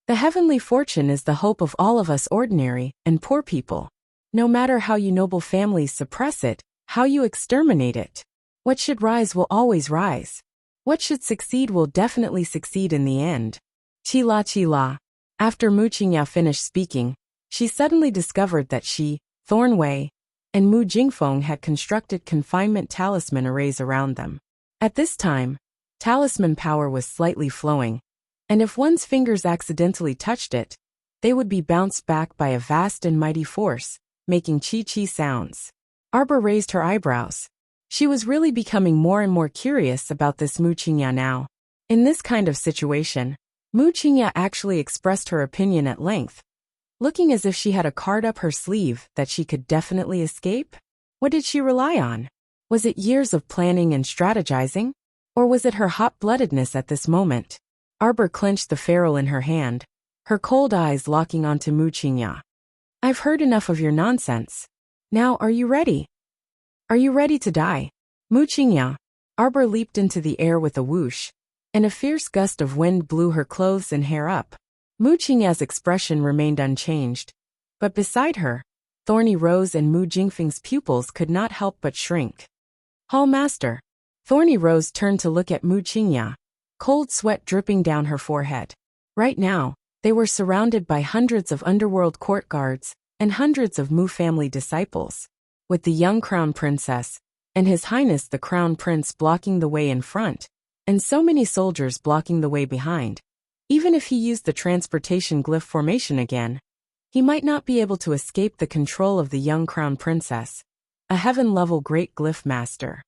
The heavenly fortune is the hope of all of us ordinary and poor people. No matter how you noble families suppress it, how you exterminate it. What should rise will always rise. What should succeed will definitely succeed in the end. Chila chila. After Mu Qingya finished speaking, she suddenly discovered that she, Thornwei, and Mu Jingfeng had constructed confinement talisman arrays around them. At this time, talisman power was slightly flowing, and if one's fingers accidentally touched it, they would be bounced back by a vast and mighty force, making chi-chi sounds. Arbor raised her eyebrows. She was really becoming more and more curious about this Mu Qingya now. In this kind of situation, Mu Qingya actually expressed her opinion at length, looking as if she had a card up her sleeve that she could definitely escape. What did she rely on? Was it years of planning and strategizing? Or was it her hot-bloodedness at this moment? Arbor clenched the ferrule in her hand, her cold eyes locking onto Mu Qingya. "I've heard enough of your nonsense. Now are you ready? Are you ready to die?" Mu Qingya. Arbor leaped into the air with a whoosh, and a fierce gust of wind blew her clothes and hair up. Mu Qingya's expression remained unchanged, but beside her, Thorny Rose and Mu Jingfeng's pupils could not help but shrink. "Hall Master." Thorny Rose turned to look at Mu Qingya, cold sweat dripping down her forehead. Right now, they were surrounded by hundreds of underworld court guards and hundreds of Mu family disciples, with the young crown princess and His Highness the Crown Prince blocking the way in front, and so many soldiers blocking the way behind. Even if he used the transportation glyph formation again, he might not be able to escape the control of the young crown princess, a heaven-level great glyph master.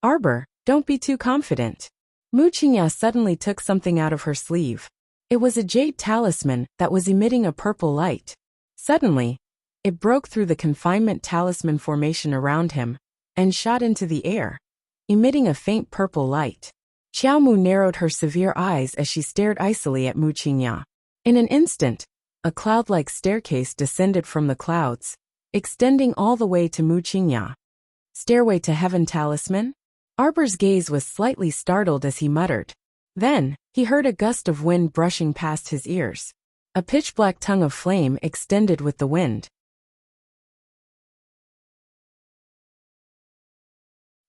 "Arbor, don't be too confident." Mu Qingya suddenly took something out of her sleeve. It was a jade talisman that was emitting a purple light. Suddenly, it broke through the confinement talisman formation around him and shot into the air, emitting a faint purple light. Xiaomu narrowed her severe eyes as she stared icily at Mu Qingya. In an instant, a cloud-like staircase descended from the clouds, extending all the way to Mu Qingya. "Stairway to Heaven talisman?" Arbor's gaze was slightly startled as he muttered. Then, he heard a gust of wind brushing past his ears. A pitch-black tongue of flame extended with the wind.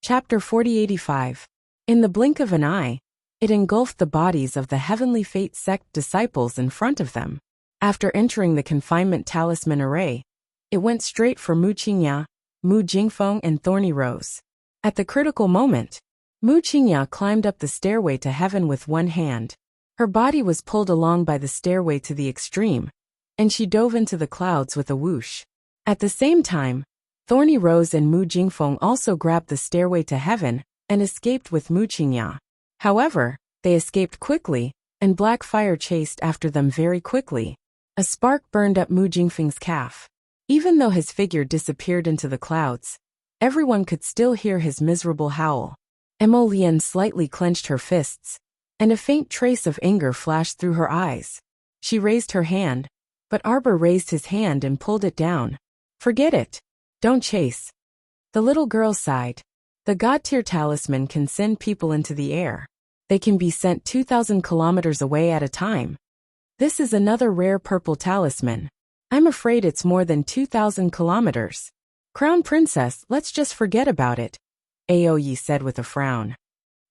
Chapter 4085. In the blink of an eye, it engulfed the bodies of the Heavenly Fate sect disciples in front of them. After entering the confinement talisman array, it went straight for Mu Qingya, Mu Jingfeng and Thorny Rose. At the critical moment, Mu Qingya climbed up the stairway to heaven with one hand. Her body was pulled along by the stairway to the extreme, and she dove into the clouds with a whoosh. At the same time, Thorny Rose and Mu Jingfeng also grabbed the stairway to heaven and escaped with Mu Qingya. However, they escaped quickly, and black fire chased after them very quickly. A spark burned up Mu Jingfeng's calf. Even though his figure disappeared into the clouds, everyone could still hear his miserable howl. Emolian slightly clenched her fists, and a faint trace of anger flashed through her eyes. She raised her hand, but Arbor raised his hand and pulled it down. "Forget it. Don't chase." The little girl sighed. The God-tier talisman can send people into the air. They can be sent 2,000 kilometers away at a time. This is another rare purple talisman. I'm afraid it's more than 2,000 kilometers. Crown Princess, let's just forget about it, Aoyi said with a frown.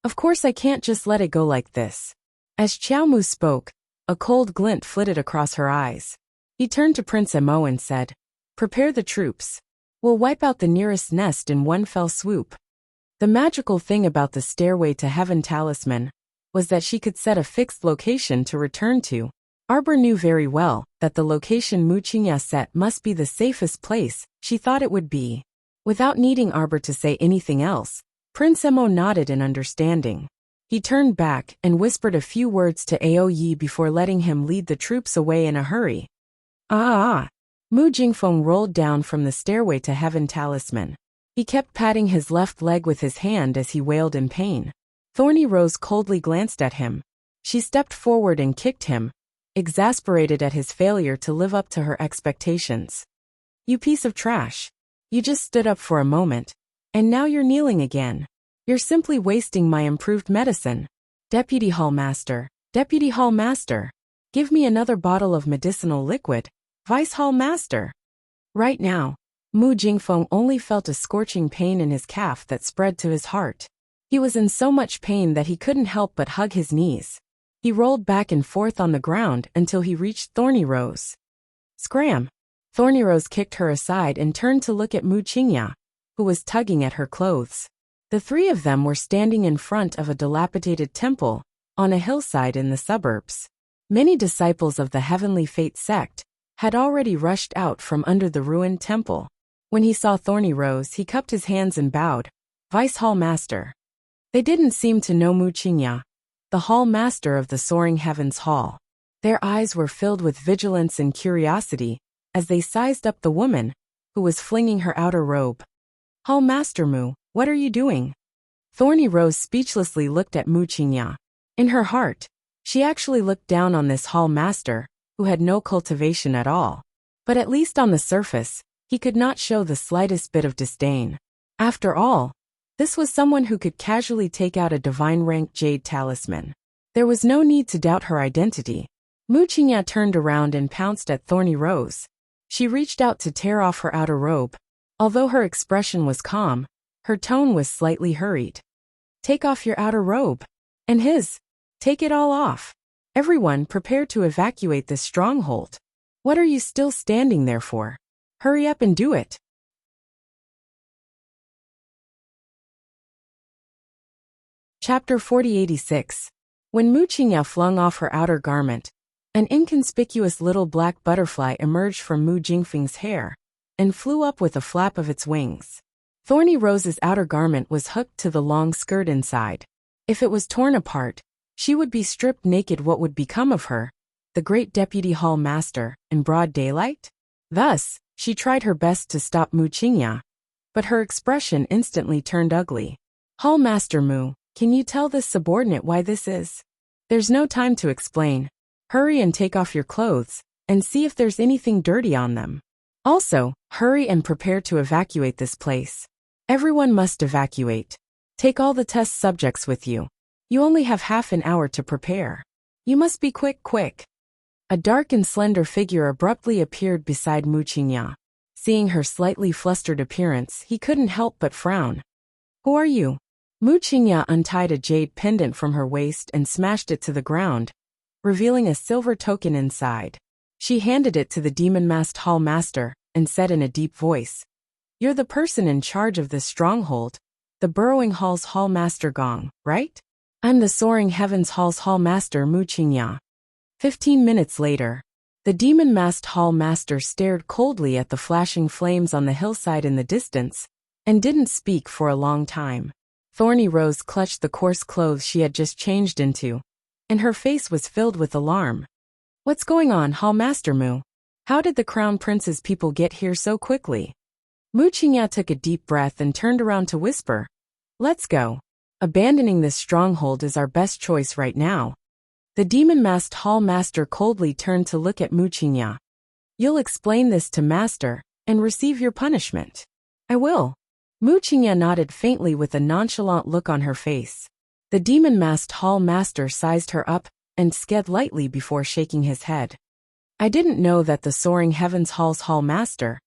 Of course I can't just let it go like this. As Xiaomu spoke, a cold glint flitted across her eyes. He turned to Prince Mo and said, "Prepare the troops. We'll wipe out the nearest nest in one fell swoop." The magical thing about the Stairway to Heaven talisman was that she could set a fixed location to return to. Arbor knew very well that the location Wuxia set must be the safest place she thought it would be. Without needing Arbor to say anything else, Prince Mo nodded in understanding. He turned back and whispered a few words to Aoyi before letting him lead the troops away in a hurry. Mu Jingfeng rolled down from the Stairway to Heaven talisman. He kept patting his left leg with his hand as he wailed in pain. Thorny Rose coldly glanced at him. She stepped forward and kicked him, exasperated at his failure to live up to her expectations. "You piece of trash. You just stood up for a moment, and now you're kneeling again. You're simply wasting my improved medicine. Deputy Hall Master, give me another bottle of medicinal liquid, Vice Hall Master." Right now, Mu Jingfeng only felt a scorching pain in his calf that spread to his heart. He was in so much pain that he couldn't help but hug his knees. He rolled back and forth on the ground until he reached Thorny Rose. Scram! Thorny Rose kicked her aside and turned to look at Mu Qingya, who was tugging at her clothes. The three of them were standing in front of a dilapidated temple on a hillside in the suburbs. Many disciples of the Heavenly Fate sect had already rushed out from under the ruined temple. When he saw Thorny Rose, he cupped his hands and bowed. "Vice Hall Master." They didn't seem to know Mu Qingya, the Hall Master of the Soaring Heavens Hall. Their eyes were filled with vigilance and curiosity as they sized up the woman who was flinging her outer robe. "Hall Master Mu, what are you doing?" Thorny Rose speechlessly looked at Mu Qingya. In her heart, she actually looked down on this Hall Master, who had no cultivation at all. But at least on the surface, he could not show the slightest bit of disdain. After all, this was someone who could casually take out a divine-rank jade talisman. There was no need to doubt her identity. Mu Qingya turned around and pounced at Thorny Rose. She reached out to tear off her outer robe. Although her expression was calm, her tone was slightly hurried. "Take off your outer robe." And his. "Take it all off. Everyone prepare to evacuate this stronghold. What are you still standing there for? Hurry up and do it." Chapter 4086. When Mu Qingya flung off her outer garment, an inconspicuous little black butterfly emerged from Mu Jingfeng's hair and flew up with a flap of its wings. Thorny Rose's outer garment was hooked to the long skirt inside. If it was torn apart, she would be stripped naked. What would become of her, the great Deputy Hall Master, in broad daylight? Thus, she tried her best to stop Mu Qingya, but her expression instantly turned ugly. "Hall Master Mu, can you tell this subordinate why this is?" "There's no time to explain. Hurry and take off your clothes, and see if there's anything dirty on them. Also, hurry and prepare to evacuate this place. Everyone must evacuate. Take all the test subjects with you. You only have half an hour to prepare. You must be quick. A dark and slender figure abruptly appeared beside Mu Qingya. Seeing her slightly flustered appearance, he couldn't help but frown. "Who are you?" Mu Qingya untied a jade pendant from her waist and smashed it to the ground, revealing a silver token inside. She handed it to the demon-masked Hall Master and said in a deep voice, "You're the person in charge of this stronghold, the Burrowing Hall's Hall Master Gong, right?" "I'm the Soaring Heavens Hall's Hall Master Mu Qingya." 15 minutes later, the demon-masked Hall Master stared coldly at the flashing flames on the hillside in the distance and didn't speak for a long time. Thorny Rose clutched the coarse clothes she had just changed into, and her face was filled with alarm. "What's going on, Hall Master Mu? How did the Crown Prince's people get here so quickly?" Mu Qingya took a deep breath and turned around to whisper, "Let's go. Abandoning this stronghold is our best choice right now." The demon-masked Hall Master coldly turned to look at Mu Qingya. "You'll explain this to Master and receive your punishment." "I will." Mu Qingya nodded faintly with a nonchalant look on her face. The demon-masked Hall Master sized her up and sked lightly before shaking his head. "I didn't know that the Soaring Heavens Hall's Hall Master,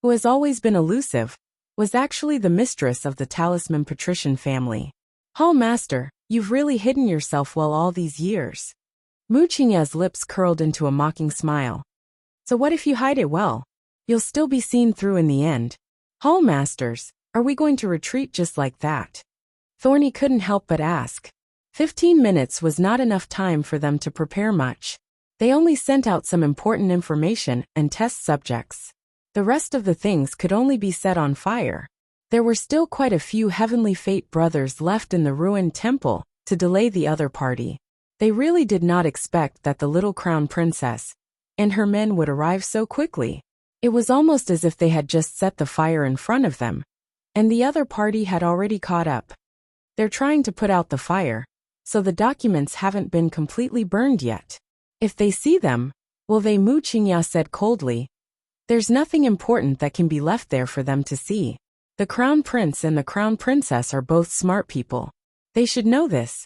who has always been elusive, was actually the mistress of the Talisman Patrician family. Hall Master, you've really hidden yourself well all these years." Mu Qingya's lips curled into a mocking smile. So what if you hide it well? You'll still be seen through in the end. Hall masters, are we going to retreat just like that? Thorny couldn't help but ask. 15 minutes was not enough time for them to prepare much. They only sent out some important information and test subjects. The rest of the things could only be set on fire. There were still quite a few Heavenly Fate brothers left in the ruined temple to delay the other party. They really did not expect that the little crown princess and her men would arrive so quickly. It was almost as if they had just set the fire in front of them, and the other party had already caught up. They're trying to put out the fire, so the documents haven't been completely burned yet. If they see them, will they? Mu Qingya said coldly. There's nothing important that can be left there for them to see. The crown prince and the crown princess are both smart people. They should know this.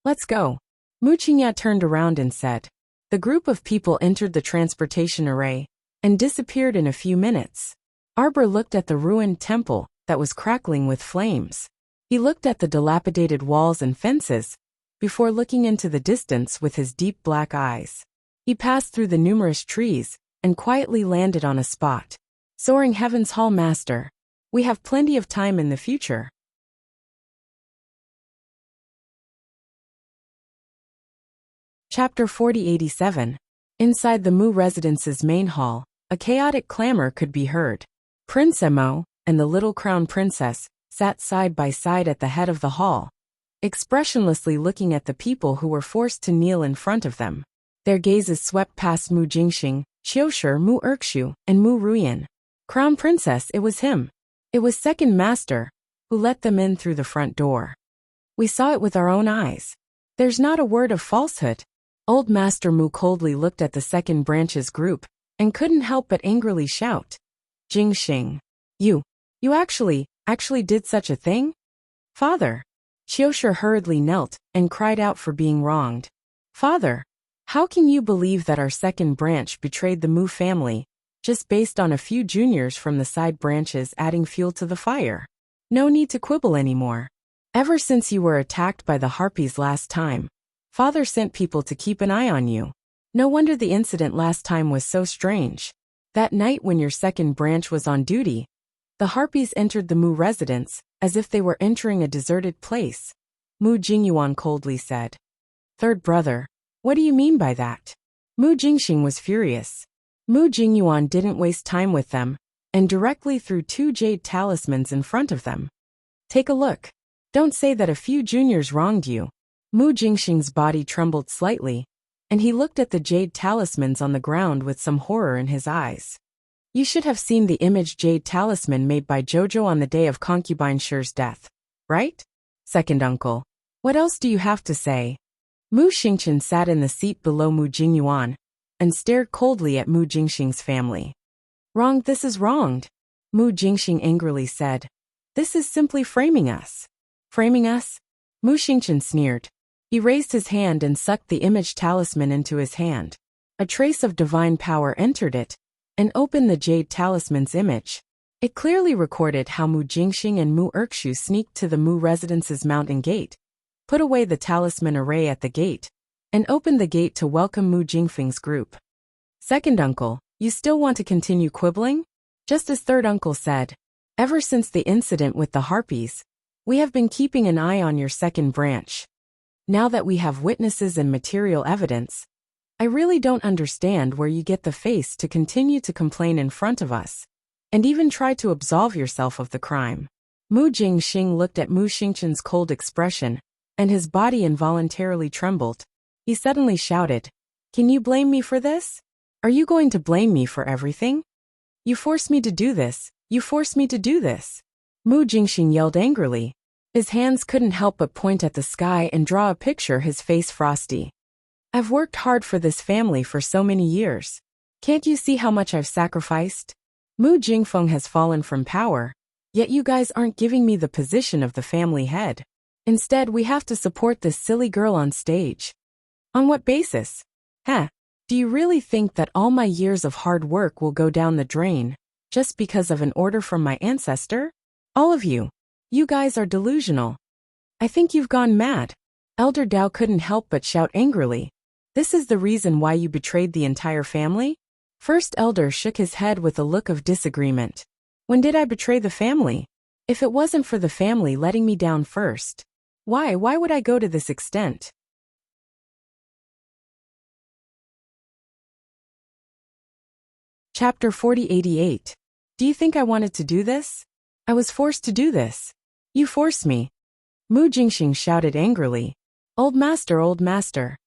Let's go. Mu Qingya turned around and said. The group of people entered the transportation array and disappeared in a few minutes. Arbor looked at the ruined temple that was crackling with flames. He looked at the dilapidated walls and fences before looking into the distance with his deep black eyes. He passed through the numerous trees and quietly landed on a spot. Soaring Heavens Hall Master, we have plenty of time in the future. Chapter 4087. Inside the Mu residence's main hall, a chaotic clamor could be heard. Prince Emo and the little crown princess sat side by side at the head of the hall, expressionlessly looking at the people who were forced to kneel in front of them. Their gazes swept past Mu Jingxing, Qiushi, Mu Erkshu, and Mu Ruyan. Crown Princess, it was him. It was Second Master, who let them in through the front door. We saw it with our own eyes. There's not a word of falsehood. Old Master Mu coldly looked at the second branch's group and couldn't help but angrily shout. Jingxing. You actually did such a thing? Father. Qiushi hurriedly knelt and cried out for being wronged. Father, how can you believe that our second branch betrayed the Mu family, just based on a few juniors from the side branches adding fuel to the fire? No need to quibble anymore. Ever since you were attacked by the harpies last time, Father sent people to keep an eye on you. No wonder the incident last time was so strange. That night when your second branch was on duty, the harpies entered the Mu residence as if they were entering a deserted place. Mu Jingyuan coldly said. Third brother, what do you mean by that? Mu Jingxing was furious. Mu Jingyuan didn't waste time with them and directly threw 2 jade talismans in front of them. Take a look. Don't say that a few juniors wronged you. Mu Jingxing's body trembled slightly, and he looked at the jade talismans on the ground with some horror in his eyes. You should have seen the image jade talisman made by Jojo on the day of concubine Shi's death, right? Second uncle. What else do you have to say? Mu Xingchen sat in the seat below Mu Jingyuan and stared coldly at Mu Jingxing's family. Wronged, this is wronged, Mu Jingxing angrily said. This is simply framing us. Framing us? Mu Xingchen sneered. He raised his hand and sucked the image talisman into his hand. A trace of divine power entered it and opened the jade talisman's image. It clearly recorded how Mu Jingxing and Mu Erkshu sneaked to the Mu residence's mountain gate, put away the talisman array at the gate, and opened the gate to welcome Mu Jingfeng's group. Second uncle, you still want to continue quibbling? Just as third uncle said, ever since the incident with the harpies, we have been keeping an eye on your second branch. Now that we have witnesses and material evidence, I really don't understand where you get the face to continue to complain in front of us, and even try to absolve yourself of the crime. Mu Jingxing looked at Mu Xingchen's cold expression, and his body involuntarily trembled. He suddenly shouted, Can you blame me for this? Are you going to blame me for everything? You forced me to do this. You forced me to do this. Mu Jingxing yelled angrily. His hands couldn't help but point at the sky and draw a picture, his face frosty. I've worked hard for this family for so many years. Can't you see how much I've sacrificed? Mu Jingfeng has fallen from power, yet you guys aren't giving me the position of the family head. Instead, we have to support this silly girl on stage. On what basis? Do you really think that all my years of hard work will go down the drain, just because of an order from my ancestor? All of you. You guys are delusional. I think you've gone mad. Elder Dao couldn't help but shout angrily. This is the reason why you betrayed the entire family? First elder shook his head with a look of disagreement. When did I betray the family? If it wasn't for the family letting me down first, why would I go to this extent? Chapter 4088. Do you think I wanted to do this? I was forced to do this. You forced me. Mu Jingxing shouted angrily. Old master, old master.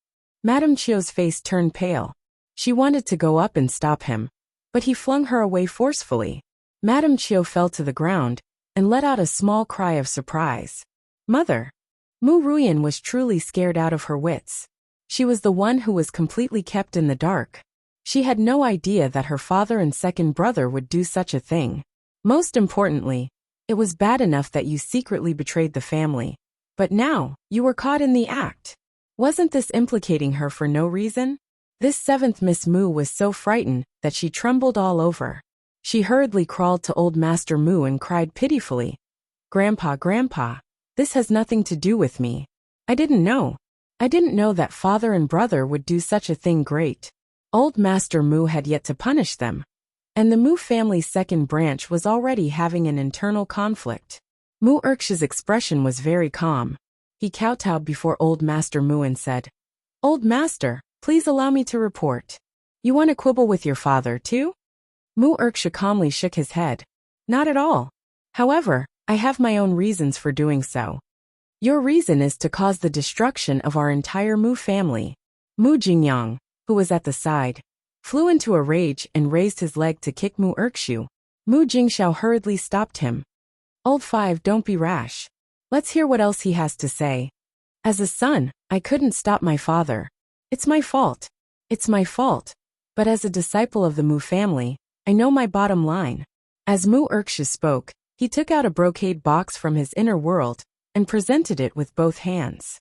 Madame Chio's face turned pale. She wanted to go up and stop him, but he flung her away forcefully. Madame Chio fell to the ground and let out a small cry of surprise. Mother! Mu Ruyan was truly scared out of her wits. She was the one who was completely kept in the dark. She had no idea that her father and second brother would do such a thing. Most importantly, it was bad enough that you secretly betrayed the family. But now, you were caught in the act. Wasn't this implicating her for no reason? This seventh Miss Mu was so frightened that she trembled all over. She hurriedly crawled to old Master Mu and cried pitifully. Grandpa, Grandpa, this has nothing to do with me. I didn't know. I didn't know that father and brother would do such a thing. Great. Old Master Mu had yet to punish them. And the Mu family's second branch was already having an internal conflict. Mu Erkshi's expression was very calm. He kowtowed before Old Master Mu and said, Old Master, please allow me to report. You want to quibble with your father, too? Mu Erksha calmly shook his head. Not at all. However, I have my own reasons for doing so. Your reason is to cause the destruction of our entire Mu family. Mu Jingyang, who was at the side, flew into a rage and raised his leg to kick Mu Erkshu. Mu Jingxiao hurriedly stopped him. Old Five, don't be rash. Let's hear what else he has to say. As a son, I couldn't stop my father. It's my fault. It's my fault. But as a disciple of the Mu family, I know my bottom line. As Mu Erkshu spoke, he took out a brocade box from his inner world and presented it with both hands.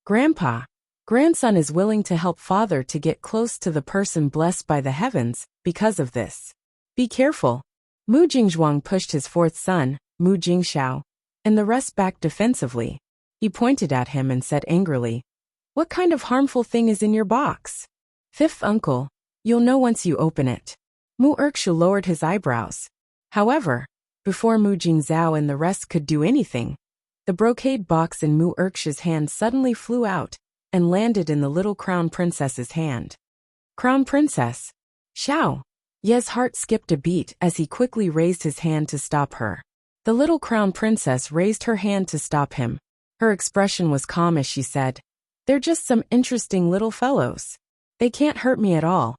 Grandpa, grandson is willing to help father to get close to the person blessed by the heavens because of this. Be careful. Mu Jingzhuang pushed his fourth son, Mu Jingxiao, and the rest back defensively. He pointed at him and said angrily, What kind of harmful thing is in your box? Fifth uncle, you'll know once you open it. Mu Erkshu lowered his eyebrows. However, before Mu Jingzhao and the rest could do anything, the brocade box in Mu Erkshu's hand suddenly flew out and landed in the little crown princess's hand. Crown princess! Xiao! Ye's heart skipped a beat as he quickly raised his hand to stop her. The little crown princess raised her hand to stop him. Her expression was calm as she said, They're just some interesting little fellows. They can't hurt me at all.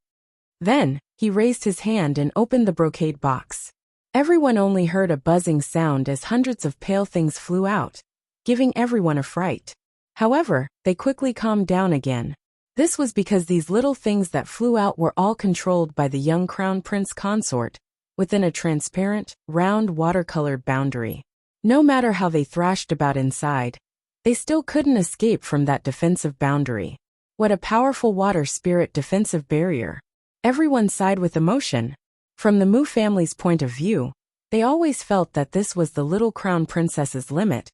Then, he raised his hand and opened the brocade box. Everyone only heard a buzzing sound as hundreds of pale things flew out, giving everyone a fright. However, they quickly calmed down again. This was because these little things that flew out were all controlled by the young crown prince consort, within a transparent, round watercolored boundary. No matter how they thrashed about inside, they still couldn't escape from that defensive boundary. What a powerful water spirit defensive barrier. Everyone sighed with emotion. From the Mu family's point of view, they always felt that this was the little crown princess's limit,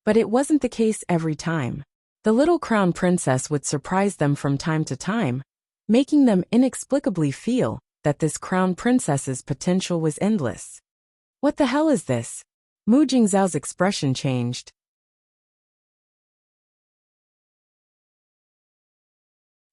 but it wasn't the case every time. The little crown princess would surprise them from time to time, making them inexplicably feel that this crown princess's potential was endless. What the hell is this? Mu Jingzhao's expression changed.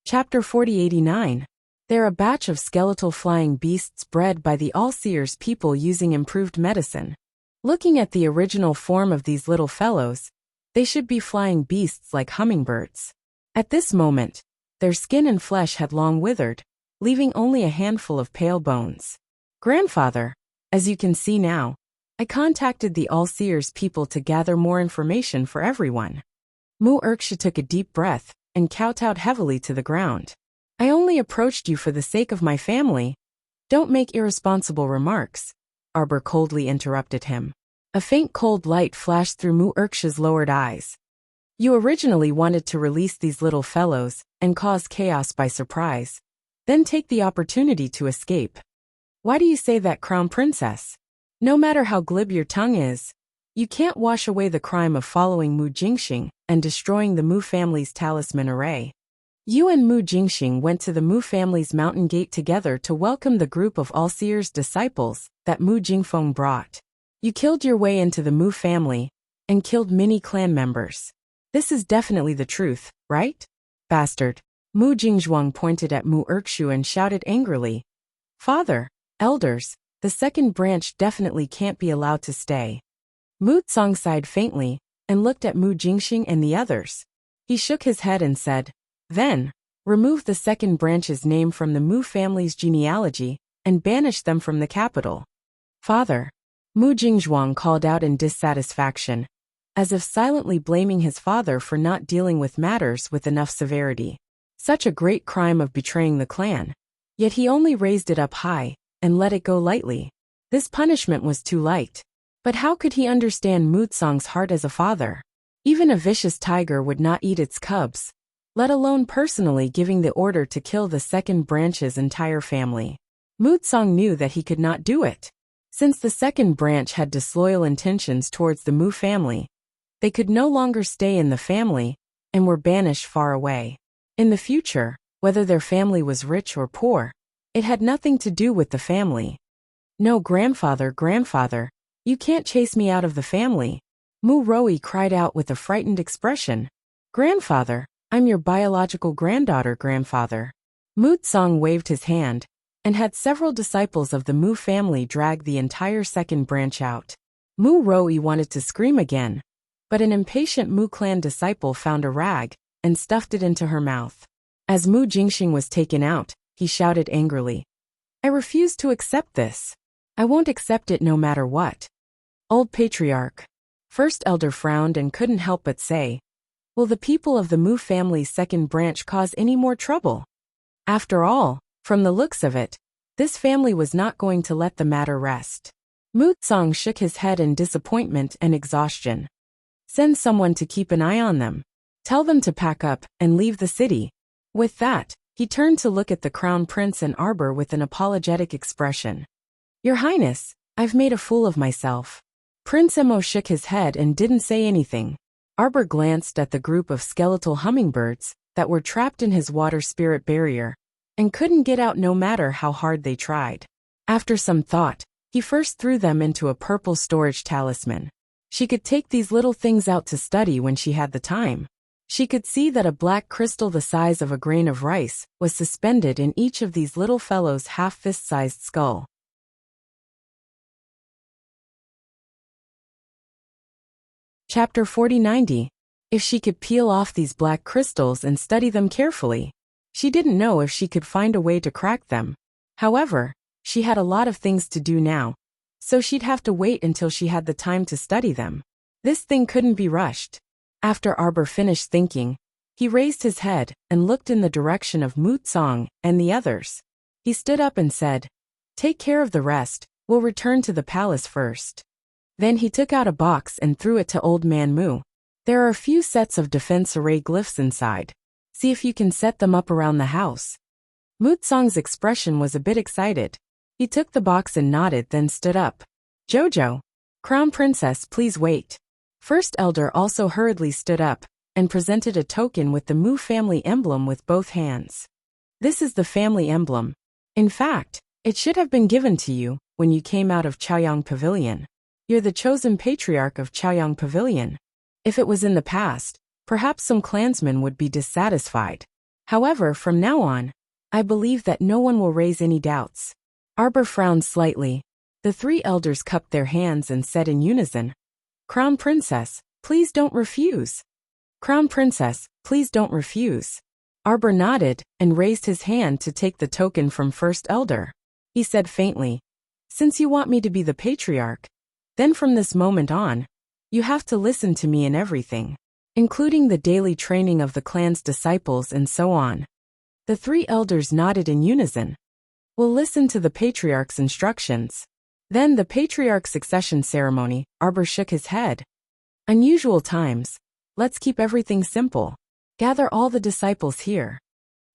Chapter 4089. They're a batch of skeletal flying beasts bred by the All-Seers people using improved medicine. Looking at the original form of these little fellows, they should be flying beasts like hummingbirds. At this moment, their skin and flesh had long withered, leaving only a handful of pale bones. Grandfather, as you can see now, I contacted the All-Seers people to gather more information for everyone. Mu Erksha took a deep breath and kowtowed heavily to the ground. I only approached you for the sake of my family. Don't make irresponsible remarks, Arbor coldly interrupted him. A faint cold light flashed through Mu Erksha's lowered eyes. You originally wanted to release these little fellows and cause chaos by surprise, then take the opportunity to escape. Why do you say that, Crown Princess? No matter how glib your tongue is, you can't wash away the crime of following Mu Jingxing and destroying the Mu family's talisman array. Yu and Mu Jingxing went to the Mu family's mountain gate together to welcome the group of All-Seer's disciples that Mu Jingfeng brought. You killed your way into the Mu family and killed many clan members. This is definitely the truth, right? Bastard. Mu Jingzhuang pointed at Mu Erkshu and shouted angrily. Father, elders, the second branch definitely can't be allowed to stay. Mu Tsong sighed faintly and looked at Mu Jingxing and the others. He shook his head and said, Then, remove the second branch's name from the Mu family's genealogy and banish them from the capital. Father, Mu Jingzhuang called out in dissatisfaction, as if silently blaming his father for not dealing with matters with enough severity. Such a great crime of betraying the clan. Yet he only raised it up high and let it go lightly. This punishment was too light. But how could he understand Mu Tsong's heart as a father? Even a vicious tiger would not eat its cubs, let alone personally giving the order to kill the second branch's entire family. Mu Tsong knew that he could not do it. Since the second branch had disloyal intentions towards the Mu family, they could no longer stay in the family and were banished far away. In the future, whether their family was rich or poor, it had nothing to do with the family. No, grandfather, you can't chase me out of the family. Mu Roi cried out with a frightened expression. Grandfather, I'm your biological granddaughter, grandfather. Mu Tsong waved his hand and had several disciples of the Mu family drag the entire second branch out. Mu Roi wanted to scream again, but an impatient Mu clan disciple found a rag and stuffed it into her mouth. As Mu Jingxing was taken out, he shouted angrily, I refuse to accept this. I won't accept it no matter what. Old Patriarch. First Elder frowned and couldn't help but say, Will the people of the Mu family's second branch cause any more trouble? After all, from the looks of it, this family was not going to let the matter rest. Mu Tsong shook his head in disappointment and exhaustion. Send someone to keep an eye on them. Tell them to pack up and leave the city. With that, he turned to look at the Crown Prince and Arbor with an apologetic expression. Your Highness, I've made a fool of myself. Prince Emo shook his head and didn't say anything. Arbor glanced at the group of skeletal hummingbirds that were trapped in his water spirit barrier and couldn't get out no matter how hard they tried. After some thought, he first threw them into a purple storage talisman. She could take these little things out to study when she had the time. She could see that a black crystal the size of a grain of rice was suspended in each of these little fellows' half-fist-sized skull. Chapter 4090. If she could peel off these black crystals and study them carefully. She didn't know if she could find a way to crack them. However, she had a lot of things to do now, so she'd have to wait until she had the time to study them. This thing couldn't be rushed. After Arbor finished thinking, he raised his head and looked in the direction of Mu Tsong and the others. He stood up and said, Take care of the rest, we'll return to the palace first. Then he took out a box and threw it to Old Man Mu. There are a few sets of defense array glyphs inside. See if you can set them up around the house. Mu Tsong's expression was a bit excited. He took the box and nodded, then stood up. Jojo. Crown Princess, please wait. First Elder also hurriedly stood up and presented a token with the Mu family emblem with both hands. This is the family emblem. In fact, it should have been given to you when you came out of Chaoyang Pavilion. You're the chosen patriarch of Chaoyang Pavilion. If it was in the past, perhaps some clansmen would be dissatisfied. However, from now on, I believe that no one will raise any doubts. Arbor frowned slightly. The three elders cupped their hands and said in unison, Crown Princess, please don't refuse. Crown Princess, please don't refuse. Arbor nodded and raised his hand to take the token from First Elder. He said faintly, Since you want me to be the patriarch, then from this moment on, you have to listen to me in everything, including the daily training of the clan's disciples and so on. The three elders nodded in unison. We'll listen to the patriarch's instructions. Then the patriarch succession ceremony, Arbor shook his head. Unusual times. Let's keep everything simple. Gather all the disciples here.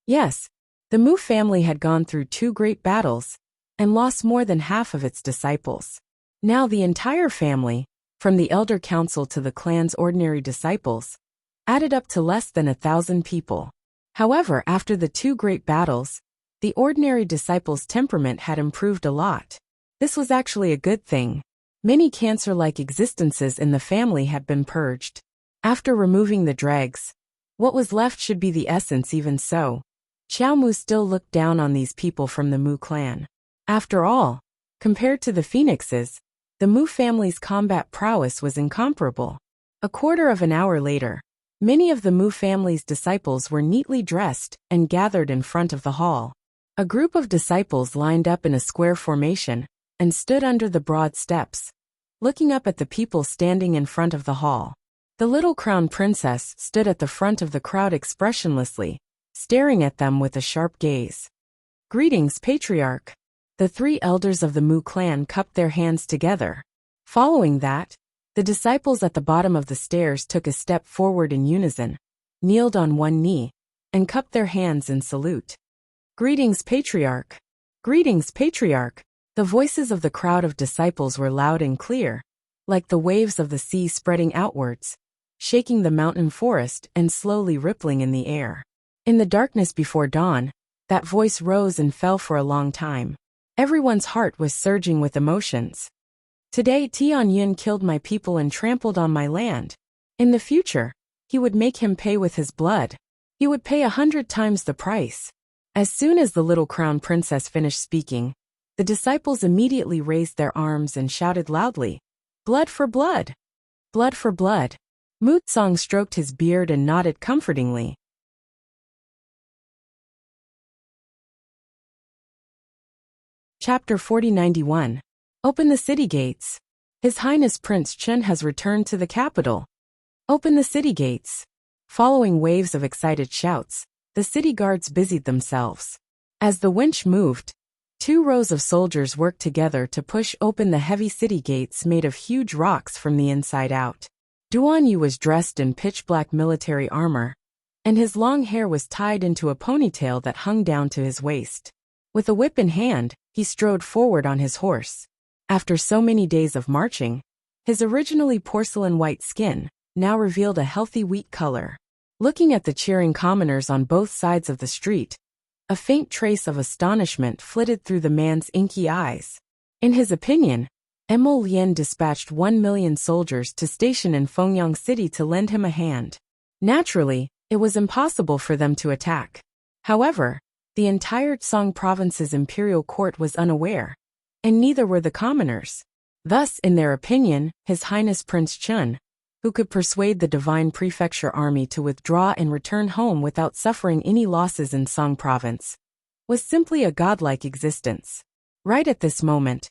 Yes, the Mu family had gone through 2 great battles and lost more than half of its disciples. Now the entire family, from the elder council to the clan's ordinary disciples, added up to less than 1,000 people. However, after the two great battles, the ordinary disciple's temperament had improved a lot. This was actually a good thing. Many cancer-like existences in the family had been purged. After removing the dregs, what was left should be the essence. Even so, Xiao Mu still looked down on these people from the Mu clan. After all, compared to the phoenixes, the Mu family's combat prowess was incomparable. A quarter of an hour later, many of the Mu family's disciples were neatly dressed and gathered in front of the hall. A group of disciples lined up in a square formation and stood under the broad steps, looking up at the people standing in front of the hall. The little crown princess stood at the front of the crowd expressionlessly, staring at them with a sharp gaze. "Greetings, Patriarch." The three elders of the Mu clan cupped their hands together. Following that, the disciples at the bottom of the stairs took a step forward in unison, kneeled on one knee, and cupped their hands in salute. "Greetings, Patriarch." "Greetings, Patriarch." The voices of the crowd of disciples were loud and clear, like the waves of the sea spreading outwards, shaking the mountain forest and slowly rippling in the air. In the darkness before dawn, that voice rose and fell for a long time. Everyone's heart was surging with emotions. Today Tianyun killed my people and trampled on my land. In the future, he would make him pay with his blood. He would pay 100 times the price. As soon as the little crown princess finished speaking, the disciples immediately raised their arms and shouted loudly, "Blood for blood! Blood for blood!" Mutsong stroked his beard and nodded comfortingly. Chapter 4091. Open the city gates. His Highness Prince Chen has returned to the capital. Open the city gates. Following waves of excited shouts, the city guards busied themselves. As the winch moved, 2 rows of soldiers worked together to push open the heavy city gates made of huge rocks from the inside out. Duan Yu was dressed in pitch-black military armor, and his long hair was tied into a ponytail that hung down to his waist. With a whip in hand, he strode forward on his horse. After so many days of marching, his originally porcelain-white skin now revealed a healthy wheat color. Looking at the cheering commoners on both sides of the street, a faint trace of astonishment flitted through the man's inky eyes. In his opinion, Emo Lien dispatched 1 million soldiers to station in Fengyang City to lend him a hand. Naturally, it was impossible for them to attack. However, the entire Tsang province's imperial court was unaware, and neither were the commoners. Thus, in their opinion, His Highness Prince Chen, who could persuade the Divine Prefecture army to withdraw and return home without suffering any losses in Tsang province, was simply a godlike existence. Right at this moment,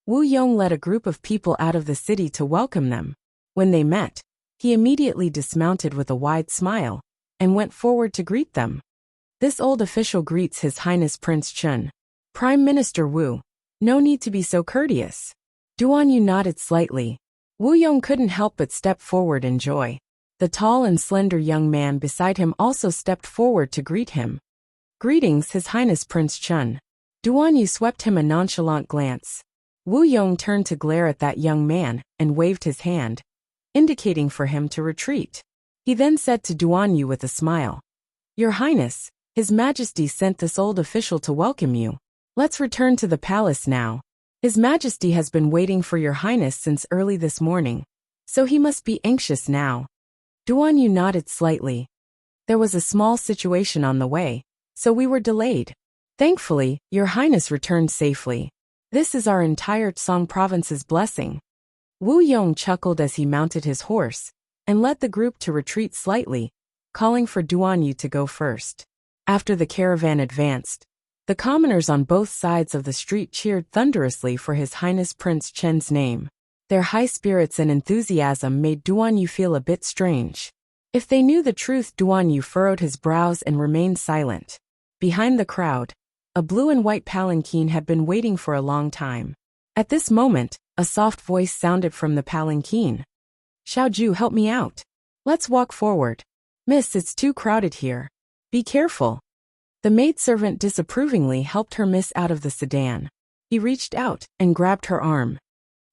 Wu Yong led a group of people out of the city to welcome them. When they met, he immediately dismounted with a wide smile and went forward to greet them. "This old official greets His Highness Prince Chen. Prime Minister Wu. No need to be so courteous." Duan Yu nodded slightly. Wu Yong couldn't help but step forward in joy. The tall and slender young man beside him also stepped forward to greet him. "Greetings, His Highness Prince Chen." Duan Yu swept him a nonchalant glance. Wu Yong turned to glare at that young man and waved his hand, indicating for him to retreat. He then said to Duan Yu with a smile, "Your Highness, His Majesty sent this old official to welcome you. Let's return to the palace now. His Majesty has been waiting for your Highness since early this morning, so he must be anxious now." Duan Yu nodded slightly. "There was a small situation on the way, so we were delayed. Thankfully, your Highness returned safely. This is our entire Tsang province's blessing." Wu Yong chuckled as he mounted his horse and led the group to retreat slightly, calling for Duan Yu to go first. After the caravan advanced, the commoners on both sides of the street cheered thunderously for His Highness Prince Chen's name. Their high spirits and enthusiasm made Duan Yu feel a bit strange. If they knew the truth, Duan Yu furrowed his brows and remained silent. Behind the crowd, a blue and white palanquin had been waiting for a long time. At this moment, a soft voice sounded from the palanquin. "Xiaoju, help me out. Let's walk forward. Miss, it's too crowded here. Be careful." The maidservant disapprovingly helped her miss out of the sedan. He reached out and grabbed her arm.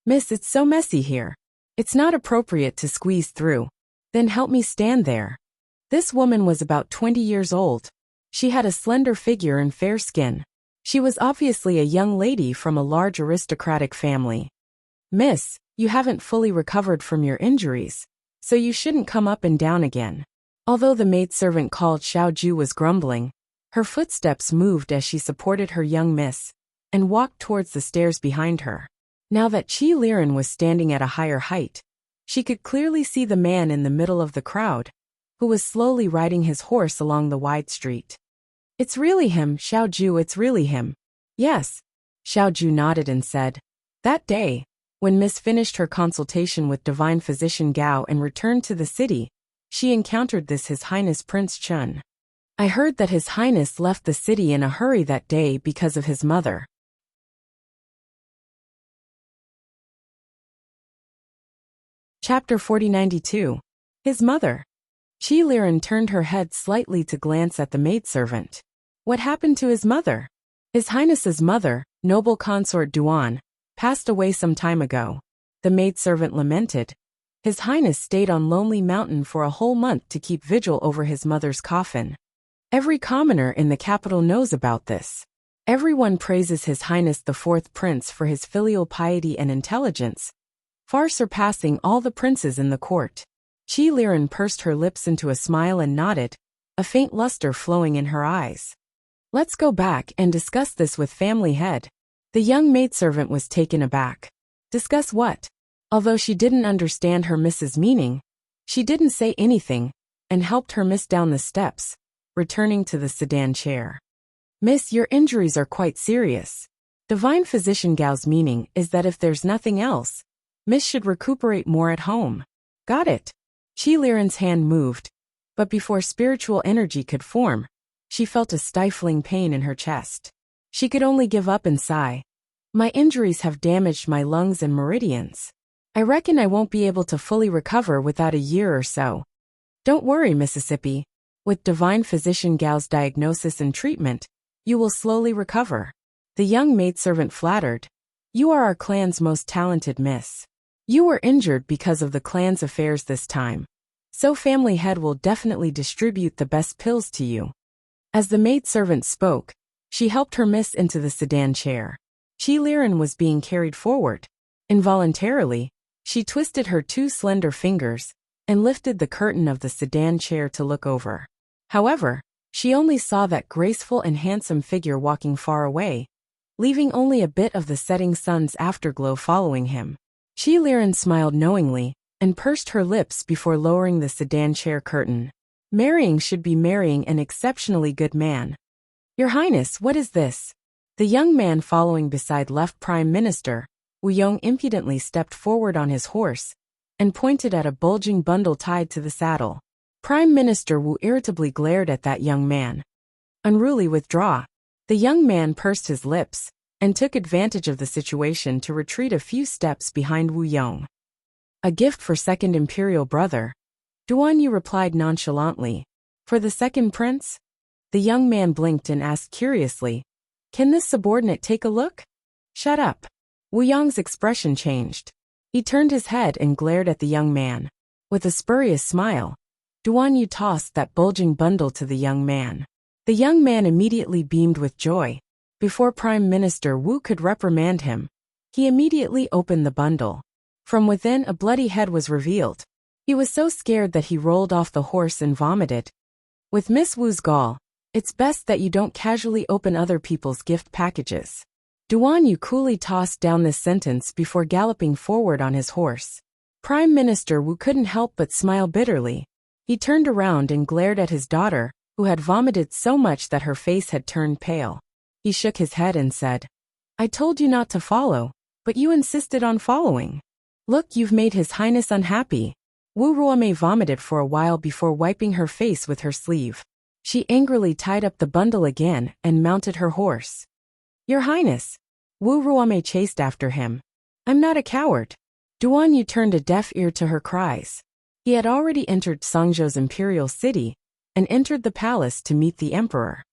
"Miss, it's so messy here. It's not appropriate to squeeze through. Then help me stand there." This woman was about 20 years old, She had a slender figure and fair skin. She was obviously a young lady from a large aristocratic family. "Miss, you haven't fully recovered from your injuries, so you shouldn't come up and down again." Although the maidservant called Xiaoju was grumbling, her footsteps moved as she supported her young miss and walked towards the stairs behind her. Now that Qi Liren was standing at a higher height, she could clearly see the man in the middle of the crowd, who was slowly riding his horse along the wide street. "It's really him, Xiaoju, it's really him." "Yes." Xiaoju nodded and said, "That day, when Miss finished her consultation with Divine Physician Gao and returned to the city, she encountered His Highness Prince Chun. I heard that His Highness left the city in a hurry that day because of his mother." Chapter 4092. His mother. Qi Liren turned her head slightly to glance at the maidservant. What happened to his mother? His Highness's mother, noble consort Duan, passed away some time ago. The maidservant lamented. His Highness stayed on Lonely Mountain for a whole month to keep vigil over his mother's coffin. Every commoner in the capital knows about this. Everyone praises His Highness the Fourth Prince for his filial piety and intelligence, far surpassing all the princes in the court. Qi Liren pursed her lips into a smile and nodded, a faint luster flowing in her eyes. "Let's go back and discuss this with family head." The young maidservant was taken aback. Discuss what? Although she didn't understand her miss's meaning, she didn't say anything and helped her miss down the steps, returning to the sedan chair. "Miss, your injuries are quite serious. Divine Physician Gao's meaning is that if there's nothing else, Miss should recuperate more at home." "Got it." Qi Liren's hand moved, but before spiritual energy could form, she felt a stifling pain in her chest. She could only give up and sigh. "My injuries have damaged my lungs and meridians. I reckon I won't be able to fully recover without a year or so." "Don't worry, Mississippi. With Divine Physician Gao's diagnosis and treatment, you will slowly recover." The young maidservant flattered. "You are our clan's most talented miss. You were injured because of the clan's affairs this time, so family head will definitely distribute the best pills to you." As the maidservant spoke, she helped her miss into the sedan chair. Qi Liren was being carried forward. Involuntarily, she twisted her two slender fingers and lifted the curtain of the sedan chair to look over. However, she only saw that graceful and handsome figure walking far away, leaving only a bit of the setting sun's afterglow following him. Qi Liren smiled knowingly and pursed her lips before lowering the sedan chair curtain. "Marrying should be marrying an exceptionally good man." "Your Highness, what is this?" The young man following beside left Prime Minister Wu Yong impudently stepped forward on his horse and pointed at a bulging bundle tied to the saddle. Prime Minister Wu irritably glared at that young man. Unruly withdraw. The young man pursed his lips and took advantage of the situation to retreat a few steps behind Wu Yong. "A gift for second imperial brother." Duan Yu replied nonchalantly. "For the second prince?" The young man blinked and asked curiously, "Can this subordinate take a look?" "Shut up." Wu Yong's expression changed. He turned his head and glared at the young man. With a spurious smile, Duan Yu tossed that bulging bundle to the young man. The young man immediately beamed with joy. Before Prime Minister Wu could reprimand him, he immediately opened the bundle. From within, a bloody head was revealed. He was so scared that he rolled off the horse and vomited. With Miss Wu's gall, it's best that you don't casually open other people's gift packages. Duan Yu coolly tossed down this sentence before galloping forward on his horse. Prime Minister Wu couldn't help but smile bitterly. He turned around and glared at his daughter, who had vomited so much that her face had turned pale. He shook his head and said, "I told you not to follow, but you insisted on following. Look, you've made His Highness unhappy." Wu Ruomei vomited for a while before wiping her face with her sleeve. She angrily tied up the bundle again and mounted her horse. "Your Highness." Wu Ruomei chased after him. "I'm not a coward." Duan Yu turned a deaf ear to her cries. He had already entered Songzhou's imperial city and entered the palace to meet the emperor.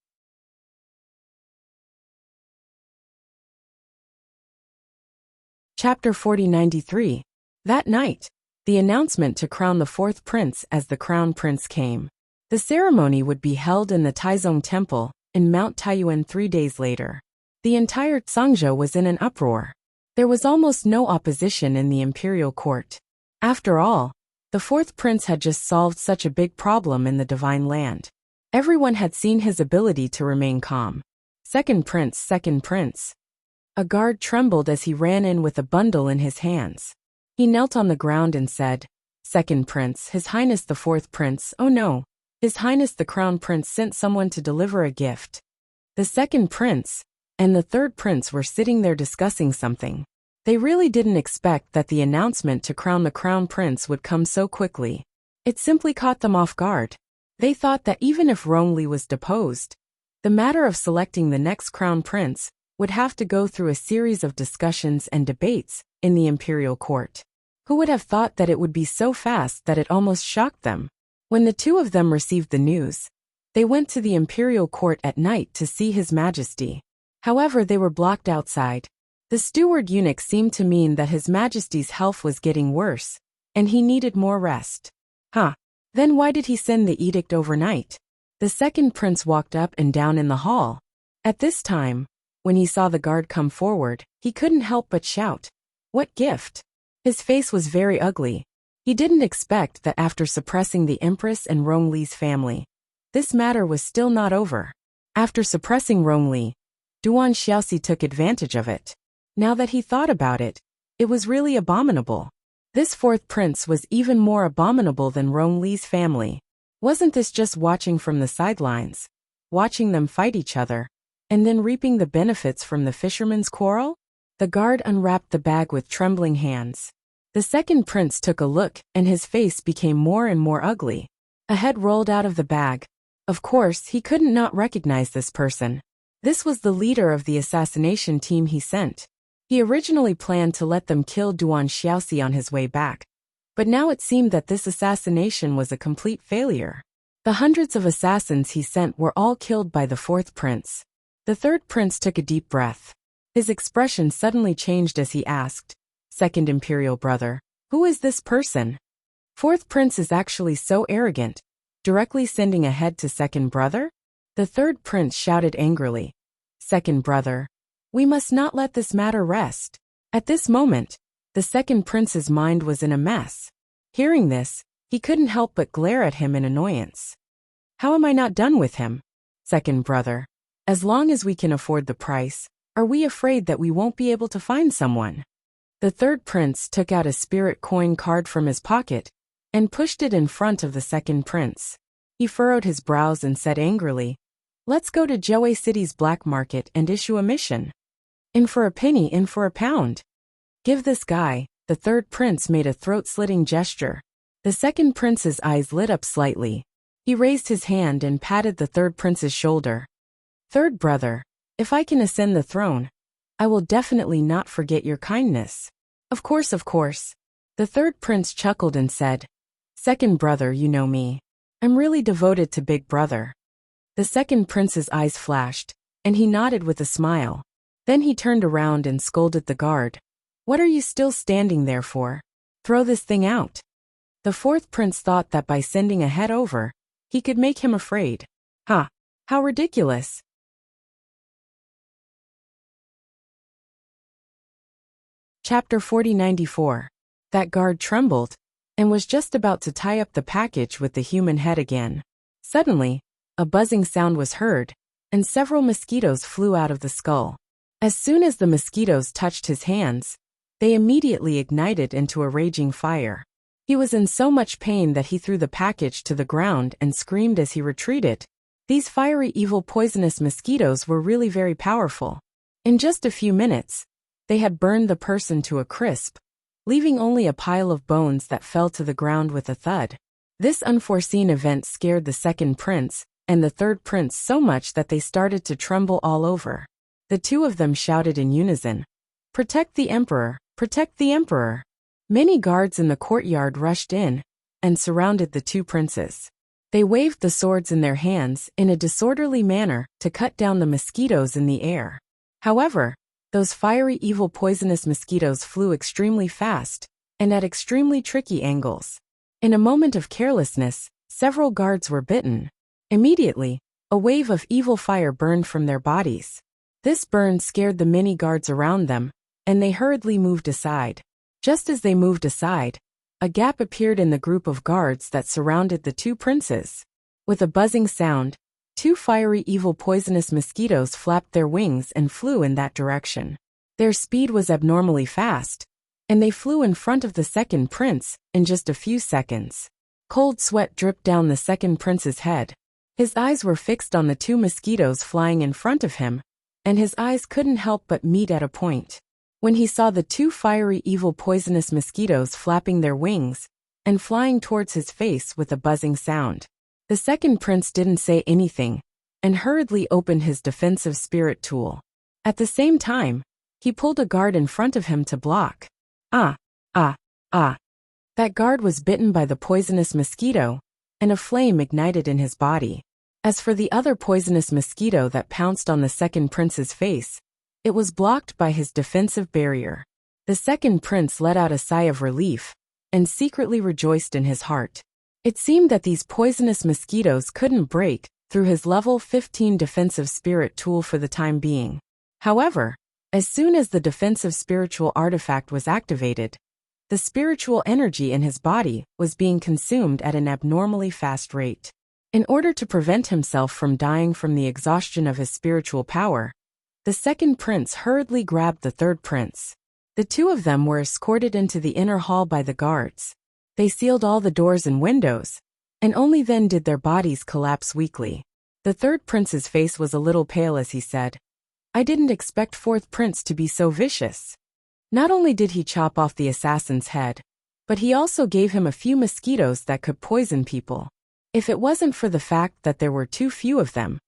Chapter 4093. That night, the announcement to crown the fourth prince as the crown prince came. The ceremony would be held in the Taizong Temple in Mount Taiyuan 3 days later. The entire Zhangzhou was in an uproar. There was almost no opposition in the imperial court. After all, the fourth prince had just solved such a big problem in the divine land. Everyone had seen his ability to remain calm. Second prince, second prince. A guard trembled as he ran in with a bundle in his hands. He knelt on the ground and said, "Second prince, His Highness the fourth prince, oh no. His Highness the Crown Prince sent someone to deliver a gift." The second prince and the third prince were sitting there discussing something. They really didn't expect that the announcement to crown the Crown Prince would come so quickly. It simply caught them off guard. They thought that even if Rongli was deposed, the matter of selecting the next Crown Prince would have to go through a series of discussions and debates in the imperial court. Who would have thought that it would be so fast that it almost shocked them? When the two of them received the news, they went to the imperial court at night to see His Majesty. However, they were blocked outside. The steward eunuch seemed to mean that His Majesty's health was getting worse, and he needed more rest. Then why did he send the edict overnight? The second prince walked up and down in the hall. At this time, when he saw the guard come forward, he couldn't help but shout, "What gift?" His face was very ugly. He didn't expect that after suppressing the Empress and Rongli's family, this matter was still not over. After suppressing Rongli, Duan Xiaoxi took advantage of it. Now that he thought about it, it was really abominable. This fourth prince was even more abominable than Rongli's family. Wasn't this just watching from the sidelines, watching them fight each other, and then reaping the benefits from the fisherman's quarrel? The guard unwrapped the bag with trembling hands. The second prince took a look, and his face became more and more ugly. A head rolled out of the bag. Of course, he couldn't not recognize this person. This was the leader of the assassination team he sent. He originally planned to let them kill Duan Xiaoxi on his way back. But now it seemed that this assassination was a complete failure. The hundreds of assassins he sent were all killed by the fourth prince. The third prince took a deep breath. His expression suddenly changed as he asked, "Second imperial brother, who is this person?" Fourth prince is actually so arrogant, directly sending a head to second brother? The third prince shouted angrily, "Second brother, we must not let this matter rest." At this moment, the second prince's mind was in a mess. Hearing this, he couldn't help but glare at him in annoyance. "How am I not done with him? Second brother, as long as we can afford the price, are we afraid that we won't be able to find someone?" The third prince took out a spirit coin card from his pocket and pushed it in front of the second prince. He furrowed his brows and said angrily, "Let's go to Zhou City's black market and issue a mission. In for a penny, in for a pound. Give this guy." The third prince made a throat-slitting gesture. The second prince's eyes lit up slightly. He raised his hand and patted the third prince's shoulder. "Third brother, if I can ascend the throne, I will definitely not forget your kindness." Of course. The third prince chuckled and said, "Second brother, you know me. I'm really devoted to Big Brother." The second prince's eyes flashed, and he nodded with a smile. Then he turned around and scolded the guard. "What are you still standing there for? Throw this thing out." The fourth prince thought that by sending a head over, he could make him afraid. How ridiculous. Chapter 4094. That guard trembled, and was just about to tie up the package with the human head again. Suddenly, a buzzing sound was heard, and several mosquitoes flew out of the skull. As soon as the mosquitoes touched his hands, they immediately ignited into a raging fire. He was in so much pain that he threw the package to the ground and screamed as he retreated. These fiery, evil, poisonous mosquitoes were really very powerful. In just a few minutes, they had burned the person to a crisp, leaving only a pile of bones that fell to the ground with a thud. This unforeseen event scared the second prince and the third prince so much that they started to tremble all over. The two of them shouted in unison, "Protect the emperor! Protect the emperor!" Many guards in the courtyard rushed in and surrounded the two princes. They waved the swords in their hands in a disorderly manner to cut down the mosquitoes in the air. However, those fiery, evil, poisonous mosquitoes flew extremely fast and at extremely tricky angles. In a moment of carelessness, Several guards were bitten. Immediately, a wave of evil fire burned from their bodies. This burn scared the many guards around them, and they hurriedly moved aside. Just as they moved aside, a gap appeared in the group of guards that surrounded the two princes. With a buzzing sound, two fiery evil poisonous mosquitoes flapped their wings and flew in that direction. Their speed was abnormally fast, and they flew in front of the second prince in just a few seconds. Cold sweat dripped down the second prince's head. His eyes were fixed on the two mosquitoes flying in front of him, and his eyes couldn't help but meet at a point. When he saw the two fiery evil poisonous mosquitoes flapping their wings and flying towards his face with a buzzing sound, the second prince didn't say anything and hurriedly opened his defensive spirit tool. At the same time, he pulled a guard in front of him to block. Ah! That guard was bitten by the poisonous mosquito, and a flame ignited in his body. As for the other poisonous mosquito that pounced on the second prince's face, it was blocked by his defensive barrier. The second prince let out a sigh of relief and secretly rejoiced in his heart. It seemed that these poisonous mosquitoes couldn't break through his level 15 defensive spirit tool for the time being. However, as soon as the defensive spiritual artifact was activated, the spiritual energy in his body was being consumed at an abnormally fast rate. In order to prevent himself from dying from the exhaustion of his spiritual power, the second prince hurriedly grabbed the third prince. The two of them were escorted into the inner hall by the guards. They sealed all the doors and windows, and only then did their bodies collapse weakly. The third prince's face was a little pale as he said, "I didn't expect fourth prince to be so vicious." Not only did he chop off the assassin's head, but he also gave him a few mosquitoes that could poison people. If it wasn't for the fact that there were too few of them,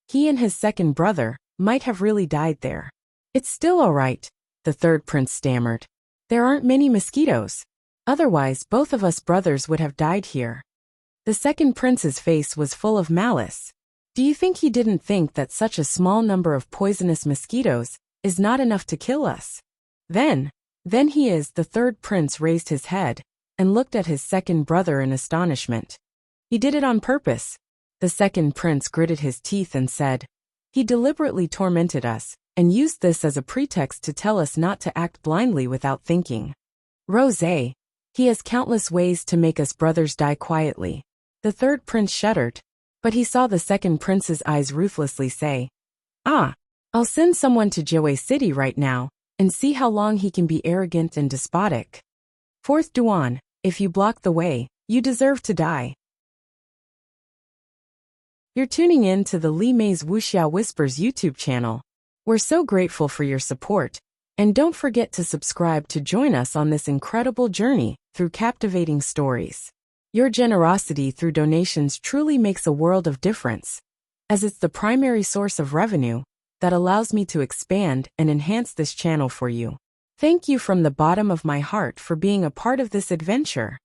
he and his second brother might have really died there. "It's still all right," the third prince stammered. "There aren't many mosquitoes. Otherwise, both of us brothers would have died here." The second prince's face was full of malice. "Do you think he didn't think that such a small number of poisonous mosquitoes is not enough to kill us? Then he is." The third prince raised his head and looked at his second brother in astonishment. "He did it on purpose." The second prince gritted his teeth and said, "He deliberately tormented us and used this as a pretext to tell us not to act blindly without thinking. Rosé, he has countless ways to make us brothers die quietly." The third prince shuddered, but he saw the second prince's eyes ruthlessly say, "I'll send someone to Jiwei City right now and see how long he can be arrogant and despotic. Fourth Duan, if you block the way, you deserve to die." You're tuning in to the Li Mei's Wuxia Whispers YouTube channel. We're so grateful for your support, and don't forget to subscribe to join us on this incredible journey through captivating stories. Your generosity through donations truly makes a world of difference, as it's the primary source of revenue that allows me to expand and enhance this channel for you. Thank you from the bottom of my heart for being a part of this adventure.